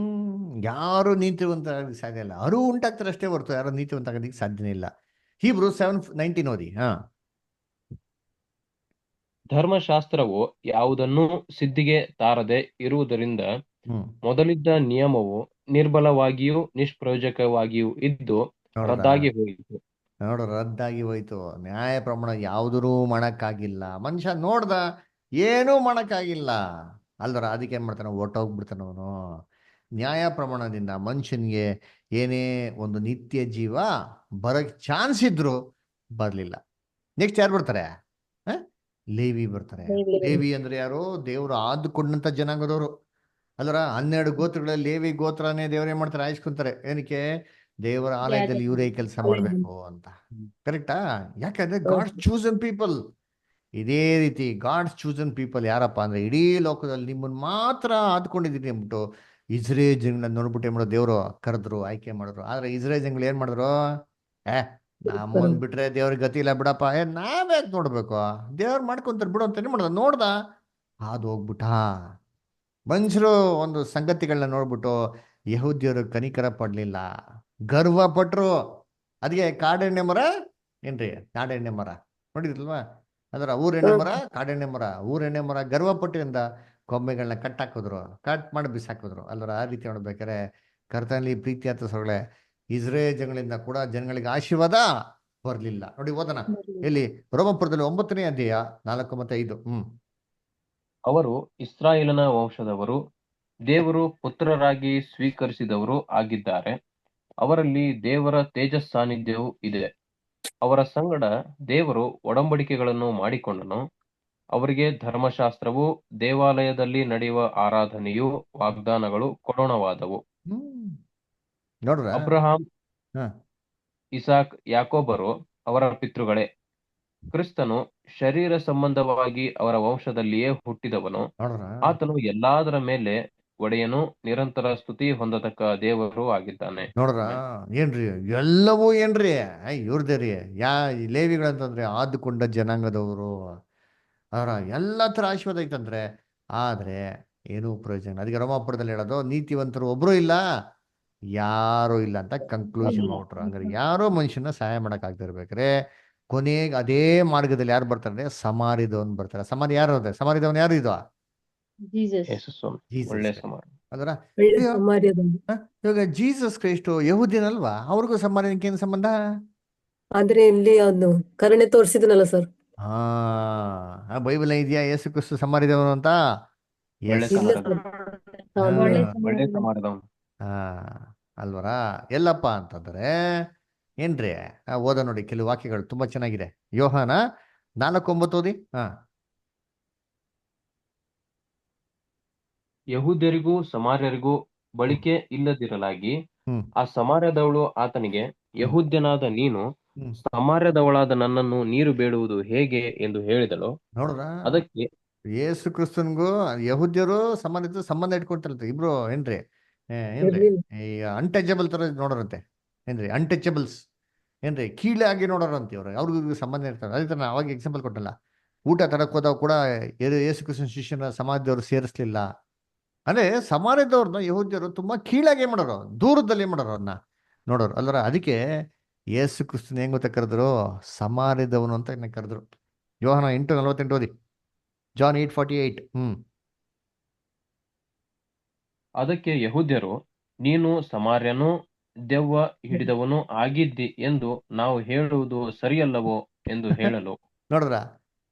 ಯಾರು ನೀತಿವಂತ ಆಗೋದಕ್ಕೆ ಸಾಧ್ಯ ಇಲ್ಲ. ಅರಿವು ಉಂಟಾಗ್ತಾರೆ ಅಷ್ಟೇ ಹೊರತು ಯಾರು ನೀತಿವಂತ ಆಗೋದಕ್ಕೆ ಸಾಧ್ಯನೇ ಇಲ್ಲ. ಹೀಬ್ರೂ 7:19 ಓದಿ. ಧರ್ಮಶಾಸ್ತ್ರವು ಯಾವುದನ್ನೂ ಸಿದ್ಧಿಗೆ ತಾರದೆ ಇರುವುದರಿಂದ ಹ್ಮ್ ಮೊದಲಿದ್ದ ನಿಯಮವು ನಿರ್ಬಲವಾಗಿಯೂ ನಿಷ್ಪ್ರಯೋಜಕವಾಗಿಯೂ ಇದ್ದು ನೋಡ್ರ ರದ್ದಾಗಿ ಹೋಯಿತು. ರದ್ದಾಗಿ ಹೋಯ್ತು. ನ್ಯಾಯ ಪ್ರಮಾಣ ಯಾವುದೂ ಮಾಡಕ್ಕಾಗಿಲ್ಲ. ಮನುಷ್ಯ ನೋಡ್ದ, ಏನೂ ಮಾಡಕ್ಕಾಗಿಲ್ಲ ಅಲ್ದರ. ಅದಕ್ಕೆ ಏನ್ ಮಾಡ್ತಾನೆ, ಹೊರ್ಟೋಗ್ಬಿಡ್ತಾನೆ ಅವನು. ನ್ಯಾಯ ಪ್ರಮಾಣದಿಂದ ಮನುಷ್ಯನಿಗೆ ಏನೇ ಒಂದು ನಿತ್ಯ ಜೀವ ಬರಕ್ ಚಾನ್ಸ್ ಇದ್ರು ಬರ್ಲಿಲ್ಲ. ನೆಕ್ಸ್ಟ್ ಯಾರು ಬರ್ತಾರೆ? ಆ? ಲೇವಿ ಬರ್ತಾರೆ. ಲೇವಿ ಅಂದ್ರೆ ಯಾರು? ದೇವರು ಆದುಕೊಂಡಂತ ಜನಾಂಗದವರು ಅಲ್ರ. 12 ಗೋತ್ರಗಳಲ್ಲಿ ಲೇವಿ ಗೋತ್ರನೇ ದೇವ್ರು ಏನ್ ಮಾಡ್ತಾರೆ, ಆಯ್ಸ್ಕೊಂತಾರೆ. ಏನಕ್ಕೆ? ದೇವರ ಆಲಯದಲ್ಲಿ ಇವರೇ ಕೆಲಸ ಮಾಡ್ಬೇಕು ಅಂತ. ಕರೆಕ್ಟಾ? ಯಾಕಂದ್ರೆ ಗಾಡ್ಸ್ ಚೂಸನ್ ಪೀಪಲ್. ಇದೇ ರೀತಿ ಗಾಡ್ಸ್ ಚೂಸನ್ ಪೀಪಲ್ ಯಾರಪ್ಪ ಅಂದ್ರೆ, ಇಡೀ ಲೋಕದಲ್ಲಿ ನಿಮ್ಮನ್ನ ಮಾತ್ರ ಆದ್ಕೊಂಡಿದ್ದೀನಿ ಅಂದ್ಬಿಟ್ಟು ಇಸ್ರೇಲ್ ಜನಗಳನ್ನ ನೋಡ್ಬಿಟ್ಟು ಏನ್ ಮಾಡೋದು, ದೇವರು ಕರೆದ್ರು, ಆಯ್ಕೆ ಮಾಡಿದ್ರು. ಆದ್ರೆ ಇಸ್ರೇಲ್ ಜನಗಳು ಏನ್ ಮಾಡಿದ್ರು? ನಮ್ಮನ್ ಬಿಟ್ರೆ ದೇವ್ರಿಗೆ ಗತಿ ಇಲ್ಲ ಬಿಡಪ್ಪ, ನಾವ್ಯಾಕೆ ನೋಡ್ಬೇಕು, ದೇವ್ರು ಮಾಡ್ಕೊಂತಾರೆ ಬಿಡು ಅಂತ ಏನ್ ಮಾಡ್ದ, ನೋಡ್ದ, ಅದು ಹೋಗ್ಬಿಟ್ಟ. ಮನುಷ್ಯರು ಒಂದು ಸಂಗತಿಗಳನ್ನ ನೋಡ್ಬಿಟ್ಟು ಯಹೂದ್ಯರು ಕನಿಕರ ಪಡ್ಲಿಲ್ಲ, ಗರ್ವ ಪಟ್ರು. ಅದಕ್ಕೆ ಕಾಡೆಣ್ಣೆ ಮರ ಏನ್ರಿ, ಕಾಡೆಣ್ಣೆ ಮರ ನೋಡಿದ್ರಲ್ವಾ? ಅದರ ಊರೆಣ್ಣೆ ಮರ, ಕಾಡೆಣ್ಣೆ ಮರ. ಊರೆಣ್ಣೆ ಮರ ಗರ್ವ ಪಟ್ಟಿಂದ ಕೊಂಬೆಗಳನ್ನ ಕಟ್ಟಾಕಿದ್ರು, ಕಟ್ ಮಾಡಿ ಬಿಸಾಕಿದ್ರು ಅಲ್ವರ. ಆ ರೀತಿ ನೋಡ್ಬೇಕಾರೆ ಕರ್ತನಲ್ಲಿ ಪ್ರೀತಿ ಆತ ಸೊಗಳೆ, ಇಸ್ರೇಲ್ ಜನಗಳಿಂದ ಕೂಡ ಜನಗಳಿಗೆ ಆಶೀರ್ವಾದ ಬರ್ಲಿಲ್ಲ. ನೋಡಿ ಓದನ ಇಲ್ಲಿ ರೋಮಪುರದಲ್ಲಿ 9ನೇ ಅಧ್ಯಾಯ 4 ಮತ್ತು 5. ಅವರು ಇಸ್ರಾಯೇಲನ ವಂಶದವರು, ದೇವರು ಪುತ್ರರಾಗಿ ಸ್ವೀಕರಿಸಿದವರು ಆಗಿದ್ದಾರೆ. ಅವರಲ್ಲಿ ದೇವರ ತೇಜಸ್ ಸಾನ್ನಿಧ್ಯವು ಇದೆ. ಅವರ ಸಂಗಡ ದೇವರು ಒಡಂಬಡಿಕೆಗಳನ್ನು ಮಾಡಿಕೊಂಡನು. ಅವರಿಗೆ ಧರ್ಮಶಾಸ್ತ್ರವು, ದೇವಾಲಯದಲ್ಲಿ ನಡೆಯುವ ಆರಾಧನೆಯು, ವಾಗ್ದಾನಗಳು ಕೊಡೋಣವಾದವು. ನೋಡ್ರ ಅಬ್ರಹಾಂ, ಹ ಇಸಾಕ್, ಯಾಕೋಬರು ಅವರ ಪಿತೃಗಳೇ. ಕ್ರಿಸ್ತನು ಶರೀರ ಸಂಬಂಧವಾಗಿ ಅವರ ವಂಶದಲ್ಲಿಯೇ ಹುಟ್ಟಿದವನು. ನೋಡ್ರ ಆತನು ಎಲ್ಲಾದರ ಮೇಲೆ ಒಡೆಯನು, ನಿರಂತರ ಸ್ತುತಿ ಹೊಂದತಕ್ಕ ದೇವರು ಆಗಿದ್ದಾನೆ. ನೋಡ್ರ ಏನ್ರಿ ಎಲ್ಲವೂ ಏನ್ರಿ ಇವ್ರದೇ ರೀ. ಈ ಲೇವಿಗಳಂತಂದ್ರೆ ಆದುಕೊಂಡ ಜನಾಂಗದವರು, ಅವರ ಎಲ್ಲ ತರ ಆಶೀರ್ವಾದ ಐತಂದ್ರೆ, ಆದ್ರೆ ಏನೂ ಪ್ರಯೋಜನ. ಅದಕ್ಕೆ ರೋಮಾಪುರದಲ್ಲಿ ಹೇಳೋದು, ನೀತಿವಂತರು ಒಬ್ರು ಇಲ್ಲ, ಯಾರು ಇಲ್ಲ ಅಂತ ಕನ್ಕ್ಲೂಷನ್ ಮಾಡ್ಬಿಟ್ರು. ಹಂಗಾರೆ ಯಾರೋ ಮನುಷ್ಯನ ಸಹಾಯ ಮಾಡಕ್ ಆಗ್ತಿರ್ಬೇಕ್ರೆ ಕೊನೆಗೆ ಅದೇ ಮಾರ್ಗದಲ್ಲಿ ಯಾರು ಬರ್ತಾರೆ? ಸಮಾರಿದವನ್ ಬರ್ತಾರೆ. ಸಮಾರಿ ಯಾರು ಅದೇ? ಸಮಾರಿದವನ್ ಯಾರು ಇದು? ಜೀಸಸ್. ಯೇಸು ಸ್ವಾಮಿ ಜೀಸಸ್ ಒಳ್ಳೆ ಕ್ರೈಸ್ಟ್. ಸಮಾನ. ಅದರ ಒಳ್ಳೆ ಸಮಾರ್ಯದವನು. ಇವಾಗ ಜೀಸಸ್ ಕ್ರೈಸ್ಟ್ ಯಹೂದಿನಲ್ವಾ? ಅವ್ರಿಗೂ ಸಮಾರ್ಯಕ್ಕೆ ಏನು ಸಂಬಂಧ? ಆದ್ರೆ ಇಲ್ಲಿ ಅವನು ಕರುಣೆ ತೋರಿಸಿದನಲ್ಲ ಸರ್. ಬೈಬಲ್ ಇದೆಯಾ ಯೇಸು ಕ್ರಿಸ್ತು ಸಮಾರಿದವನು ಅಂತ? ಒಳ್ಳೆ ಎಸ್. ಇಲ್ಲ ಸಮಾನ. ಸರ್. ಒಳ್ಳೆ ಒಳ್ಳೆ ಸಮಾಧಾನ. ಸಮಾನದವನು. ಅಲ್ವರ. ಎಲ್ಲಪ್ಪ ಅಂತಂದ್ರೆ ಏನ್ರಿ, ಓದ ನೋಡಿ ಕೆಲವು ವಾಕ್ಯಗಳು ತುಂಬಾ ಚೆನ್ನಾಗಿದೆ. ಯೋಹಾನ 4:9 ಓದಿ. ಯಹೂದ್ಯರಿಗೂ ಸಮಾರ್ಯರಿಗೂ ಬಳಿಕೆ ಇಲ್ಲದಿರಲಾಗಿ ಹ್ಮ್ ಆ ಸಮಾರ್ಯದವಳು ಆತನಿಗೆ, ಯಹೂದ್ಯನಾದ ನೀನು ಹ್ಮ್ ಸಮಾರ್ಯದವಳಾದ ನನ್ನನ್ನು ನೀರು ಬೇಡುವುದು ಹೇಗೆ ಎಂದು ಹೇಳಿದಳು. ನೋಡ್ರ ಅದಕ್ಕೆ ಯೇಸು ಕ್ರಿಸ್ತನ್ಗೂ ಯಹೂದ್ಯರು ಸಂಬಂಧ ಇಟ್ಕೊಳ್ತಾರಂತೆ ಇಬ್ರು. ಏನ್ರಿ ಏನ್ರಿ ಇರ್ಲಿಲ್ಲ. ಈ ಅನ್ಟಚಬಲ್ ತರ ನೋಡೋರಂತೆ. ಏನ್ರಿ ಅನ್ಟಚಬಲ್ಸ್ ಏನ್ರಿ ಕೀಳಾಗಿ ನೋಡೋರಂತೆ ಇವ್ರು. ಅವ್ರಿಗೂ ಸಂಬಂಧ ಇರ್ತಾರೆ. ಅದೇ ತರ ಅವಾಗ ಎಕ್ಸಾಂಪಲ್ ಕೊಟ್ಟಲ್ಲ, ಊಟ ತರಕ್ ಹೋದಾಗ ಕೂಡ ಯೇಸು ಕ್ರಿಸ್ತನ ಶಿಷ್ಯನ ಸಮಾಜದವ್ರು ಸೇರಿಸ್ಲಿಲ್ಲ. ಅಂದ್ರೆ ಸಮಾಜದವ್ರನ್ನ ಯಹೂದ್ಯರು ತುಂಬಾ ಕೀಳಾಗಿ ಮಾಡೋರು, ದೂರದಲ್ಲಿ ಮಾಡೋರು ಅವ್ರನ್ನ ನೋಡೋರು ಅಲ್ವರ. ಅದಕ್ಕೆ ಯೇಸು ಕ್ರಿಸ್ತನ ಹೆಂಗ್ ಗೊತ್ತ ಕರೆದ್ರು? ಸಮಾರ್ಯದವನು ಅಂತ ಕರೆದ್ರು. ಯೋಹಾನ 8:48 ಓದಿ. ಜಾನ್ 8:48. ಅದಕ್ಕೆ ಯಹೂದ್ಯರು, ನೀನು ಸಮಾರ್ಯನೂ ದೆವ್ವ ಹಿಡಿದವನು ಆಗಿದ್ದಿ ಎಂದು ನಾವು ಹೇಳುವುದು ಸರಿಯಲ್ಲವೋ ಎಂದು ಹೇಳಲು. ನೋಡ್ರ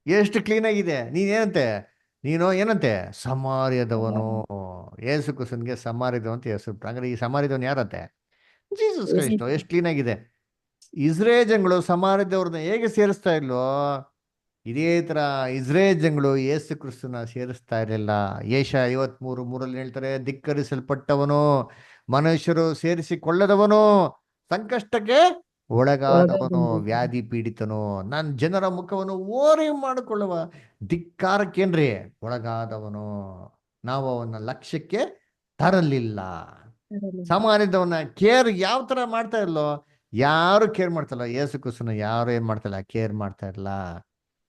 ಎಷ್ಟು ಕ್ಲೀನ್ ಆಗಿದೆ. ನೀನು ಏನಂತೆ? ಸಮಾರ್ಯದವನು. ಯೇಸು ಕ್ರಿಸ್ತನ್ಗೆ ಸಮಾರ್ಯದವ ಅಂತ ಹೆಸರು. ಹಂಗಾರೆ ಈ ಸಮಾರ್ಯದವನು ಯಾರಂತೆ? Jesus Christ. ಎಷ್ಟು ಕ್ಲೀನ್ ಆಗಿದೆ. ಇಸ್ರೇಲ್ ಜನಗಳು ಸಮಾರ್ಯದವ್ರನ್ನ ಹೇಗೆ ಸೇರಿಸ್ತಾ ಇಲ್ವೋ, ಇದೇ ತರ ಇಸ್ರೇಲ್ ಜನಗಳು ಯೇಸು ಕ್ರಿಸ್ತನ ಸೇರಿಸ್ತಾ ಇರಲಿಲ್ಲ. ಏಷಯ 53:3 ಹೇಳ್ತಾರೆ, ಧಿಕ್ಕರಿಸಲ್ಪಟ್ಟವನು, ಮನುಷ್ಯರು ಸೇರಿಸಿಕೊಳ್ಳದವನು, ಸಂಕಷ್ಟಕ್ಕೆ ಒಳಗಾದವನು, ವ್ಯಾಧಿ ಪೀಡಿತನು, ನನ್ನ ಜನರ ಮುಖವನ್ನು ಓರೆ ಮಾಡಿಕೊಳ್ಳುವ, ಧಿಕ್ಕಾರಕ್ಕೇನ್ರಿ ಒಳಗಾದವನು, ನಾವು ಅವನ ಲಕ್ಷ್ಯಕ್ಕೆ ತರಲಿಲ್ಲ. ಸಮಾನದವನ್ನ ಕೇರ್ ಯಾವ ತರ ಮಾಡ್ತಾ ಇರ್ಲೋ, ಯಾರು ಕೇರ್ ಮಾಡ್ತಲ್ಲ, ಯೇಸು ಕ್ರಿಸ್ತನ ಯಾರು ಏನ್ ಮಾಡ್ತಲ್ಲ, ಕೇರ್ ಮಾಡ್ತಾ ಇರಲ್ಲ.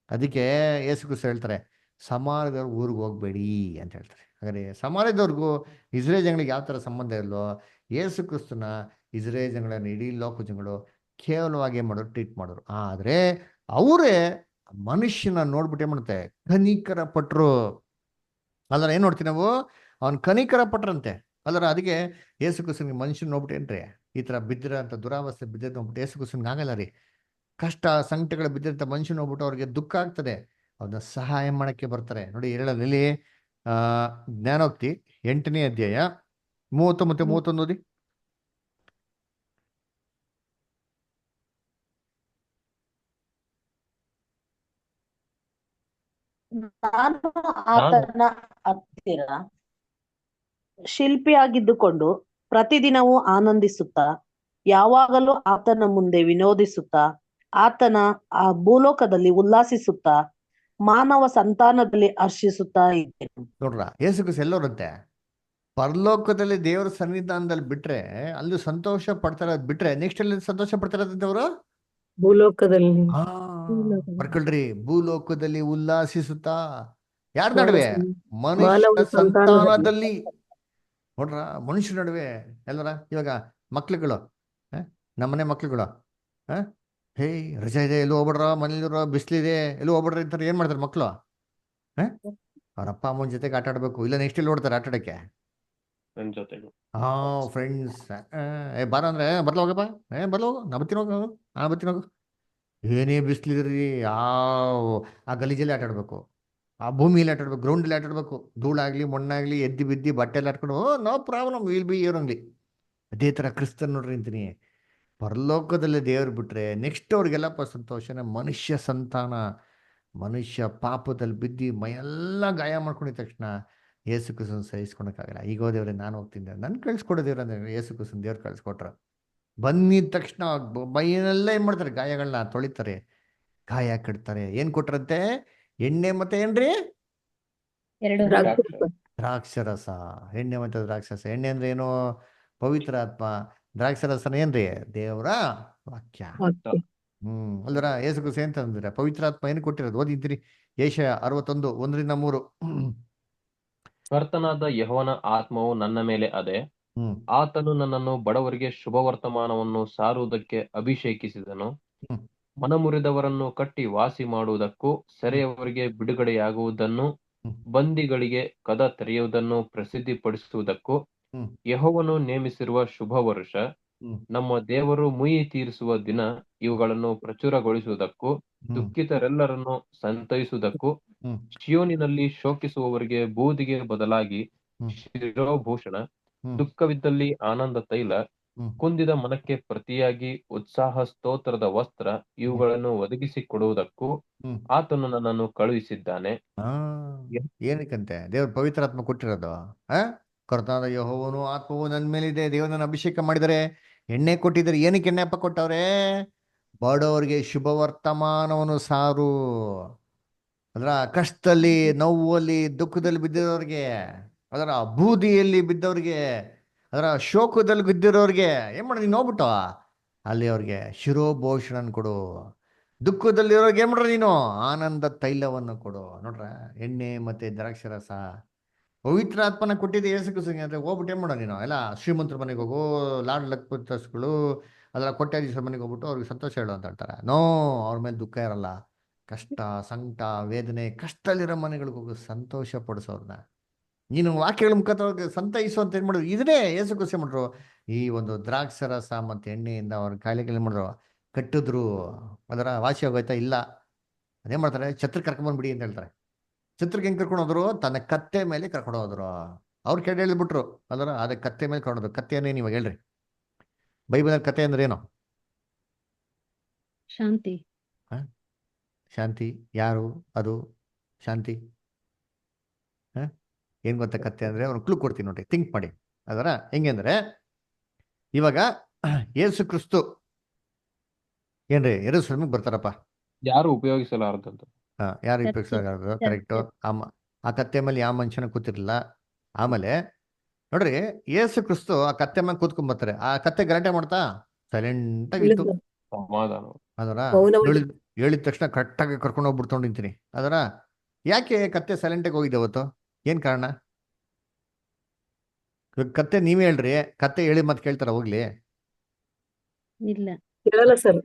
ಅದಕ್ಕೆ ಯೇಸು ಕ್ರಿಸ್ತ ಹೇಳ್ತಾರೆ, ಸಮಾನದವ್ರ ಊರಿಗೆ ಹೋಗ್ಬೇಡಿ ಅಂತ ಹೇಳ್ತಾರೆ. ಹಾಗಾದ್ರೆ ಸಮಾನದವ್ರಿಗೂ ಇಸ್ರೇಲ್ ಜನಗಳಿಗೆ ಯಾವ ತರ ಸಂಬಂಧ ಇರಲ್ಲೋ, ಯೇಸು ಕ್ರಿಸ್ತನ ಇಸ್ರೇಲ್ ಜನಗಳನ್ನ ಇಡೀ ಲೋಕ ಜನಗಳು ಕೇವಲವಾಗಿ ಏನ್ ಮಾಡೋರು, ಟ್ರೀಟ್ ಮಾಡೋರು. ಆದ್ರೆ ಅವರೇ ಮನುಷ್ಯನ ನೋಡ್ಬಿಟ್ಟು ಏನ್ ಮಾಡುತ್ತೆ, ಕನಿಕರ ಪಟ್ರು. ಅಲ್ಲರ ಏನ್ ನೋಡ್ತೀವಿ ನಾವು, ಅವನ್ ಕನಿಕರ ಪಟ್ರಂತೆ. ಅಲ್ಲರ ಅದಕ್ಕೆ ಯೇಸು ಕ್ರಿಸ್ತನಿಗೆ ಮನುಷ್ಯನ್ ನೋಡ್ಬಿಟ್ಟು ಏನ್ರಿ, ಈ ತರ ಬಿದ್ದಿರೋಂಥ ದುರಾವಸ್ಥೆ ಬಿದ್ದಿದ್ದು ನೋಡ್ಬಿಟ್ಟು ಯೇಸು ಕ್ರಿಸ್ತನಿಗೆ ಆಗಲ್ಲ ರೀ. ಕಷ್ಟ ಸಂಕಟಗಳು ಬಿದ್ದಿರಂತ ಮನುಷ್ಯನ ಹೋಗ್ಬಿಟ್ಟು ಅವ್ರಿಗೆ ದುಃಖ ಆಗ್ತದೆ, ಅವ್ರನ್ನ ಸಹಾಯ ಮಾಡಕ್ಕೆ ಬರ್ತಾರೆ. ನೋಡಿ ಹೇಳಲ್ಲಿ ಆ ಜ್ಞಾನೋಕ್ತಿ 8ನೇ ಅಧ್ಯಾಯ 30 ಮತ್ತೆ 31 ಓದಿ. ನಾನು ನಾನು ಆತನ ಹತ್ತಿರ ಶಿಲ್ಪಿಯಾಗಿದ್ದುಕೊಂಡು ಪ್ರತಿದಿನವೂ ಆನಂದಿಸುತ್ತಾ, ಯಾವಾಗಲೂ ಆತನ ಮುಂದೆ ವಿನೋದಿಸುತ್ತಾ, ಆತನ ಆ ಭೂಲೋಕದಲ್ಲಿ ಉಲ್ಲಾಸಿಸುತ್ತಾ, ಮಾನವ ಸಂತಾನದಲ್ಲಿ ಹರ್ಷಿಸುತ್ತಾ ಇದ್ದೇನೆ. ನೋಡ್ರ, ಯೇಸು ಕ್ರಿಸ್ತ ಎಲ್ಲೋರಂತೆ, ಪರಲೋಕದಲ್ಲಿ ದೇವರ ಸನ್ನಿಧಾನದಲ್ಲಿ ಬಿಟ್ರೆ ಅಲ್ಲಿ ಸಂತೋಷ ಪಡ್ತಾರದ್ ಬಿಟ್ರೆ ನೆಕ್ಸ್ಟ್ ಎಲ್ಲಿ ಸಂತೋಷ ಪಡ್ತಾರಂತೆ ಅವರು? ಭೂಲೋಕದಲ್ಲಿ ಹಾ, ಬರ್ಕೊಳ್ರಿ, ಭೂಲೋಕದಲ್ಲಿ ಉಲ್ಲಾಸಿಸುತ್ತಾ. ಯಾರ ಮಾನವ ನಡುವೆ? ಮನುಷ್ಯ ಮಾನವ ಸಂತಾನದಲ್ಲಿ. ಸಂತಾನದಲ್ಲಿ. ನೋಡ್ರ, ಮನುಷ್ಯ ನಡುವೆ ಎಲ್ಲರ ಇವಾಗ ಮಕ್ಳುಗಳು, ನಮ್ಮನೆ ಮಕ್ಳುಗಳು, ಹೇ ರಜಾ ಇದೆ ಎಲ್ಲೂ ಹೋಗ್ಬಿಡ್ರ, ಮನೇಲಿರೋ ಬಿಸಿಲಿದೆ ಎಲ್ಲೂ ಹೋಗ್ಬಿಡ್ರಿ ಅಂತಾರೆ. ಏನ್ ಮಾಡ್ತಾರೆ ಮಕ್ಳು? ಅವ್ರ ಅಪ್ಪ ಅಮ್ಮನ ಜೊತೆಗೆ ಆಟ ಆಡ್ಬೇಕು, ಇಲ್ಲ ನೆಕ್ಸ್ಟ್ ಎಲ್ಲಿ ಓಡ್ತಾರೆ ಆಟ ಆಡಕ್ಕೆ? ನನ್ನ ಜೊತೆಗೆ ಹಾ, ಫ್ರೆಂಡ್ಸ್. ಬಾರ ಅಂದ್ರೆ ಬರ್ಲ ಹೋಗಪ್ಪ, ಬರ್ಲ ಹೋಗು, ನಾ ಬತ್ತೀನಿ ಹೋಗು, ನಾ ಬತ್ತೀನಿ ಹೋಗು. ಏನೇ ಬಿಸಿಲಿದ್ರಿ ಆ ಗಲೀಜಲ್ಲಿ ಆಟ ಆಡ್ಬೇಕು, ಆ ಭೂಮಿಯಲ್ಲಿ ಆಟ ಆಡ್ಬೇಕು, ಗ್ರೌಂಡಲ್ಲಿ ಆಟ ಆಡ್ಬೇಕು, ಧೂಳಾಗ್ಲಿ ಮಣ್ಣಾಗ್ಲಿ ಎದ್ದಿ ಬಿದ್ದಿ ಬಟ್ಟೆಲ್ಲ ಆಡ್ಕೊಂಡು no problem, will be here only. ಅದೇ ತರ ಕ್ರಿಸ್ತನ್ ನೋಡ್ರಿ ಅಂತೀನಿ, ಪರಲೋಕದಲ್ಲಿ ದೇವ್ರು ಬಿಟ್ರೆ ನೆಕ್ಸ್ಟ್ ಅವ್ರಿಗೆಲ್ಲಪ್ಪ ಸಂತೋಷನ ಮನುಷ್ಯ ಸಂತಾನ. ಮನುಷ್ಯ ಪಾಪದಲ್ಲಿ ಬಿದ್ದು ಮೈಯೆಲ್ಲ ಗಾಯ ಮಾಡ್ಕೊಂಡಿದ ತಕ್ಷಣ ಯೇಸು ಕ್ರಿಸ್ತನ ಸಹಿಸ್ಕೊಳಕ್ಕಾಗಲ್ಲ. ಈಗ ದೇವ್ರೆ ನಾನು ಹೋಗ್ತೀನಿ, ನನ್ ಕಳ್ಸ್ಕೊಡೋ ದೇವ್ರ ಅಂದ್ರೆ ಯೇಸು ಕ್ರಿಸ್ತನ ದೇವ್ರು ಕಳ್ಸ್ಕೊಟ್ರ. ಬಂದಿದ ತಕ್ಷಣ ಮೈಯೆಲ್ಲ ಏನ್ ಮಾಡ್ತಾರೆ, ಗಾಯಗಳನ್ನ ತೊಳಿತಾರೆ, ಗಾಯ ಕಟ್ತಾರೆ. ಏನ್ ಕೊಟ್ರಂತೆ? ಎಣ್ಣೆ ಮತ್ತೆ ಏನ್ರಿ? ಎರಡು ದ್ರಾಕ್ಷಾರಸ. ದ್ರಾಕ್ಷರಸ. ಎಣ್ಣೆ ಮತ್ತೆ ದ್ರಾಕ್ಷರಸ. ಎಣ್ಣೆ ಅಂದ್ರೆ ಏನು? ಪವಿತ್ರ ಆತ್ಮ. ದ್ರಾಕ್ಷರಸನ ಏನ್ರಿ? ದೇವರ ವಾಕ್ಯ. ವಾಕ್ಯ. ಅಲ್ವರ ಯೇಸು ಕ್ರಿಸ್ತ ಏನ್ ತಂದ್ರೆ ಪವಿತ್ರ ಆತ್ಮ ಏನು ಕೊಟ್ಟಿರೋದು? ಓದಿದ್ರಿ ಯೆಶಾಯ 61 1-3. ಕರ್ತನಾದ ಯೆಹೋವನ ಆತ್ಮವು ನನ್ನ ಮೇಲೆ ಅದೆ, ಆತನು ನನ್ನನ್ನು ಬಡವರಿಗೆ ಶುಭವರ್ತಮಾನವನ್ನು ಸಾರುವುದಕ್ಕೆ ಅಭಿಷೇಕಿಸಿದನು. ಹ್ಮ್. ಮನಮುರಿದವರನ್ನು ಕಟ್ಟಿ ವಾಸಿ ಮಾಡುವುದಕ್ಕೂ, ಸೆರೆಯವರಿಗೆ ಬಿಡುಗಡೆಯಾಗುವುದನ್ನು, ಬಂದಿಗಳಿಗೆ ಕದ ತೆರೆಯುವುದನ್ನು ಪ್ರಸಿದ್ಧಿಪಡಿಸುವುದಕ್ಕೂ ಯೆಹೋವನು ನೇಮಿಸಿರುವ ಶುಭ ವರುಷ, ನಮ್ಮ ದೇವರು ಮುಯಿ ತೀರಿಸುವ ದಿನ, ಇವುಗಳನ್ನು ಪ್ರಚುರಗೊಳಿಸುವುದಕ್ಕೂ, ದುಃಖಿತರೆಲ್ಲರನ್ನು ಸಂತೈಸುವುದಕ್ಕೂ, ಶಿಯೋನಿನಲ್ಲಿ ಶೋಕಿಸುವವರಿಗೆ ಬೂದಿಗೆ ಬದಲಾಗಿ ಶಿರೋಭೂಷಣ, ದುಃಖವಿದ್ದಲ್ಲಿ ಆನಂದ ತೈಲ, ಕುಂದಿದ ಮನಕ್ಕೆ ಪ್ರತಿಯಾಗಿ ಉತ್ಸಾಹ ಸ್ತೋತ್ರದ ವಸ್ತ್ರ, ಇವುಗಳನ್ನು ಒದಗಿಸಿಕೊಡುವುದಕ್ಕೂ ಆತನು ನನ್ನನ್ನು ಕಳುಹಿಸಿದ್ದಾನೆ. ಏನಕ್ಕಂತೆ ದೇವ್ರ ಪವಿತ್ರಾತ್ಮ ಕೊಟ್ಟಿರೋದು? ಕರ್ತನಾದ ಯೆಹೋವನು ಆತ್ಮವು ನನ್ನ ಮೇಲಿದೆ, ದೇವರು ನನ್ನ ಅಭಿಷೇಕ ಮಾಡಿದರೆ, ಎಣ್ಣೆ ಕೊಟ್ಟಿದ್ದಾರೆ. ಏನಕ್ಕೆ ಎಣ್ಣೆ ಅಪ್ಪ ಕೊಟ್ಟವ್ರೆ? ಬಡವರಿಗೆ ಶುಭ ವರ್ತಮಾನವನ್ನು ಸಾರು. ಅದರ ಕಷ್ಟದಲ್ಲಿ, ನೋವಲ್ಲಿ, ದುಃಖದಲ್ಲಿ ಬಿದ್ದಿರೋರಿಗೆ, ಅದರ ಬೂದಿಯಲ್ಲಿ ಬಿದ್ದವ್ರಿಗೆ, ಅದರ ಶೋಕದಲ್ಲಿ ಬಿದ್ದಿರೋರಿಗೆ ಏನ್ ಮಾಡಿ ನೀನು ಹೋಗ್ಬಿಟ್ಟು ಅಲ್ಲಿ ಅವ್ರಿಗೆ ಶಿರೋಭೂಷಣನ್ ಕೊಡು. ದುಃಖದಲ್ಲಿರೋರ್ಗೆ ಏನ್ ಮಾಡ್ರ ನೀನು? ಆನಂದ ತೈಲವನ್ನು ಕೊಡು. ನೋಡ್ರ, ಎಣ್ಣೆ ಮತ್ತೆ ದ್ರಾಕ್ಷರಸ ಪವಿತ್ರ ಆತ್ಮನ ಕೊಟ್ಟಿದ್ದೆ ಯೇಸು ಕ್ರಿಸ್ತನಿಗೆ. ಅಂದ್ರೆ ಹೋಗ್ಬಿಟ್ಟು ಏನ್ ಮಾಡೋ ನೀನು? ಎಲ್ಲ ಶ್ರೀಮಂತರ ಮನೆಗೆ ಹೋಗು, ಲಾಡ್ ಲಕ್ಪತಸ್ಗಳು ಅದರ ಕೊಟ್ಟಾಧೀಶರ ಮನೆಗೆ ಹೋಗ್ಬಿಟ್ಟು ಅವ್ರಿಗೆ ಸಂತೋಷ ಹೇಳು ಅಂತ ಹೇಳ್ತಾರೆ. ನೋ, ಅವ್ರ ಮೇಲೆ ದುಃಖ ಇರಲ್ಲ. ಕಷ್ಟ, ಸಂಕಟ, ವೇದನೆ, ಕಷ್ಟದಲ್ಲಿರೋ ಮನೆಗಳಿಗೆ ಹೋಗು, ಸಂತೋಷ ಪಡಿಸೋರ್ನ ನೀನು ವಾಕ್ಯಗಳ ಮುಖಾಂತರ ಸಂತೈಸು ಅಂತ ಏನ್ ಮಾಡಿದ್ರು? ಇದನ್ನೇ ಯೇಸು ಕ್ರಿಸ್ತ ಮಾಡ್ರು. ಈ ಒಂದು ದ್ರಾಕ್ಷರಸ ಮತ್ತೆ ಎಣ್ಣೆಯಿಂದ ಅವ್ರ ಕಾಯಿಲೆಗಳು ಮಾಡಿದ್ರು, ಕಟ್ಟಿದ್ರು. ಅದರ ವಾಸಿ ಆಗೋಯ್ತಾ? ಇಲ್ಲ. ಅದೇನ್ ಮಾಡ್ತಾರೆ? ಛತ್ರಕ್ಕೆ ಕರ್ಕೊಂಡ್ಬಂದ್ಬಿಡಿ ಅಂತ ಹೇಳ್ತಾರೆ. ಛತ್ರಕ್ಕೆ ಹೆಂಗ್ ಕರ್ಕೊಂಡು ಹೋದ್ರು? ತನ್ನ ಕತ್ತೆ ಮೇಲೆ ಕರ್ಕೊಂಡು ಹೋದ್ರು. ಅವ್ರು ಕೆಡ ಹೇಳಿಬಿಟ್ರು ಅದರ ಅದೇ ಕತ್ತೆ ಮೇಲೆ ಕರ್ಕೊಂಡು. ಕತ್ತೆ ಏನೇನು ಇವಾಗ ಹೇಳ್ರಿ? ಬೈಬಲ್ ಕತೆ ಅಂದ್ರೆ ಏನು? ಶಾಂತಿ. ಶಾಂತಿ. ಯಾರು ಅದು ಶಾಂತಿ? ಏನ್ ಗೊತ್ತಾ ಕತ್ತೆ ಅಂದ್ರೆ? ಅವ್ರು ಕ್ಲೂ ಕೊಡ್ತೀನಿ ನೋಡಿ, ಥಿಂಕ್ ಮಾಡಿ. ಅದರ ಹೆಂಗೆ ಅಂದ್ರೆ, ಇವಾಗ ಯೇಸು ಕ್ರಿಸ್ತು ಏನ್ರಿ ಯೆರೂಸಲೇಮಿಗೆ ಬರ್ತಾರಪ್ಪ. ಯಾರು ಉಪಯೋಗಿಸಲಾರದಂತ. ಯಾರು ಸತ್ಯ. ಉಪಯೋಗಿಸೋದು? ಕರೆಕ್ಟು. ಆ ಕತ್ತೆ ಮೇಲೆ ಯಾವ ಮನುಷ್ಯನ ಕೂತಿರ್ಲಿಲ್ಲ. ಆಮೇಲೆ ನೋಡ್ರಿ, ಯೇಸು ಕ್ರಿಸ್ತು ಆ ಕತ್ತೆ ಮೇಲೆ ಕೂತ್ಕೊಂಡ್ಬರ್ತಾರೆ. ಆ ಕತ್ತೆ ಗಲಾಟೆ ಮಾಡ್ತಾ ಸೈಲೆಂಟ್ ಇಲ್ಲ ಆಗಿತ್ತು. ಸರ್, ಸಮಾಧಾನ. ಅದರ ಮೌನವಾಗಿ ಹೇಳಿದ ತಕ್ಷಣ ಕರೆಕ್ಟಾಗಿ ಕರ್ಕೊಂಡು ಹೋಗ್ಬಿಡ್ಕೊಂಡು ನಿಂತೀನಿ. ಅದರ ಯಾಕೆ ಕತ್ತೆ ಸೈಲೆಂಟಾಗಿ ಹೋಗಿದೆ ಅವತ್ತು? ಏನ್ ಕಾರಣ? ಇವಾಗ ಕತ್ತೆ ನೀವೇ ಹೇಳ್ರಿ, ಕತ್ತೆ ಹೇಳಿ ಮತ್ತೆ ಕೇಳ್ತಾರ ಹೋಗ್ಲಿ? ಇಲ್ಲ. ಕೇಳಲ್ಲ ಸರ್.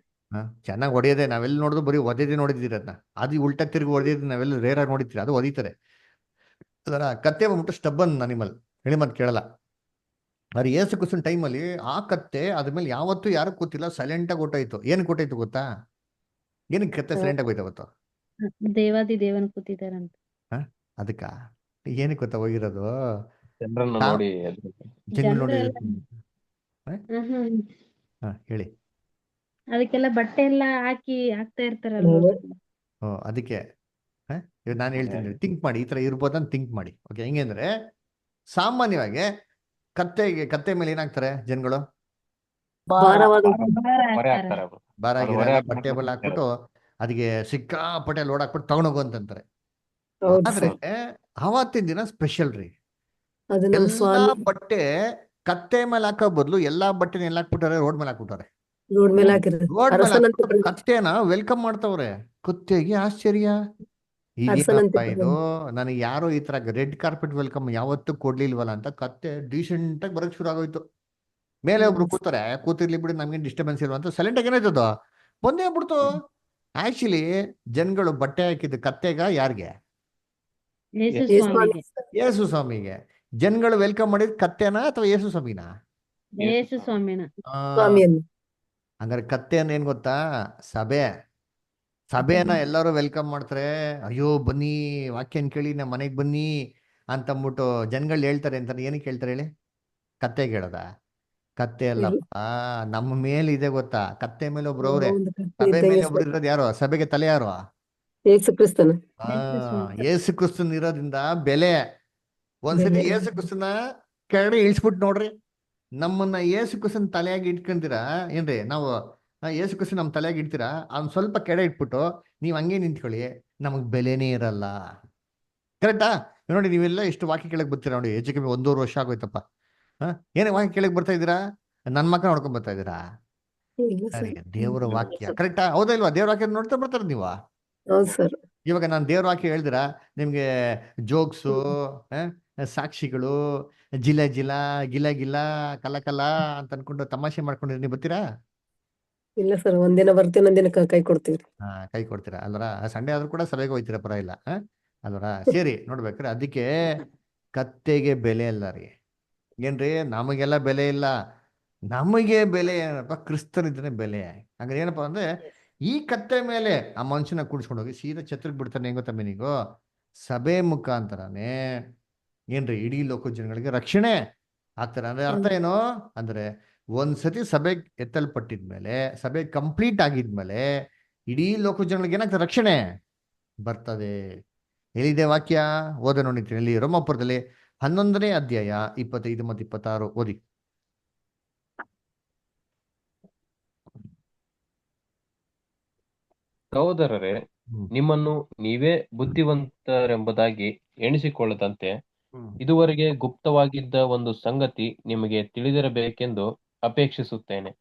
ಚೆನ್ನಾಗಿ ಹೊಡೆಯೋದೆ ನಾವೆಲ್ಲ ನೋಡಿದ್ರು, ಬರೀ ಒದೇದೇ ನೋಡಿದ್ದೀರಿ ಅದನ್ನ. ಅದು ಉಲ್ಟಾ ತಿರುಗಿ ಹೊಡೆದಿದ್ದು ನಾವೆಲ್ಲ ರೇರಾಗಿ ನೋಡಿರ್ತೀರಿ, ಅದು ಒದೀತಾರೆ. ಅದರ ಕತ್ತೆ ಬಂದ್ಬಿಟ್ಟು ಸ್ಟಬ್ಬನ್ ಅನಿಮಲ್, ಹೇಳಿ ಮತ್ತೆ ಕೇಳಲ್ಲ. ಆದ್ರೆ ಏಸು ಕ್ರಿಸ್ತನ ಟೈಮಲ್ಲಿ ಆ ಕತ್ತೆ ಅದ್ರ ಮೇಲೆ ಯಾವತ್ತೂ ಯಾರು ಕೂತಿಲ್ಲ, ಸೈಲೆಂಟಾಗಿ ಹೊಟ್ಟೋಯ್ತು. ಏನು ಕೊಟ್ಟಾಯ್ತು ಗೊತ್ತಾ? ಏನಕ್ಕೆ ಕತ್ತೆ ಸೈಲೆಂಟಾಗಿ ಹೋಯ್ತು ಅವತ್ತು? ದೇವಾದಿ ದೇವನ್ ಕೂತಿದಾರಂತ. ಅದಕ್ಕ ಏನಕ್ಕೆ ಗೊತ್ತಾ ಹೋಗಿರೋದು? ಜನರನ್ನ ತಾ- ನೋಡಿ ಜಂಗಲ್ ನೋಡಿ. ಹೇಳಿ. ಅದಕ್ಕೆಲ್ಲ ಬಟ್ಟೆ ಎಲ್ಲ ಹಾಕ್ತಾ ಇರ್ತಾರಲ್ವಾ. ಅದಕ್ಕೆ ಇವಾಗ ನಾನು ಹೇಳ್ತೀನಿ, ಥಿಂಕ್ ಮಾಡಿ, ಈ ತರ ಇರ್ಬೋದಂತ ಥಿಂಕ್ ಮಾಡಿ. ಓಕೆ, ಹೆಂಗೆ ಅಂದ್ರೆ ಸಾಮಾನ್ಯವಾಗಿ ಕತ್ತೆ ಮೇಲೆ ಏನಾಗ್ತಾರೆ ಜನಗಳು? ಭಾರವಾದ ಹೊರೆ ಹಾಕ್ತಾರೆ ಅವರು. ಭಾರ ಅದು ಆಗಿರೋ ಹೊರೆ ಬಟ್ಟೆ ಹಾಕ್ಬಿಟ್ಟು ಬಲ್ಲ ಹಾಕ್ಬಿಟ್ಟು ಅದಕ್ಕೆ ಸಿಕ್ಕಾಪಟ್ಟೆ ಲೋಡ್ ಹಾಕ್ಬಿಟ್ಟು ತಗೊಂಡೋಗು ಅಂತಂತಾರೆ. ಹೌದು ಆದ್ರೆ ಸರ್, ಆವತ್ತಿನ ದಿನ ಸ್ಪೆಷಲ್ ರೀ. ಅದು ನಮ್ಮ ಎಲ್ಲಾ ಸ್ವಾಮಿ ಬಟ್ಟೆ ಕತ್ತೆ ಮೇಲೆ ಹಾಕೋ ಬದಲು ಎಲ್ಲಾ ಬಟ್ಟೆನ ಎಲ್ಲ ಹಾಕ್ಬಿಟ್ಟಾರೆ, ರೋಡ್ ಮೇಲೆ ಹಾಕ್ಬಿಟ್ಟಾರೆ. ರೋಡ್ ಮೇಲೆ ಹಾಕಿರೋದು. ರೋಡ್ ಮೇಲೆ ಅರಸನಂತೆ ಹಾಕ್ಬಿಟ್ಟು ಕತ್ತೆನ ವೆಲ್ಕಮ್ ಮಾಡ್ತಾವ್ರೆ. ಕತ್ತೆಗೆ ಆಶ್ಚರ್ಯ, ಅರಸನಂತೆ ಇದೇನಪ್ಪ ಇದು, ನನಗೆ ಯಾರೋ ಈ ತರ ರೆಡ್ ಕಾರ್ಪೆಟ್ ವೆಲ್ಕಮ್ ಯಾವತ್ತೂ ಕೊಡ್ಲಿಲ್ವಲ್ಲ ಅಂತ ಕತ್ತೆ ಡೀಸೆಂಟ್ ಆಗಿ ಬರಕ್ ಶುರು ಆಗೋಯ್ತು. ಮೇಲೆ ಒಬ್ರು ಕೂತಾರೆ, ಕೂತಿರ್ಲಿ ಬಿಡಿ, ನಮ್ಗೇನು ಡಿಸ್ಟರ್ಬೆನ್ಸ್ ಇಲ್ವ ಅಂತ ಸೈಲೆಂಟ್ ಆಗಿ ಏನಾಯ್ತದ ಬಂದೇ ಬಿಡ್ತು. ಆಕ್ಚುಲಿ ಜನಗಳು ಬಟ್ಟೆ ಹಾಕಿದ್ದು ಕತ್ತೆಗ ಯಾರಿಗೆ? ಯೇಸು ಯೇಸು ಸ್ವಾಮಿಗೆ. ಯೇಸು ಸ್ವಾಮಿಗೆ. ಜನಗಳು ವೆಲ್ಕಮ್ ಮಾಡಿದ್ ಕತ್ತೆನಾ ಅಥವಾ ಯೇಸು ಸ್ವಾಮಿನಾ? ಯೇಸು ಸ್ವಾಮಿನ. ಸ್ವಾಮಿಯನ್ನು ಹಂಗಾರೆ ಕತ್ತೆ ಅಂದ್ರೆ ಏನ್ ಗೊತ್ತಾ? ಸಭೆನ ಎಲ್ಲರೂ ವೆಲ್ಕಮ್ ಮಾಡ್ತಾರೆ. ಅಯ್ಯೋ ಬನ್ನಿ, ವಾಕ್ಯನ್ ಕೇಳಿ ನಮ್ಮ ಮನೆಗೆ ಬನ್ನಿ ಅಂತಂದ್ಬಿಟ್ಟು ಜನಗಳು ಹೇಳ್ತಾರೆ ಅಂತ. ಏನಕ್ಕೆ ಹೇಳ್ತಾರೆ ಹೇಳಿ? ಕತ್ತೆಗೆ ಹೇಳದ? ಕತ್ತೆ ಅಲ್ಲಪ್ಪ, ನಮ್ಮ ಮೇಲೆ ಇದೆ ಗೊತ್ತಾ? ಕತ್ತೆ ಮೇಲೆ ಒಬ್ರು ಅವ್ರೆ, ಒಂದು ಕತ್ತೆ ಸಭೆ ಇದ್ದಂಗೆ ಮೇಲೆ ಒಬ್ರು ಇರೋದು ಯಾರು? ಸಭೆಗೆ ತಲೆ ಯಾರು? ಯೇಸು ಕ್ರಿಸ್ತನ. ಯೇಸು ಕ್ರಿಸ್ತನ್ ಇರೋದ್ರಿಂದ ಬೆಲೆ. ಒಂದ್ಸತಿ ಬೆಲೆ. ಯೇಸು ಕ್ರಿಸ್ತನ ಕೆಳಗಡೆ ಇಳಿಸ್ಬಿಟ್ಟು ನೋಡ್ರಿ, ನಮ್ಮನ್ನ ಯೇಸು ಕ್ರಿಸ್ತನ್ ತಲೆಯಾಗಿ ಇಟ್ಕೊಂತೀರಾ ಏನ್ರಿ? ನಾವು ಯೇಸು ಕ್ರಿಸ್ತನ್ ನಮ್ಮ ತಲೆಯಾಗಿ ಇಡ್ತೀರಾ? ಅವ್ನ್ ಸ್ವಲ್ಪ ಕೆಡೆ ಇಟ್ಬಿಟ್ಟು ನೀವ್ ಹಂಗೆ ನಿಂತ್ಕೊಳ್ಳಿ, ನಮಗ್ ಬೆಲೆನೇ ಇರಲ್ಲ. ಕರೆಕ್ಟಾ? ನೋಡಿ, ನೀವೆಲ್ಲ ಎಷ್ಟು ವಾಕ್ಯ ಕೇಳಕ್ ಬರ್ತೀರಾ ನೋಡಿ. ಹೆಚ್ಚು ಕಮ್ಮಿ 1.5 ವರ್ಷ ಆಗೋಯ್ತಪ್ಪ. ಏನೇ ವಾಕ್ಯ ಕೇಳಕ್ ಬರ್ತಾ ಇದ್ದೀರಾ? ನನ್ನ ಮಕ್ಕ ನೋಡ್ಕೊಂಡ್ ಬರ್ತಾ ಇದ್ದೀರಾ? ಇಲ್ಲ ಸರಿ, ಸರ್. ದೇವರ ವಾಕ್ಯ ಕರೆಕ್ಟಾ? ಹೌದಾ ಇಲ್ವಾ? ದೇವ್ರ ವಾಕ್ಯ ನೋಡ್ತಾ ಬರ್ತಾರ ನೀವು. ಹೌದು ಸರ್. ಇವಾಗ ನಾನು ದೇವ್ರ ವಾಕ್ಯ ಹೇಳ್ದಿರಾ ನಿಮ್ಗೆ ಜೋಕ್ಸು, ಸಾಕ್ಷಿಗಳು, ಜಿಲ ಜಿಲ ಗಿಲ ಗಿಲ ಕಲ ಕಲ ಅಂತ ಅನ್ಕೊಂಡು ತಮಾಷೆ ಮಾಡ್ಕೊಂಡಿರಿ, ನೀವು ಬರ್ತೀರಾ? ಇಲ್ಲ ಸರ್, ಒಂದಿನ ಬರ್ತೀವಿ, ಒಂದಿನ ಕೈ ಕೊಡ್ತೀವಿ. ಕೈ ಕೊಡ್ತೀರಾ ಅಲ್ವರ? ಸಂಡೇ ಆದ್ರೂ ಕೂಡ ಸಭೆಗೆ ಹೋಯ್ತೀರಾ, ಪರವಾಗಿಲ್ಲ ಅಲ್ವರ? ಸೇರಿ ನೋಡ್ಬೇಕ್ರಿ. ಅದಕ್ಕೆ ಕತ್ತೆಗೆ ಬೆಲೆ ಇಲ್ಲ ರೀ. ಏನ್ರಿ, ನಮಗೆಲ್ಲ ಬೆಲೆ ಇಲ್ಲ. ನಮಗೆ ಬೆಲೆ ಏನಪ್ಪ? ಕ್ರಿಸ್ತನಿದ್ರೆ ಬೆಲೆ. ಹಂಗಾರೆ ಏನಪ್ಪ ಅಂದ್ರೆ, ಈ ಕತ್ತೆ ಮೇಲೆ ಆ ಮನುಷ್ಯನ ಕೂಡಿಸ್ಕೊಂಡು ಹೋಗಿ ಸೀದಾ ಛತ್ರಕ್ಕೆ ಬಿಡ್ತಾನೆ. ಹೆಂಗ್ ಗೊತ್ತಾ ನೀವು? ಸಭೆ ಮುಖಾಂತರನೇ ಏನ್ರಿ ಇಡೀ ಲೋಕ ಜನಗಳಿಗೆ ರಕ್ಷಣೆ ಆಗ್ತಾರೆ. ಅಂದ್ರೆ ಅರ್ಥ ಏನು ಅಂದ್ರೆ, ಒಂದ್ಸತಿ ಸಭೆ ಎತ್ತಲ್ಪಟ್ಟಿದ್ಮೇಲೆ, ಸಭೆ ಕಂಪ್ಲೀಟ್ ಆಗಿದ್ಮೇಲೆ ಇಡೀ ಲೋಕ ಜನಗಳಿಗೆ ಏನಾಗ್ತದೆ? ರಕ್ಷಣೆ ಬರ್ತದೆ. ಎಲ್ಲಿದೆ ವಾಕ್ಯ? ಓದ ನೋಡಿರ್ತೀನಿ ಇಲ್ಲಿ ರೋಮಾಪುರದಲ್ಲಿ 11ನೇ ಅಧ್ಯಾಯ 25 ಮತ್ತು 26 ಓದಿ. ಸಹೋದರರೇ, ನಿಮ್ಮನ್ನು ನೀವೇ ಬುದ್ಧಿವಂತರೆಂಬುದಾಗಿ ಎಣಿಸಿಕೊಳ್ಳದಂತೆ ಇದುವರೆಗೆ ಗುಪ್ತವಾಗಿದ್ದ ಒಂದು ಸಂಗತಿ ನಿಮಗೆ ತಿಳಿದಿರಬೇಕೆಂದು ಅಪೇಕ್ಷಿಸುತ್ತೇನೆ.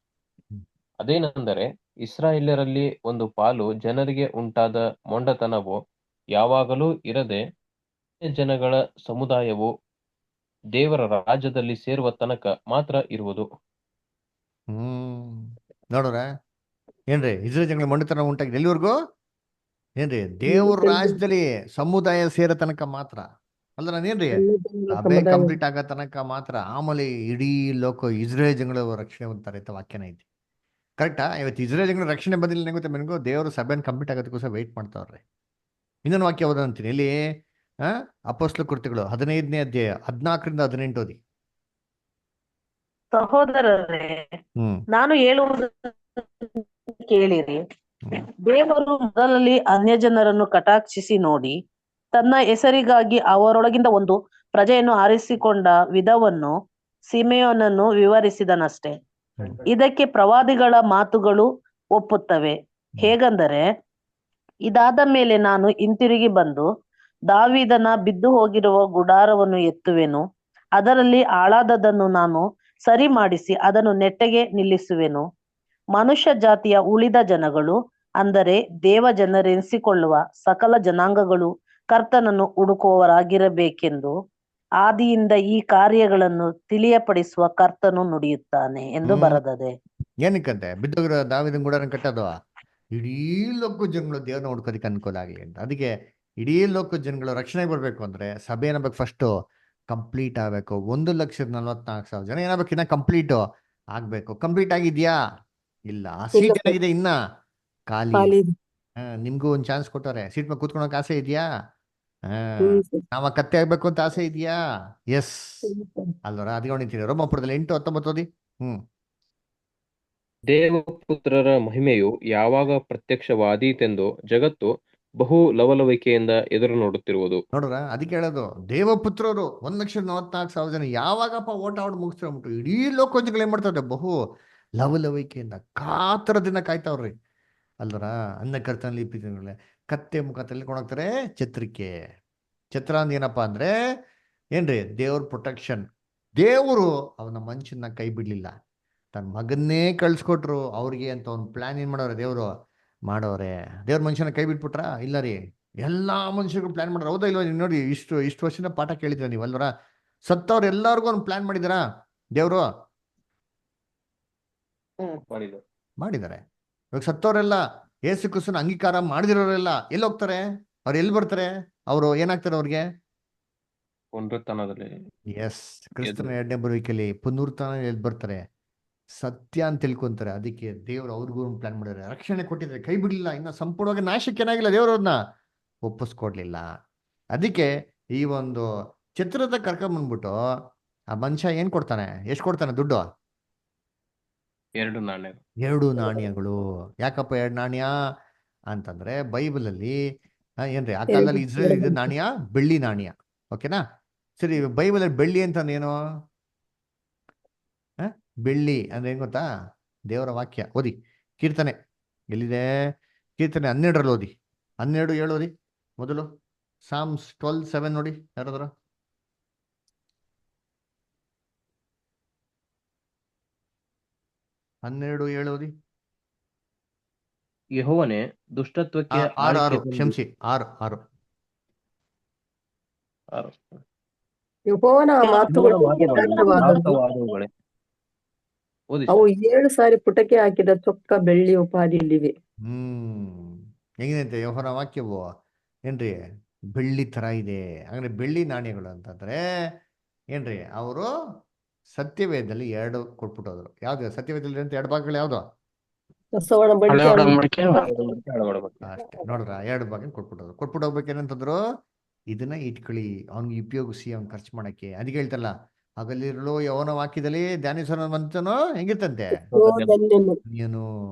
ಅದೇನೆಂದರೆ, ಇಸ್ರಾಯೇಲ್ಯರಲ್ಲಿ ಒಂದು ಪಾಲು ಜನರಿಗೆ ಉಂಟಾದ ಮೊಂಡತನವು ಯಾವಾಗಲೂ ಇರದೆ, ಜನಗಳ ಸಮುದಾಯವು ದೇವರ ರಾಜ್ಯದಲ್ಲಿ ಸೇರುವ ತನಕ ಮಾತ್ರ ಇರುವುದು. ನೋಡ್ರ ಏನ್ರಿ, ಇಸ್ರೇಲ್ ಜನಗಳ ಮೊಂಡತನ ಉಂಟಾಗಿದೆ ಎಲ್ಲಿವರೆಗೂ? ಏನ್ರಿ, ದೇವ್ರ ರಾಜ್ಯದಲ್ಲಿ ಸಮುದಾಯ ಸೇರೋ ತನಕ ಮಾತ್ರ ಅಲ್ಲ. ನಾನೇನ್ರಿ, ಸಭೆ ಕಂಪ್ಲೀಟ್ ಆಗೋ ತನಕ ಮಾತ್ರ. ಆಮೇಲೆ ಇಡೀ ಲೋಕ ಇಸ್ರೇಲ್ ಜನಗಳ ರಕ್ಷಣೆ ಹೊಂದ್ತಾರೆ ಅಂತ ವಾಕ್ಯನ ಐತಿ. ಕರೆಕ್ಟಾ? ಇವತ್ತು ಇಸ್ರೇಲ್ ಜನಗಳ ರಕ್ಷಣೆ ಬಂದಿಲ್ಲ ಗೊತ್ತಾ ನನಗೂ? ದೇವರು ಸಭೆನ ಕಂಪ್ಲೀಟ್ ಆಗೋದಕ್ಕೋಸ್ಕರ ವೆಯ್ಟ್ ಮಾಡ್ತಾವ್ರೆ. ಇನ್ನೊಂದು ವಾಕ್ಯ ಓದ ಅಂತೀನಿ ಇಲ್ಲಿ, ಅಪೊಸ್ತಲ ಕೃತ್ಯಗಳು 15ನೇ ಅಧ್ಯಾಯ 14ರಿಂದ 18 ಓದಿ. ಸಹೋದರರೇ, ನಾನು ಹೇಳುವುದು ಕೇಳಿರಿ. ದೇವರು ಮೊದಲಲ್ಲಿ ಅನ್ಯಜನರನ್ನು ಕಟಾಕ್ಷಿಸಿ ನೋಡಿ, ತನ್ನ ಹೆಸರಿಗಾಗಿ ಅವರೊಳಗಿಂದ ಒಂದು ಪ್ರಜೆಯನ್ನು ಆರಿಸಿಕೊಂಡ ವಿಧವನ್ನು ಸಿಮೆಯೋನನ್ನು ವಿವರಿಸಿದನಷ್ಟೇ. ಇದಕ್ಕೆ ಪ್ರವಾದಿಗಳ ಮಾತುಗಳು ಒಪ್ಪುತ್ತವೆ. ಹೇಗೆಂದರೆ, ಇದಾದ ಮೇಲೆ ನಾನು ಹಿಂತಿರುಗಿ ಬಂದು ದಾವೀದನ ಬಿದ್ದು ಹೋಗಿರುವ ಗುಡಾರವನ್ನು ಎತ್ತುವೆನು, ಅದರಲ್ಲಿ ಹಾಳಾದದ್ದನ್ನು ನಾನು ಸರಿ ಮಾಡಿಸಿ ಅದನ್ನು ನೆಟ್ಟಗೆ ನಿಲ್ಲಿಸುವೆನು. ಮನುಷ್ಯ ಜಾತಿಯ ಉಳಿದ ಜನಗಳು, ಅಂದರೆ ದೇವ ಜನರೆನಿಸಿಕೊಳ್ಳುವ ಸಕಲ ಜನಾಂಗಗಳು ಕರ್ತನನ್ನು ಹುಡುಕುವವರಾಗಿರಬೇಕೆಂದು ಆದಿಯಿಂದ ಈ ಕಾರ್ಯಗಳನ್ನು ತಿಳಿಯಪಡಿಸುವ ಕರ್ತನು ನುಡಿಯುತ್ತಾನೆ ಎಂದು ಬರೆದದೆ. ಏನಕ್ಕಂತೆ ಬಿದ್ದೋಗಿರೋ ದಾವಿದನ ಗುಡಾರನ ಕಟ್ಟೋದು ಇಡೀ ಲೋಕ ಜನಗಳು ದೇವ್ರನ್ನ ಹುಡ್ಕೋದಕ್ಕೆ ಅನುಕೂಲ ಆಗಲಿ ಅಂತ. ಅದಕ್ಕೆ ಇಡೀ ಲೋಕ ಜನಗಳು ರಕ್ಷಣೆಗೆ ಬರ್ಬೇಕು ಅಂದ್ರೆ ಸಭೆ ಏನಾಗಬೇಕು, ಫಸ್ಟ್ ಕಂಪ್ಲೀಟ್ ಆಗಬೇಕು. 1,44,000 ಜನ ಏನಾಗಬೇಕು, ಇನ್ನ ಕಂಪ್ಲೀಟ್ ಆಗ್ಬೇಕು. ಕಂಪ್ಲೀಟ್ ಆಗಿದ್ಯಾ? ಇಲ್ಲ. ಆ ಸೀಟ್ ಏನಾಗಿದೆ, ಇನ್ನ ಖಾಲಿ. ಖಾಲಿ ಇದೆ. ನಿಮ್ಗೂ ಒಂದು ಚಾನ್ಸ್ ಕೊಟ್ಟವ್ರೆ. ಸೀಟ್ ಮೇಲೆ ಕೂತ್ಕೊಳಕ್ ಆಸೆ ಇದೆಯಾ? ಸರ್. ನಾವ ಕತ್ತೆ ಆಗ್ಬೇಕು ಅಂತ ಆಸೆ ಇದೆಯಾ? Yes sir. ಅಲ್ವರ? ಅದಕ್ಕೆ ಹೊಣಿತೀನಿ ರೋಮಾಪುರದಲ್ಲಿ 8:19 ಓದಿ. ದೇವಪುತ್ರರ ಮಹಿಮೆಯು ಯಾವಾಗ ಪ್ರತ್ಯಕ್ಷವಾದೀತೆಂದು ಜಗತ್ತು ಬಹು ಲವಲವಿಕೆಯಿಂದ ಎದುರು ನೋಡುತ್ತಿರುವುದು. ನೋಡ್ರ, ಅದಕ್ಕೆ ಹೇಳೋದು ದೇವಪುತ್ರರು 1,44,000 ಜನ ಯಾವಾಗಪ್ಪ ಓಟ ಆಡ್ ಮುಗಿಸ್ಬಿಟ್ಟು ಇಡೀ ಲೋಕೋಜಗಳು ಏನ್ ಮಾಡ್ತಾವ್ರೆ, ಬಹು ಲವಲವಿಕೆಯಿಂದ ಕಾತರದಿಂದ ಕಾಯ್ತಾವ್ರಿ ಅಲ್ವರ. ಅನ್ನ ಕರ್ತನಲ್ಲಿ ಪ್ರೀತಿಗಳೇ, ಕತ್ತೆ ಮುಖ ತಳ್ಕೊಂಡೋಗ್ತಾರೆ ಛತ್ರಕ್ಕೆ. ಛತ್ರ ಅಂದ್ ಏನಪ್ಪಾ ಅಂದ್ರೆ ಏನ್ರಿ, ದೇವ್ರ ಪ್ರೊಟೆಕ್ಷನ್. ದೇವರು ಅವನ ಮನುಷ್ಯನ ಕೈ ಬಿಡ್ಲಿಲ್ಲ, ತನ್ನ ಮಗನ್ನೇ ಕಳ್ಸ್ಕೊಟ್ರು ಅವ್ರಿಗೆ ಅಂತ ಒಂದು ಪ್ಲಾನ್ ಏನ್ ಮಾಡೋರೆ ದೇವ್ರು ಮಾಡೋರೆ. ದೇವ್ರ ಮನುಷ್ಯನ ಕೈ ಬಿಟ್ಬಿಟ್ರ? ಇಲ್ಲ ರೀ, ಎಲ್ಲಾ ಮನುಷ್ಯರಿಗೂ ಪ್ಲಾನ್ ಮಾಡ್ರ. ಹೌದಾ ಇಲ್ವಾ? ನೀವು ನೋಡಿ, ಇಷ್ಟು ವರ್ಷದ ಪಾಠ ಕೇಳಿದ್ರ ನೀವು ಅಲ್ವರ. ಸತ್ತವ್ರು ಎಲ್ಲಾರ್ಗು ಒಂದು ಪ್ಲಾನ್ ಮಾಡಿದಾರ ದೇವ್ರು? ಮಾಡಿದ್ದಾರೆ. ಇವಾಗ ಸತ್ತವರೆಲ್ಲ ಯೇಸು ಕ್ರಿಸ್ತನ ಅಂಗೀಕಾರ ಮಾಡಿದಿರೋರೆಲ್ಲ ಎಲ್ಲಿ ಹೋಗ್ತಾರೆ? ಅವ್ರು ಎಲ್ಲಿ ಬರ್ತಾರೆ? ಅವರು ಏನಾಗ್ತಾರೆ ಅವ್ರಿಗೆ? ಪುನರುತ್ಥಾನದಲ್ಲಿ ಎಸ್, ಕ್ರಿಸ್ತನ 2ನೇ ಬರುವಿಕೆಯಲ್ಲಿ ಪುನರುತ್ಥಾನ ಎಲ್ಲಿ ಬರ್ತಾರೆ? ಸತ್ಯ ಅಂತ ತಿಳ್ಕೊಂತಾರೆ. ಅದಕ್ಕೆ ದೇವ್ರು ಅವ್ರಿಗೂ ಪ್ಲಾನ್ ಮಾಡಿದ್ದಾರೆ, ರಕ್ಷಣೆ ಕೊಟ್ಟಿದ್ದಾರೆ, ಕೈ ಬಿಡ್ಲಿಲ್ಲ. ಇನ್ನ ಸಂಪೂರ್ಣವಾಗಿ ನಾಶಕ್ಕೆ ಏನಾಗಿಲ್ಲ, ದೇವ್ರವ್ರನ್ನ ಒಪ್ಪಿಸ್ಕೊಡ್ಲಿಲ್ಲ. ಅದಕ್ಕೆ ಈ ಒಂದು ಚಿತ್ರದ ಕರ್ಕೊಂಬಂದ್ಬಿಟ್ಟು ಆ ಮನುಷ್ಯ ಏನ್ ಕೊಡ್ತಾನೆ? ಎಷ್ಟು ಕೊಡ್ತಾನೆ ದುಡ್ಡು? 2 ನಾಣ್ಯಗಳು. ಯಾಕಪ್ಪ 2 ನಾಣ್ಯ ಅಂತಂದ್ರೆ ಬೈಬಲ್ ಅಲ್ಲಿ ಏನ್ರಿ, ಆ ಕಾಲದಲ್ಲಿ ಇಸ್ರೇಲ್ ಇದ್ದ ನಾಣ್ಯ ಬೆಳ್ಳಿ ನಾಣ್ಯ. ಓಕೆನಾ? ಸರಿ, ಬೈಬಲ್ ಅಲ್ಲಿ ಬೆಳ್ಳಿ ಅಂತ ಏನು? ಬೆಳ್ಳಿ ಅಂದ್ರೆ ಏನ್ ಗೊತ್ತಾ? ದೇವರ ವಾಕ್ಯ. ಓದಿ ಕೀರ್ತನೆ. ಎಲ್ಲಿದೆ? ಕೀರ್ತನೆ 12ರಲ್ಲಿ ಓದಿ. 12:7 ಓದಿ ಮೊದಲು. ಸಾಮ್ಸ್ 12:7 ನೋಡಿ ಯಾರಾದ್ರು. ಓದಿ. ಯೆಹೋವನೇ, ದುಷ್ಟತ್ವಕ್ಕೆ 6 ಕ್ಷಮಿಸಿ 6 ಯೆಹೋವನ ಮಾತುಗಳು ಯಥಾರ್ಥವಾದವುಗಳೇ. ಓದಿ ಅವು 7 ಸಾರಿ ಪುಟಕ್ಕೆ ಹಾಕಿದ ಚೊಕ್ಕ ಬೆಳ್ಳಿ ಉಪಾದಿಯಲ್ಲಿವೆ. ಹೆಂಗಿದೆ ಯೆಹೋವನ ವಾಕ್ಯವು? ಏನ್ರಿ, ಬೆಳ್ಳಿ ತರ ಇದೆ. ಅಂದ್ರೆ ಬೆಳ್ಳಿ ನಾಣ್ಯಗಳು ಅಂತಂದ್ರೆ ಏನ್ರಿ, ಅವರು ಸತ್ಯವೇದದಲ್ಲಿ 2 ಕೊಟ್ಬಿಟ್ಟೋದ್ರು. ಯಾವ್ದು ಸತ್ಯವೇದದಲ್ಲಿ ಅಂತ 2 ಭಾಗಗಳು ಯಾವ್ದು? ಬಸವನ ಬಳಿಕೆ ಅಷ್ಟೇ ನೋಡ್ರ, 2 ಭಾಗ ಕೊಟ್ಬಿಟ್ಟು ಹೋಗ್ಬೇಕೇನಂತಂದ್ರು, ಇದನ್ನ ಇಟ್ಕೊಳ್ಳಿ, ಅವ್ನಿಗೆ ಉಪಯೋಗಿಸಿ, ಅವ್ನ್ ಖರ್ಚು ಮಾಡಕ್ಕೆ. ಅದಕ್ಕೆ ಹೇಳ್ತಲ್ಲ, ಹಗಲಿರುಳು ಯೆಹೋವನ ವಾಕ್ಯದಲ್ಲಿ ಧ್ಯಾನಿಸೋನ ಮಂತನು ಹೆಂಗಿರ್ತಂತೆ, ನೀನು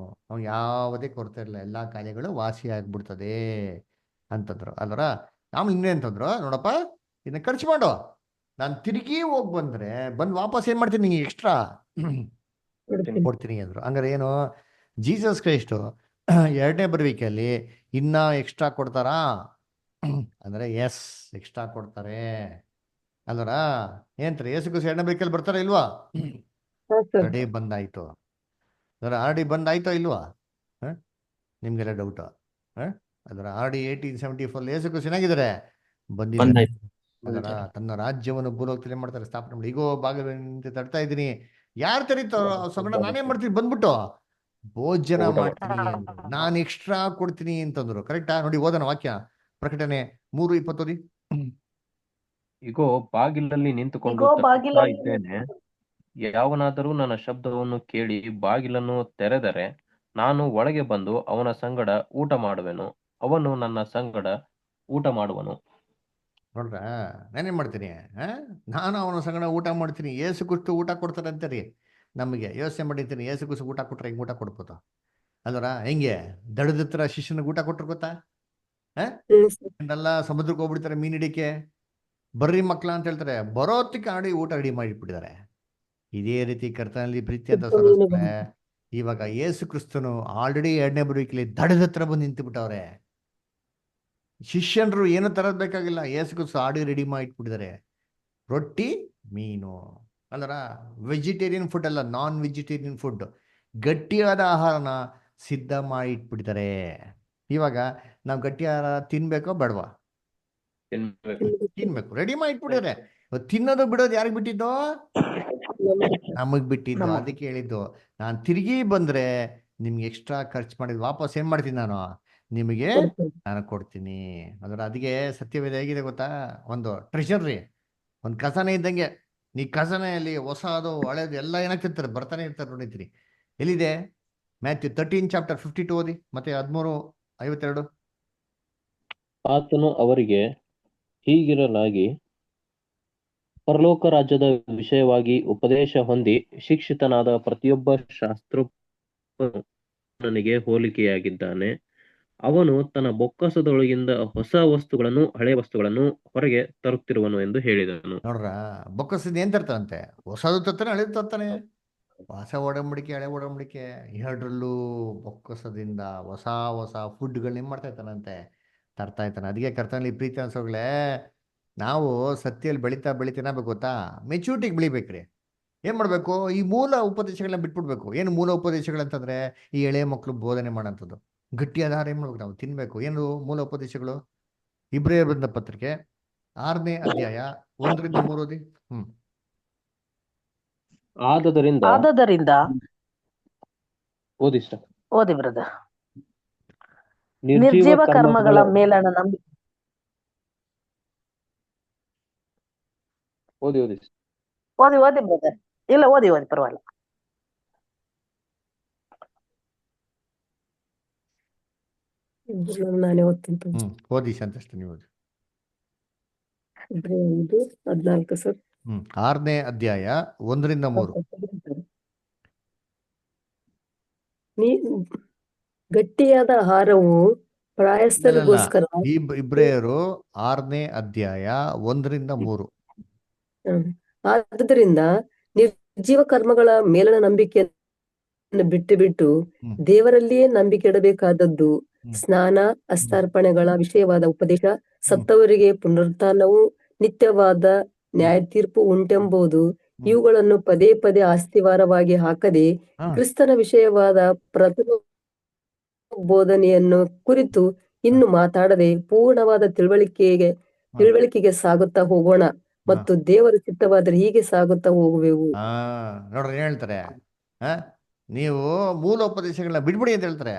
ಅವ್ನು ಯಾವುದೇ ಕೊರತೆ ಇರಲ್ಲ, ಎಲ್ಲಾ ಕಾರ್ಯಗಳು ವಾಸಿ ಆಗ್ಬಿಡ್ತದೆ ಅಂತಂದ್ರು ಅಲ್ವರ. ಆಮೇಲೆ ಇನ್ನೇಂತಂದ್ರು, ನೋಡಪ್ಪ ಇದನ್ನ ಖರ್ಚು ಮಾಡು, ನಾನು ತಿರುಗಿ ಹೋಗಿ ಬಂದು ವಾಪಸ್ ಏನ್ ಮಾಡ್ತೀನಿ, ನಿಂಗೆ ಎಕ್ಸ್ಟ್ರಾ ಕೊಡ್ತೀನಿ ಅಂದ್ರು. ಹಂಗಾರೆ ಏನು, ಜೀಸಸ್ ಕ್ರೈಸ್ಟು 2ನೇ ಬರುವಿಕೆಯಲ್ಲಿ ಇನ್ನ ಎಕ್ಸ್ಟ್ರಾ ಕೊಡ್ತಾರಾ ಅಂದ್ರೆ ಎಸ್, ಎಕ್ಸ್ಟ್ರಾ ಕೊಡ್ತಾರೆ ಅಲ್ವರ. ಏನ್ತಾರೆ, ಯೇಸು ಕ್ರಿಸ್ತ 2ನೇ ಬರುವಿಕೆಯಲ್ಲಿ ಬರ್ತಾರ ಇಲ್ವಾ? ಆಲ್ರೆಡಿ ಬಂದಾಯ್ತು. ಆರ್ಡಿ ಬಂದಾಯ್ತೋ ಇಲ್ವಾ? ನಿಮ್ಗೆಲ್ಲ ಡೌಟ್ ಅದರ. ಆರ್ಡಿ 1874 ಯೇಸು ಕ್ರಿಸ್ತ ಏನಾಗಿದ್ದಾರೆ? ಬಂದಿದ್ದಾರೆ. ಅದರ ತನ್ನ ರಾಜ್ಯವನ್ನು ಭೂಲೋಕದಲ್ಲಿ ಮಾಡ್ತಾರೆ, ಸ್ಥಾಪನೆ ಮಾಡಿ. ಈಗೋ ಬಾಗಿಲು ತಡ್ತಾ ಇದ್ದೀನಿ, ಯಾರು ತೆರೀತಾರೋ ಸಂಗಡ ನಾನೇನ್ ಮಾಡ್ತೀನಿ, ಬಂದ್ಬಿಟ್ಟು ಭೋಜನ ಮಾಡ್ತೀನಿ, ನಾನು ಎಕ್ಸ್ಟ್ರಾ ಕೊಡ್ತೀನಿ ಅಂತಂದ್ರು. ಕರೆಕ್ಟಾ? ನೋಡಿ ಓದೋಣ ವಾಕ್ಯ. ಪ್ರಕಟಣೆ 3:20 ಓದಿ. ಇಗೋ ಬಾಗಿಲಲ್ಲಿ ನಿಂತುಕೊಂಡು ಇದ್ದೇನೆ. ಯಾವನಾದರೂ ನನ್ನ ಶಬ್ದವನ್ನು ಕೇಳಿ ಬಾಗಿಲನ್ನು ತೆರೆದರೆ ನಾನು ಒಳಗೆ ಬಂದು ಅವನ ಸಂಗಡ ಊಟ ಮಾಡುವೆನು, ಅವನು ನನ್ನ ಸಂಗಡ ಊಟ ಮಾಡುವನು. ನೋಡ್ರ, ನಾನೇನ್ ಮಾಡ್ತೀನಿ, ನಾನು ಅವನ ಸಂಗಡ ಊಟ ಮಾಡ್ತೀನಿ. ಏಸು ಕುಷ್ಟು ಊಟ ಕೊಡ್ತಾರೆ ಅಂತೀರಿ. ನಮಗೆ ಯೋಚನೆ ಮಾಡಿರ್ತೀನಿ, ಏಸು ಕುಸು ಊಟ ಕೊಟ್ರೆ ಹೆಂಗ್ ಊಟ ಕೊಡ್ಬೋದ ಅಲ್ವರ? ಹೆಂಗೆ ದಡದ ಹತ್ರ ಶಿಷ್ಯನಿಗೆ ಊಟ ಕೊಟ್ರು ಗೊತ್ತಾ? ಎಲ್ಲ ಸಮುದ್ರಕ್ಕೆ ಹೋಗ್ಬಿಡ್ತಾರೆ ಮೀನ್ ಹಿಡಿಕೆ, ಬರ್ರಿ ಮಕ್ಳ ಅಂತ ಹೇಳ್ತಾರೆ, ಬರೋತ್ತಿಗೆ ಆಡಿ ಊಟ ರೆಡಿ ಮಾಡಿಟ್ಬಿಟ್ಟಿದ್ದಾರೆ. ಇದೇ ರೀತಿ ಕರ್ತನಲ್ಲಿ ಪ್ರೀತಿ ಅಂತ ಸರಿಸ್ತಾರೆ. ಇವಾಗ ಯೇಸು ಕ್ರಿಸ್ತನು ಆಲ್ರೆಡಿ 2ನೇ ಬರುವಿಕೆಯಲ್ಲಿ ದಡದ ಹತ್ರ ಬಂದು ನಿಂತು ಬಿಟ್ಟವ್ರೆ. ಶಿಷ್ಯನ್ರು ಏನು ತರದ್ ಬೇಕಾಗಿಲ್ಲ, ಯೇಸು ಕ್ರಿಸ್ತ ಆಡಿ ರೆಡಿ ಮಾಡಿ ಇಟ್ಬಿಟ್ಟಿದ್ದಾರೆ. ರೊಟ್ಟಿ ಮೀನು. ಅಲ್ಲರ ವೆಜಿಟೇರಿಯನ್ ಫುಡ್ ಅಲ್ಲ, ನಾನ್ ವೆಜಿಟೇರಿಯನ್ ಫುಡ್, ಗಟ್ಟಿಯಾದ ಆಹಾರನ ಸಿದ್ಧ ಮಾಡಿ ಇಟ್ಬಿಡ್ತಾರೆ. ಇವಾಗ ನಾವು ಗಟ್ಟಿ ಆಹಾರ ತಿನ್ಬೇಕೋ ಬೇಡವಾ? ತಿನ್ಬೇಕು. ತಿನ್ಬೇಕು, ರೆಡಿ ಮಾಡಿ ಇಟ್ಬಿಟ್ಟಿದ್ರೆ. ತಿನ್ನೋದು ಬಿಡೋದು ಯಾರಿಗೆ ಬಿಟ್ಟಿದ್ದು? ನಮಗ್ ಬಿಟ್ಟಿದ್ದು. ನಮ್ಮ ಅದಕ್ಕೆ ಹೇಳಿದ್ದು, ನಾನು ತಿರುಗಿ ಬಂದ್ರೆ ನಿಮ್ಗೆ ಎಕ್ಸ್ಟ್ರಾ ಖರ್ಚು ಮಾಡಿದ್ ವಾಪಸ್ ಏನ್ ಮಾಡ್ತೀನಿ ನಾನು ನಿಮಗೆ ಕೊಡ್ತೇನೆ. ನಾನು ಕೊಡ್ತೀನಿ. ಅದರ ಅದಕ್ಕೆ ಸತ್ಯವೇದ ಹೇಗಿದೆ ಗೊತ್ತಾ? ಒಂದು ಟ್ರೆಷರ್ ರೀ, ಒಂದು ಖಜಾನೆ ಇದ್ದಂಗೆ. ಈ ಖಜಾನೆಯಲ್ಲಿ ಹೊಸದು ಹಳೇದು ಎಲ್ಲ ಏನಾಗ್ತಿರ್ತಾರೆ, ಬರ್ತಾನೆ ಇರ್ತಾರೆ. ನೋಡಿದ್ರಿ ಎಲ್ಲಿದೆ? ಮ್ಯಾಥ್ಯೂ 13 ಚಾಪ್ಟರ್ 52 ಓದಿ, ಮತ್ತೆ 13:52. ಆತನು ಅವರಿಗೆ, ಹೀಗಿರಲಾಗಿ ಪರಲೋಕ ರಾಜ್ಯದ ವಿಷಯವಾಗಿ ಉಪದೇಶ ಹೊಂದಿ ಶಿಕ್ಷಿತನಾದ ಪ್ರತಿಯೊಬ್ಬ ಶಾಸ್ತ್ರಜ್ಞನು ನನಗೆ ಹೋಲಿಕೆಯಾಗಿದ್ದಾನೆ. ಅವನು ತನ್ನ ಬೊಕ್ಕಸದೊಳಗಿಂದ ಹೊಸ ವಸ್ತುಗಳನ್ನು ಹಳೆಯ ವಸ್ತುಗಳನ್ನು ಹೊರಗೆ ತರುತ್ತಿರುವನು ಎಂದು ಹೇಳಿದನು. ನೋಡ್ರ, ಬೊಕ್ಕಸದ ಏನ್ ತರ್ತಾನಂತೆ? ಹೊಸದು ತರ್ತಾನೆ, ಹಳೇದು ತರ್ತಾನೆ. ಹೊಸ ಒಡಂಬಡಿಕೆ ಹಳೆ ಒಡಂಬಡಿಕೆ ಎರಡರಲ್ಲೂ ಬೊಕ್ಕಸದಿಂದ ಹೊಸ ಹೊಸ ಫುಡ್ಗಳನ್ನ ಏನ್ ಮಾಡ್ತಾ ಇರ್ತಾನಂತೆ, ತರ್ತಾ ಇರ್ತಾನೆ. ಅದಕ್ಕೆ ಕರ್ತನಲ್ಲಿ ಪ್ರೀತಿ ಅನ್ಸೋಗ್ಲೇ, ನಾವು ಸತ್ಯಲ್ಲಿ ಬೆಳೀತಾ ಏನಾಗಬೇಕು ಗೊತ್ತಾ? ಮೆಚೂರಿಟಿಗೆ ಬೆಳಿಬೇಕ್ರಿ. ಏನ್ ಮಾಡ್ಬೇಕು? ಈ ಮೂಲ ಉಪದೇಶಗಳನ್ನ ಬಿಟ್ಬಿಡ್ಬೇಕು. ಏನು ಮೂಲ ಉಪದೇಶಗಳಂತಂದ್ರೆ ಈ ಎಳೆ ಮಕ್ಕಳು ಬೋಧನೆ ಮಾಡೋಂಥದ್ದು, ಗಟ್ಟಿಯಾದ ಆಹಾರ ಏನ್ ಮಾಡ್ಬೇಕು? ನಾವು ತಿನ್ಬೇಕು. ಏನು ಮೂಲ ಉಪದೇಶಗಳು? ಇಬ್ರಿಯರ ಬರೆದ ಪತ್ರಿಕೆ 6ನೇ ಅಧ್ಯಾಯ 1 ರಿಂದ 3 ಓದಿ. ಆದದರಿಂದ ಆದದರಿಂದ ಓದಿ ಸರ್. ಓದಿ ಬ್ರದರ್. ನಿರ್ಜೀವ ನಿರ್ಜೀವ ಕರ್ಮಗಳ ಕರ್ಮಗಳ ಮೇಲಣ ನಂಬಿಕೆ. ಓದಿ ಓದಿ ಸರ್. ಓದಿ ಬ್ರದರ್. ಇಲ್ಲ ಓದಿ ಪರವಾಗಿಲ್ಲ. ನಾನೇ ಓದ್ತೀನಿ. ಓದಿ ಸಂತೋಷ, ನೀವು ಓದಿ. 14 ಸರ್. 6ನೇ ಅಧ್ಯಾಯ 1 ರಿಂದ 3. ನೀ ಗಟ್ಟಿಯಾದ ಆಹಾರವು ಪ್ರಾಯಸ್ಥರಿಗೋಸ್ಕರ. ಇಬ್ರಿಯರು 6ನೇ ಅಧ್ಯಾಯ 1 ರಿಂದ 3. ಆದುದರಿಂದ ನಿರ್ಜೀವ ಕರ್ಮಗಳ ಮೇಲಣ ನಂಬಿಕೆಯನ್ನು ಬಿಟ್ಟು ದೇವರಲ್ಲಿಯೇ ನಂಬಿಕೆ ಇಡಬೇಕಾದದ್ದು ಸ್ನಾನ, ಅಸ್ತಾರ್ಪಣೆಗಳ ವಿಷಯವಾದ ಉಪದೇಶ, ಸತ್ತವರಿಗೆ ಪುನರುತ್ಥಾನವು, ನಿತ್ಯವಾದ ನ್ಯಾಯ ತೀರ್ಪು ಉಂಟೆಂಬುದು, ಇವುಗಳನ್ನು ಪದೇ ಪದೇ ಅಸ್ತಿವಾರವಾಗಿ ಹಾಕದೆ ಕ್ರಿಸ್ತನ ವಿಷಯವಾದ ಪ್ರಥಮ ಬೋಧನೆಯನ್ನು ಕುರಿತು ಇನ್ನು ಮಾತಾಡದೆ ಪೂರ್ಣವಾದ ತಿಳುವಳಿಕೆಗೆ ಸಾಗುತ್ತಾ ಹೋಗೋಣ, ಮತ್ತು ದೇವರ ಚಿತ್ತವಾದರೆ ಹೀಗೆ ಸಾಗುತ್ತಾ ಹೋಗುವೆವು. ನೋಡ್ರಿ ಏನ್ ಹೇಳ್ತಾರೆ? ನೀವು ಮೂಲ ಉಪದೇಶಗಳನ್ನ ಬಿಡ್ಬಿಡಿ ಅಂತ ಹೇಳ್ತಾರೆ.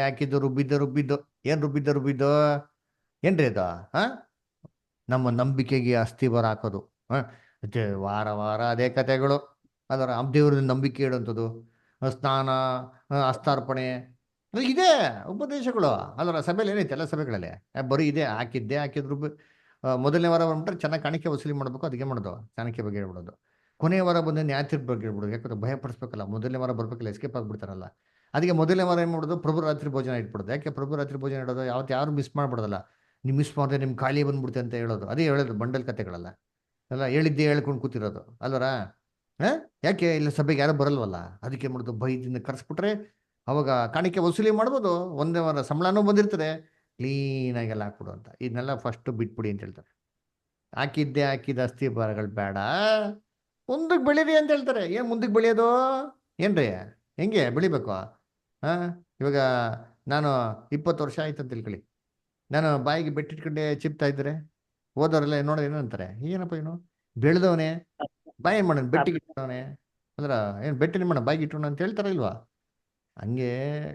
ಹಾಕಿದ್ದು ರುಬ್ಬಿದ್ದು ಏನ್ ರುಬ್ಬಿದ್ದು ಏನ್ರಿ ಅದು? ನಮ್ಮ ನಂಬಿಕೆಗೆ ಅಸ್ಥಿವಾರ ಹಾಕೋದು. ವಾರ ವಾರ ಅದೇ ಕಥೆಗಳು. ಅದರ ದೇವ್ರ ನಂಬಿಕೆ ಇಡುವಂಥದ್ದು, ಸ್ನಾನ, ಅಸ್ತಾರ್ಪಣೆ, ಇದೇ ಉಪದೇಶಗಳು. ಅದರ ಸಭೆಯಲ್ಲಿ ಏನೈತೆ? ಎಲ್ಲ ಸಭೆಗಳಲ್ಲಿ ಬರೀ ಇದೆ. ಹಾಕಿದ್ದು ಮೊದಲನೇ ವಾರ ಬಂದ್ಬಿಟ್ರೆ ಚೆನ್ನಾಗಿ ಕಾಣಿಕೆ ವಸೂಲಿ ಮಾಡಬೇಕು, ಅದಕ್ಕೆ ಮಾಡೋದು ಕಾಣಿಕೆ ಬಗ್ಗೆ ಹೇಳ್ಬಿಡೋದು. ಕೊನೆಯ ವಾರ ಬಂದು ನ್ಯಾಯ ತೀರ್ಪು ಬಗ್ಗೆ ಹೇಳ್ಬಿಡೋದು. ಯಾಕಂದ್ರೆ ಭಯ ಪಡಿಸ್ಬೇಕಲ್ಲ, ಮೊದಲನೇ ವಾರ ಬರ್ಬೇಕಲ್ಲ, ಎಸ್ಕೇಪ್ ಆಗ್ಬಿಡ್ತಾರಲ್ಲ. ಅದಕ್ಕೆ ಮೊದಲನೇ ವಾರ ಏನು ಮಾಡೋದು? ಪ್ರಭು ರಾತ್ರಿ ಭೋಜನ ಇಟ್ಬಿಡೋದು. ಯಾಕೆ ಪ್ರಭು ರಾತ್ರಿ ಭೋಜನ ಇಡೋದು? ಯಾರು ಮಿಸ್ ಮಾಡ್ಬಿಡೋದಲ್ಲ. ನೀವು ಮಿಸ್ ಮಾಡಿದ್ರೆ ನಿಮ್ಮ ಖಾಲಿ ಬಂದ್ಬಿಡುತ್ತೆ ಅಂತ ಹೇಳೋದು. ಅದೇ ಹೇಳೋದು ಬಂಡಲ್ ಕಥೆಗಳಲ್ಲ ಎಲ್ಲ ಹೇಳಿದ್ದೇ ಹೇಳ್ಕೊಂಡು ಕೂತಿರೋದು ಅಲ್ವರ. ಯಾಕೆ ಇಲ್ಲಿ ಸಭೆಗೆ ಯಾರು ಬರಲ್ವಲ್ಲ, ಅದಕ್ಕೆ ಮಾಡೋದು ಭಯದಿಂದ ಕರೆಸ್ಬಿಟ್ರೆ ಅವಾಗ ಕಾಣಿಕೆ ವಸೂಲಿ ಮಾಡ್ಬೋದು. ಒಂದೇ ವಾರ ಸಂಬಳನೂ ಬಂದಿರ್ತದೆ, ಕ್ಲೀನಾಗೆಲ್ಲ ಹಾಕ್ಬಿಡು ಅಂತ. ಇದನ್ನೆಲ್ಲ ಫಸ್ಟ್ ಬಿಟ್ಬಿಡಿ ಅಂತ ಹೇಳ್ತಾರೆ. ಹಾಕಿದ ಅಸ್ಥಿಭಾರಗಳು ಬೇಡ, ಮುಂದಕ್ಕೆ ಬೆಳೀರಿ ಅಂತ ಹೇಳ್ತಾರೆ. ಏನು ಮುಂದಕ್ಕೆ ಬೆಳೆಯೋದು? ಏನ್ರಿ ಹೆಂಗೆ ಬೆಳಿಬೇಕು? ಇವಾಗ ನಾನು 20 ವರ್ಷ ಆಯ್ತು ಅಂತ ತಿಳ್ಕೊಳ್ಳಿ, ನಾನು ಬಾಯಿಗೆ ಬೆಟ್ಟಿಟ್ಕೊಂಡೆ ಚಿಪ್ತಾ ಇದ್ರೆ ಓದೋರೆಲ್ಲ ನೋಡೋದು ಏನಂತಾರೆ, ಏನಪ್ಪ ಏನು ಬೆಳೆದವನೇ, ಬಾಯಿ ಏನು ಮಾಡೋಣ, ಬೆಟ್ಟಿಗೆ ಇಟ್ಟವನೇ ಅಂದ್ರೆ ಏನು ಬೆಟ್ಟಿನ ಮಾಡೋಣ, ಬಾಯಿಗೆ ಇಟ್ಟೋಣ ಅಂತ ಹೇಳ್ತಾರ ಇಲ್ವಾ? ಹಂಗೆ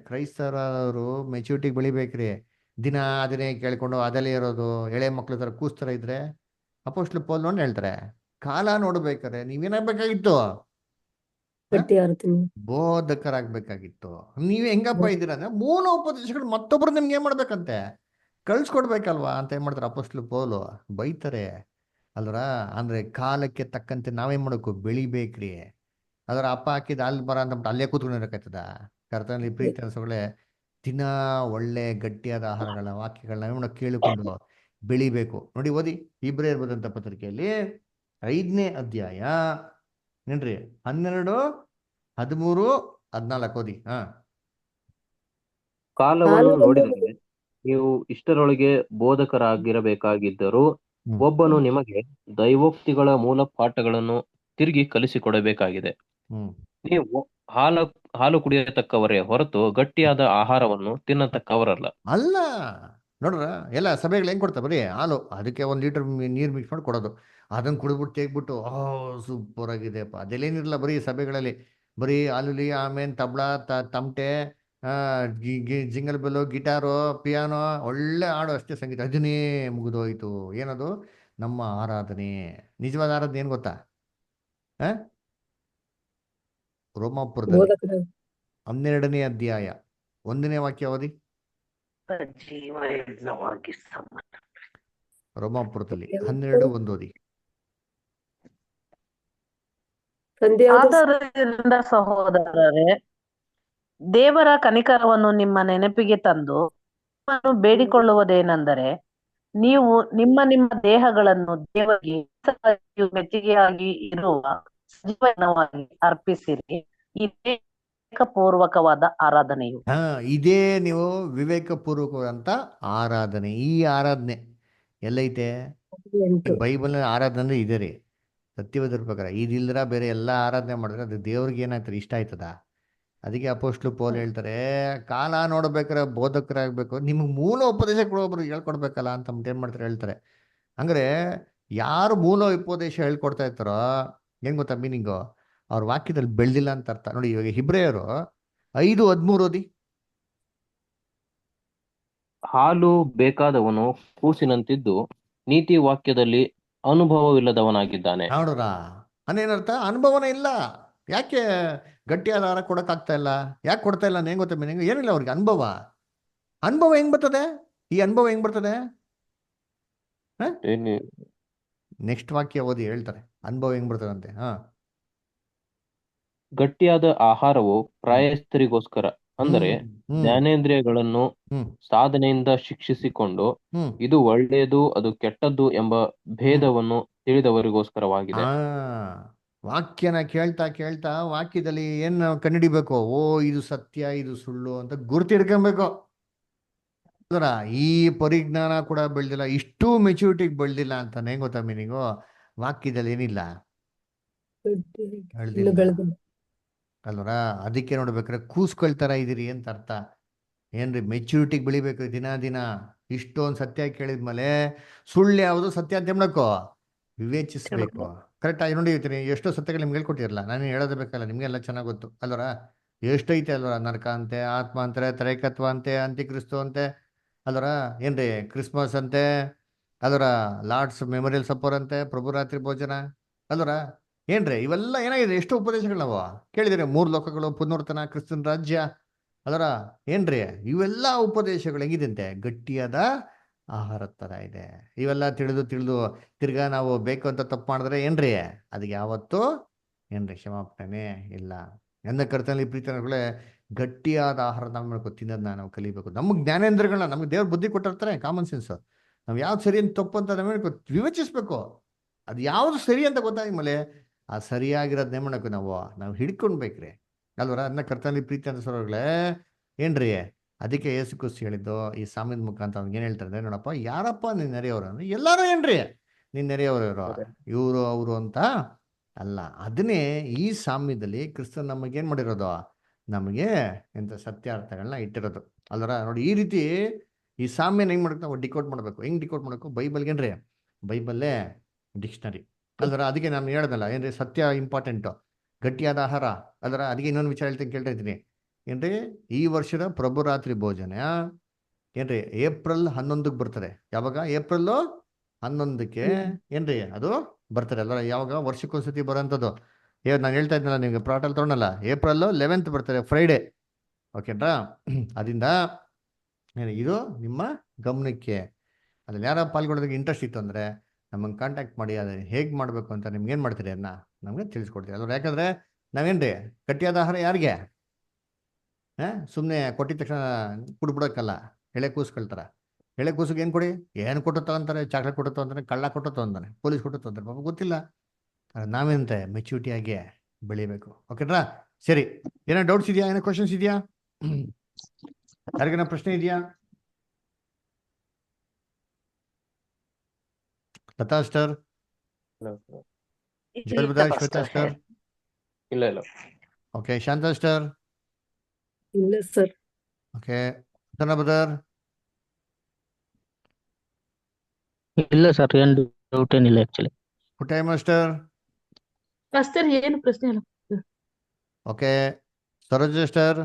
ಕ್ರೈಸ್ತರವರು ಮೆಚೂರಿಟಿಗೆ ಬೆಳಿಬೇಕ್ರಿ. ದಿನ ಅದನ್ನೇ ಕೇಳ್ಕೊಂಡು ಅದಲ್ಲೇ ಇರೋದು ಎಳೆ ಮಕ್ಳ ಥರ ಕೂಸ್ತರ ಇದ್ರೆ ಅಪೊಸ್ತಲ ಪೌಲ್ ನೋಡಿ ಹೇಳ್ತಾರೆ, ಕಾಲ ನೋಡ್ಬೇಕಾರೆ ನೀವೇನಾಗಬೇಕಾಗಿತ್ತು? ಬೋಧಕರಾಗಬೇಕಾಗಿತ್ತು. ನೀವ್ ಹೆಂಗಪ್ಪ ಇದ್ದೀರ ಅಂದ್ರೆ ಮೂಲ ಉಪದೇಶಗಳು ಮತ್ತೊಬ್ರು ನಿಮ್ಗೆ ಏನ್ ಮಾಡ್ಬೇಕಂತೆ ಕಳ್ಸ್ಕೊಡ್ಬೇಕಲ್ವಾ ಅಂತ ಏನ್ ಮಾಡ್ತಾರೆ ಅಪೊಸ್ತಲ ಪೌಲು ಬೈತಾರೆ ಅಲ್ರ. ಅಂದ್ರೆ ಕಾಲಕ್ಕೆ ತಕ್ಕಂತೆ ನಾವೇನ್ ಮಾಡಬೇಕು? ಬೆಳಿಬೇಕ್ರಿ. ಅದರ ಅಪ್ಪ ಹಾಕಿದ ಅಲ್ಲಿ ಬರ ಅಂತ ಅಲ್ಲೇ ಕೂತ್ಕೊಂಡಿರಕಾಯ್ತದ? ಕರ್ತನಲ್ಲಿ ಪ್ರೀತಿ ಅನ್ಸೋಗಳೇ, ದಿನ ಒಳ್ಳೆ ಗಟ್ಟಿಯಾದ ಆಹಾರಗಳ ವಾಕ್ಯಗಳನ್ನ ಕೇಳಿಕೊಂಡು ಬೆಳಿಬೇಕು. ನೋಡಿ ಓದಿ ಇಬ್ರಿಯರ ಬರೆದಂತ ಪತ್ರಿಕೆಯಲ್ಲಿ 5ನೇ ಅಧ್ಯಾಯ ಏನ್ರಿ 12, 13, 14 ಓದಿ. ಕಾಲವನ್ನು ನೋಡಿದರೆ ನೀವು ಇಷ್ಟರೊಳಗೆ ಬೋಧಕರಾಗಿರಬೇಕಾಗಿದ್ದರೂ ಹ್ಮ್ ಒಬ್ಬನು ನಿಮಗೆ ದೈವೋಕ್ತಿಗಳ ಮೂಲ ಪಾಠಗಳನ್ನು ತಿರುಗಿ ಕಲಿಸಿಕೊಡಬೇಕಾಗಿದೆ. ಹ್ಮ್ ನೀವು ಹಾಲು ಹಾಲು ಕುಡಿಯತಕ್ಕವರೇ ಹೊರತು ಗಟ್ಟಿಯಾದ ಆಹಾರವನ್ನು ತಿನ್ನತಕ್ಕವರಲ್ಲ. ಅಲ್ಲ, ನೋಡ್ರ, ಎಲ್ಲ ಸಭೆಗಳು ಹೆಂಗ್ ಕೊಡ್ತಾರೆ, ಬರೀ ಹಾಲು, ಅದಕ್ಕೆ 1 ಲೀಟರ್ ನೀರು ಮಿಕ್ಸ್ ಮಾಡಿ ಕೊಡೋದು, ಅದನ್ನ ಕುಡಿದ್ಬಿಟ್ಟು ತೆಗ್ಬಿಟ್ಟು ಸೂಪರ್ ಆಗಿದೆಪ್ಪ, ಅದೆಲ್ಲೇನಿರಲ್ಲ ಬರೀ ಸಭೆಗಳಲ್ಲಿ, ಬರೀ ಹಾಲುಲಿ ಆಮೇಲೆ ತಬಲ ತಮಟೆ, ಆ, ಜಿಂಗಲ್ ಬೆಲ್ಲು, ಗಿಟಾರು, ಪಿಯಾನೋ, ಒಳ್ಳೆ ಹಾಡು ಅಷ್ಟೇ ಸಂಗೀತ, ಅದನ್ನೇ ಮುಗಿದೋಯ್ತು. ಏನದು ನಮ್ಮ ಆರಾಧನೆ? ನಿಜವಾದ ಆರಾಧನೆ ಏನು ಗೊತ್ತಾ? ಆ? ರೋಮಾಪುರದಲ್ಲಿ ಬೋಧಕರ 12ನೇ ಅಧ್ಯಾಯ 1ನೇ ವಾಕ್ಯ ಓದಿ. ಜೀವ ಯಜ್ಞವಾಗಿ ರೋಮಾಪುರದಲ್ಲಿ 12:1 ಓದಿ. ತಂದೆಯಾದ ಆದ್ದರಿಂದ ಸಹೋದರರೇ, ದೇವರ ಕನಿಕರವನ್ನು ನಿಮ್ಮ ನೆನಪಿಗೆ ತಂದು ನಿಮ್ಮನ್ನು ಬೇಡಿಕೊಳ್ಳುವುದೇನೆಂದರೆ, ನೀವು ನಿಮ್ಮ ನಿಮ್ಮ ದೇಹಗಳನ್ನು ದೇವರಿಗೆ ಮೀಸಲಾಗಿಯೂ ಮೆಚ್ಚುಗೆಯಾಗಿ ಇರುವ ಸಜೀವವಾಗಿ ಅರ್ಪಿಸಿರಿ. ಇದೇ ಪೂರ್ವಕವಾದ ಆರಾಧನೆಯು. ಇದೇ ನೀವು ವಿವೇಕಪೂರ್ವಕವಾದಂಥ ಆರಾಧನೆ. ಈ ಆರಾಧನೆ ಎಲ್ಲೈತೆ? 8. ಬೈಬಲ್ ಆರಾಧನೆ ಅಂದ್ರೆ ಇದೆ ರೀ, ಸತ್ಯವಾದ ಪ್ರಕಾರ. ಇದಿಲ್ದ್ರ ಬೇರೆ ಎಲ್ಲ ಆರಾಧನೆ ಮಾಡಿದ್ರೆ ಅದು ದೇವ್ರಿಗೆ ಏನಾಗ್ತಾರೆ, ಇಷ್ಟ ಆಯ್ತದ? ಅದಕ್ಕೆ ಅಪೋಸ್ಟ್ಲು ಪೌಲ್ ಹೇಳ್ತಾರೆ, ಕಾಲ ನೋಡ್ಬೇಕಾರೆ ಬೋಧಕರಾಗಬೇಕು, ನಿಮ್ಗೆ ಮೂಲ ಉಪದೇಶ ಕೊಡೋಬ್ರು ಹೇಳ್ಕೊಡ್ಬೇಕಲ್ಲ ಅಂತ ಏನ್ ಮಾಡ್ತಾರೆ ಹೇಳ್ತಾರೆ. ಅಂದ್ರೆ ಯಾರು ಮೂಲ ಉಪದೇಶ ಹೇಳ್ಕೊಡ್ತಾ ಇರ್ತಾರೋ, ಏನ್ ಗೊತ್ತಾ ಮೀನಿಂಗು? ಅವ್ರ ವಾಕ್ಯದಲ್ಲಿ ಬೆಳೆದಿಲ್ಲ ಅಂತ ಅರ್ಥ. ನೋಡಿ, ಇವಾಗ ಹಿಬ್ರೇಯರು 5:13 ಓದಿ. ಹಾಲು ಬೇಕಾದವನು ಕೂಸಿನಂತಿದ್ದು ನೀತಿ ವಾಕ್ಯದಲ್ಲಿ ಅನುಭವವಿಲ್ಲದವನಾಗಿದ್ದಾನೆ. ನೋಡ್ರ, ಅನ್ನೇನರ್ಥ? ಅನುಭವನೇ ಇಲ್ಲ. ಯಾಕೆ ಗಟ್ಟಿಯಾದ ಆಹಾರ ಕೊಡೋಕ್ಕಾಗ್ತಾ ಇಲ್ಲ? ಯಾಕೆ ಕೊಡ್ತಾ ಇಲ್ಲ? ಏನ್ ಗೊತ್ತಾ ಮೀನಿಂಗ್? ಏನಿಲ್ಲ ಅವ್ರಿಗೆ ಅನುಭವ. ಅನುಭವ ಹೆಂಗ್ ಬರ್ತದೆ? ಈ ಅನುಭವ ಹೆಂಗ್ ಬರ್ತದೆ? ನೆಕ್ಸ್ಟ್ ವಾಕ್ಯ ಓದಿ, ಹೇಳ್ತಾರೆ ಅನುಭವ ಹೆಂಗ್ ಬರ್ತದಂತೆ. ಗಟ್ಟಿಯಾದ ಆಹಾರವು ಪ್ರಾಯಸ್ಥರಿಗೋಸ್ಕರ, ಅಂದರೆ ಜ್ಞಾನೇಂದ್ರಿಯಗಳನ್ನು ಸಾಧನೆಯಿಂದ ಶಿಕ್ಷಿಸಿಕೊಂಡು ಇದು ಒಳ್ಳೆಯದು ಅದು ಕೆಟ್ಟದ್ದು ಎಂಬ ಭೇದವನ್ನು ತಿಳಿದವರಿಗೋಸ್ಕರವಾಗಿದೆ. ವಾಕ್ಯನ ಕೇಳ್ತಾ ಕೇಳ್ತಾ ವಾಕ್ಯದಲ್ಲಿ ಏನ್ ಕಂಡುಹಿಡಿಬೇಕು? ಓ, ಇದು ಸತ್ಯ, ಇದು ಸುಳ್ಳು ಅಂತ ಗುರ್ತಿಡ್ಕೊಬೇಕು. ಈ ಪರಿಜ್ಞಾನ ಕೂಡ ಬೆಳೆದಿಲ್ಲ, ಇಷ್ಟು ಮೆಚುರಿಟಿಗೆ ಬೆಳೆದಿಲ್ಲ ಅಂತ ಹೆಂಗ್ ಗೊತ್ತಾ ಮೀನಿಂಗು? ವಾಕ್ಯದಲ್ಲಿ ಏನಿಲ್ಲ, ಬೆಳೆದಿಲ್ಲ ಅಲ್ವರ. ಅದಕ್ಕೆ ನೋಡ್ಬೇಕ್ರೆ ಕೂಸ್ಕೊಳ್ತಾರ ಇದೀರಿ ಅಂತ ಅರ್ಥ. ಏನ್ರಿ, ಮೆಚುರಿಟಿಗೆ ಬೆಳಿಬೇಕು ದಿನ ದಿನ. ಇಷ್ಟೊಂದು ಸತ್ಯ ಕೇಳಿದ್ಮೇಲೆ ಸುಳ್ಳು ಯಾವುದು ಸತ್ಯ ಅಂತ ಹೇಳಬೇಕು, ವಿವೇಚಿಸ್ಬೇಕು. ಕರೆಕ್ಟ್ ಆಗಿ ನೋಡಿ, ಎಷ್ಟೋ ಸತ್ಯಗಳು ನಿಮ್ಗೆ ಹೇಳ್ಕೊಟ್ಟಿರಲ್ಲ, ನಾನು ಹೇಳೋದು ಬೇಕಲ್ಲ, ನಿಮ್ಗೆಲ್ಲ ಚೆನ್ನಾಗಿ ಗೊತ್ತು ಅಲ್ವರ. ಎಷ್ಟೈತೆ ಅಲ್ವರ, ನರಕ ಅಂತೆ, ಆತ್ಮ ಅಂತಾರೆ, ತ್ರೈಕತ್ವ ಅಂತೆ, ಅಂತ್ಯಕ್ರಿಸ್ತು ಅಂತೆ ಅಲ್ವರ, ಏನ್ರಿ ಕ್ರಿಸ್ಮಸ್ ಅಂತೆ ಅಲ್ವರ, ಲಾರ್ಡ್ಸ್ ಮೆಮೊರಿಯಲ್ ಸಪ್ಪರ್ ಅಂತೆ, ಪ್ರಭು ರಾತ್ರಿ ಭೋಜನ ಅಲ್ವರ. ಏನ್ರಿ ಇವೆಲ್ಲ ಏನಾಗಿದೆ? ಎಷ್ಟೋ ಉಪದೇಶಗಳು ನಾವು ಕೇಳಿದಿರಿ. 3 ಲೋಕಗಳು, ಪುನರ್ತನ, ಕ್ರಿಸ್ತನ ರಾಜ್ಯ ಅದರ, ಏನ್ರಿ ಇವೆಲ್ಲ ಉಪದೇಶಗಳು ಹೆಂಗಿದಂತೆ? ಗಟ್ಟಿಯಾದ ಆಹಾರ ತರ ಇದೆ. ಇವೆಲ್ಲ ತಿಳಿದು ತಿಳಿದು ತಿರ್ಗಾ ನಾವು ಬೇಕು ಅಂತ ತಪ್ಪು ಮಾಡಿದ್ರೆ ಏನ್ರಿ, ಅದಕ್ಕೆ ಯಾವತ್ತೂ ಏನ್ರಿ ಕ್ಷಮಾಪಣೆ ಇಲ್ಲ. ನನ್ನ ಕರ್ತನಲ್ಲಿ ಪ್ರೀತಿಗಳೇ, ಗಟ್ಟಿಯಾದ ಆಹಾರ ನಾವು ತಿನ್ನೋದನ್ನ ನಾವು ಕಲಿಬೇಕು. ನಮಗೆ ಜ್ಞಾನೇಂದ್ರಗಳನ್ನ ನಮ್ಗೆ ದೇವ್ರ ಬುದ್ಧಿ ಕೊಟ್ಟಿರ್ತಾರೆ, ಕಾಮನ್ ಸೆನ್ಸ್. ನಾವು ಯಾವ್ದು ಸರಿ ಅಂತ ತಪ್ಪು ಅಂತ ನಮಗೆ ವಿವೇಚಿಸ್ಬೇಕು. ಅದು ಯಾವ್ದು ಸರಿ ಅಂತ ಗೊತ್ತಾದ್ಮೇಲೆ ಆ ಸರಿಯಾಗಿರೋದನ್ನೇ ಮಾಡಬೇಕು, ನಾವು ಹಿಡ್ಕೊಂಡ್ಬೇಕ್ರಿ ಅಲ್ವರ. ಅದನ್ನ ಕರ್ತನಲ್ಲಿ ಪ್ರೀತಿ ಅಂತ ಸರೋಗಳೇ, ಏನ್ರಿ ಅದಕ್ಕೆ ಯೇಸು ಕ್ರಿಸ್ತ ಹೇಳಿದ್ದು ಈ ಸಾಮ್ಯದ ಮುಖಾಂತರ ಅವ್ನಿಗೆ ಏನ್ ಹೇಳ್ತಾರೆ ಅಂದ್ರೆ, ನೋಡಪ್ಪ, ಯಾರಪ್ಪ ನಿನ್ ನೆರೆಯವರು ಅಂದ್ರೆ, ಎಲ್ಲಾರು ಏನ್ರಿ ನಿನ್ ನೆರೆಯವರು, ಇವರು ಅವರು ಅಂತ ಅಲ್ಲ. ಅದನ್ನೇ ಈ ಸಾಮ್ಯದಲ್ಲಿ ಕ್ರಿಸ್ತನ್ ನಮಗೇನ್ ಮಾಡಿರೋದು, ನಮಗೆ ಎಂತ ಸತ್ಯಾರ್ಥಗಳನ್ನ ಇಟ್ಟಿರೋದು ಅಲ್ವರ. ನೋಡಿ, ಈ ರೀತಿ ಈ ಸಾಮ್ಯನ ಹೆಂಗ್ ಮಾಡಬೇಕು, ನಾವು ಡಿಕೋಡ್ ಮಾಡ್ಬೇಕು. ಹೆಂಗ್ ಡಿಕೋಡ್ ಮಾಡಬೇಕು? ಬೈಬಲ್ಗೇನ್ರಿ, ಬೈಬಲ್ಲೇ ಡಿಕ್ಷನರಿ ಅಲ್ವರ. ಅದಕ್ಕೆ ನಾನು ಹೇಳ್ದಲ್ಲ, ಏನ್ರಿ ಸತ್ಯ ಇಂಪಾರ್ಟೆಂಟು, ಗಟ್ಟಿಯಾದ ಆಹಾರ ಅಲ್ವರ. ಅದಕ್ಕೆ ಇನ್ನೊಂದು ವಿಚಾರ ಹೇಳ್ತೀನಿ, ಕೇಳ್ತಾ ಇದ್ದೀನಿ. ಏನ್ರಿ, ಈ ವರ್ಷದ ಪ್ರಭು ರಾತ್ರಿ ಭೋಜನ ಏನ್ರಿ ಏಪ್ರಿಲ್ 11ಕ್ಕೆ ಬರ್ತದೆ. ಯಾವಾಗ? ಏಪ್ರಿಲ್ 11ಕ್ಕೆ ಏನ್ರಿ ಅದು ಬರ್ತಾರೆ ಅಲ್ವ. ಯಾವಾಗ? ವರ್ಷಕ್ಕೊಂದ್ಸತಿ ಬರೋಂಥದ್ದು. ನಾನು ಹೇಳ್ತಾ ಇದ್ನಲ್ಲ ನಿಮ್ಗೆ, ಪ್ರಾಟಲ್ ತೊಗೊಂಡಲ್ಲ, ಏಪ್ರಿಲ್ 11th ಬರ್ತಾರೆ, ಫ್ರೈಡೆ. ಓಕೆನಾ? ಅದರಿಂದ ಇದು ನಿಮ್ಮ ಗಮನಕ್ಕೆ. ಅದ್ರಲ್ಲಿ ಯಾರು ಪಾಲ್ಗೊಳ್ಳೋದಕ್ಕೆ ಇಂಟ್ರೆಸ್ಟ್ ಇತ್ತು ಅಂದರೆ ನಮ್ಮನ್ನು ಕಾಂಟ್ಯಾಕ್ಟ್ ಮಾಡಿ, ಅದನ್ನ ಹೇಗೆ ಮಾಡಬೇಕು ಅಂತ ನಿಮ್ಗೆ ಏನು ಮಾಡ್ತೀರಿ ಅದನ್ನ ನಮಗೆ ತಿಳಿಸ್ಕೊಡ್ತೀವಿ ಅಲ್ವ. ಯಾಕಂದರೆ ನಾವೇನ್ರಿ ಗಟ್ಟಿಯಾದ ಆಹಾರ ಯಾರಿಗೆ? ಸುಮ್ಮನೆ ಕೊಟ್ಟಿದ ತಕ್ಷಣ ಕುಡ್ಬಿಡೋಕ್ಕಲ್ಲ. ಎಳೆ ಕೂಸ್ಕೊಳ್ತಾರ. ಎಳೆ ಕೂಸಿಗೆ ಏನು ಕೊಡಿ, ಏನು ಕೊಟ್ಟು ಅಂತಾರೆ, ಚಾಕ್ಲೇಟ್ ಕೊಟ್ಟು ಅಂತಾನೆ, ಕಳ್ಳ ಕೊಟ್ಟು ಅಂತಾನೆ, ಪೊಲೀಸ್ ಕೊಟ್ಟು ಅಂತಾರೆ, ಪಾಪ ಗೊತ್ತಿಲ್ಲ. ನಾವೇನಂತೆ ಮೆಚ್ಯೂರಿಟಿಯಾಗಿ ಬೆಳಿಬೇಕು. ಓಕೆನಾ? ಸರಿ, ಏನೋ ಡೌಟ್ಸ್ ಇದೆಯಾ? ಏನೋ ಕ್ವಶನ್ಸ್ ಇದೆಯಾ? ಯಾರಿಗೇನೋ ಪ್ರಶ್ನೆ ಇದೆಯಾ? ಲತಾ ಸ್ಟರ್, ಇಲ್ಲ sir. ಜೋಯಲ್ ಇಲ್ಲ ಬ್ರದರ್, ಶ್ವೇತಾ ಪಾಸ್ಟರ್. ಸ್ಟರ್, ಇಲ್ಲ ಓಕೆ, ಶಾಂತಾ ಸ್ಟರ್, ಇಲ್ಲ ಸರ್. ಓಕೆ, ಸನ ಬ್ರದರ್, ಇಲ್ಲ ಸರ್, ಏನ್ ಡೌಟ್ ಏನಿಲ್ಲ ಆಕ್ಚುಲಿ. ಪುಟ್ಟಯ್ಯ ಮಾಸ್ಟರ್, ಪಾಸ್ಟರ್ ಏನು ಪ್ರಶ್ನೆ ಇಲ್ಲ. ಓಕೆ, ಸರೋಜ ಸ್ಟರ್,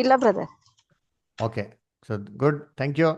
ಇಲ್ಲ brother. Okay, so good, thank you.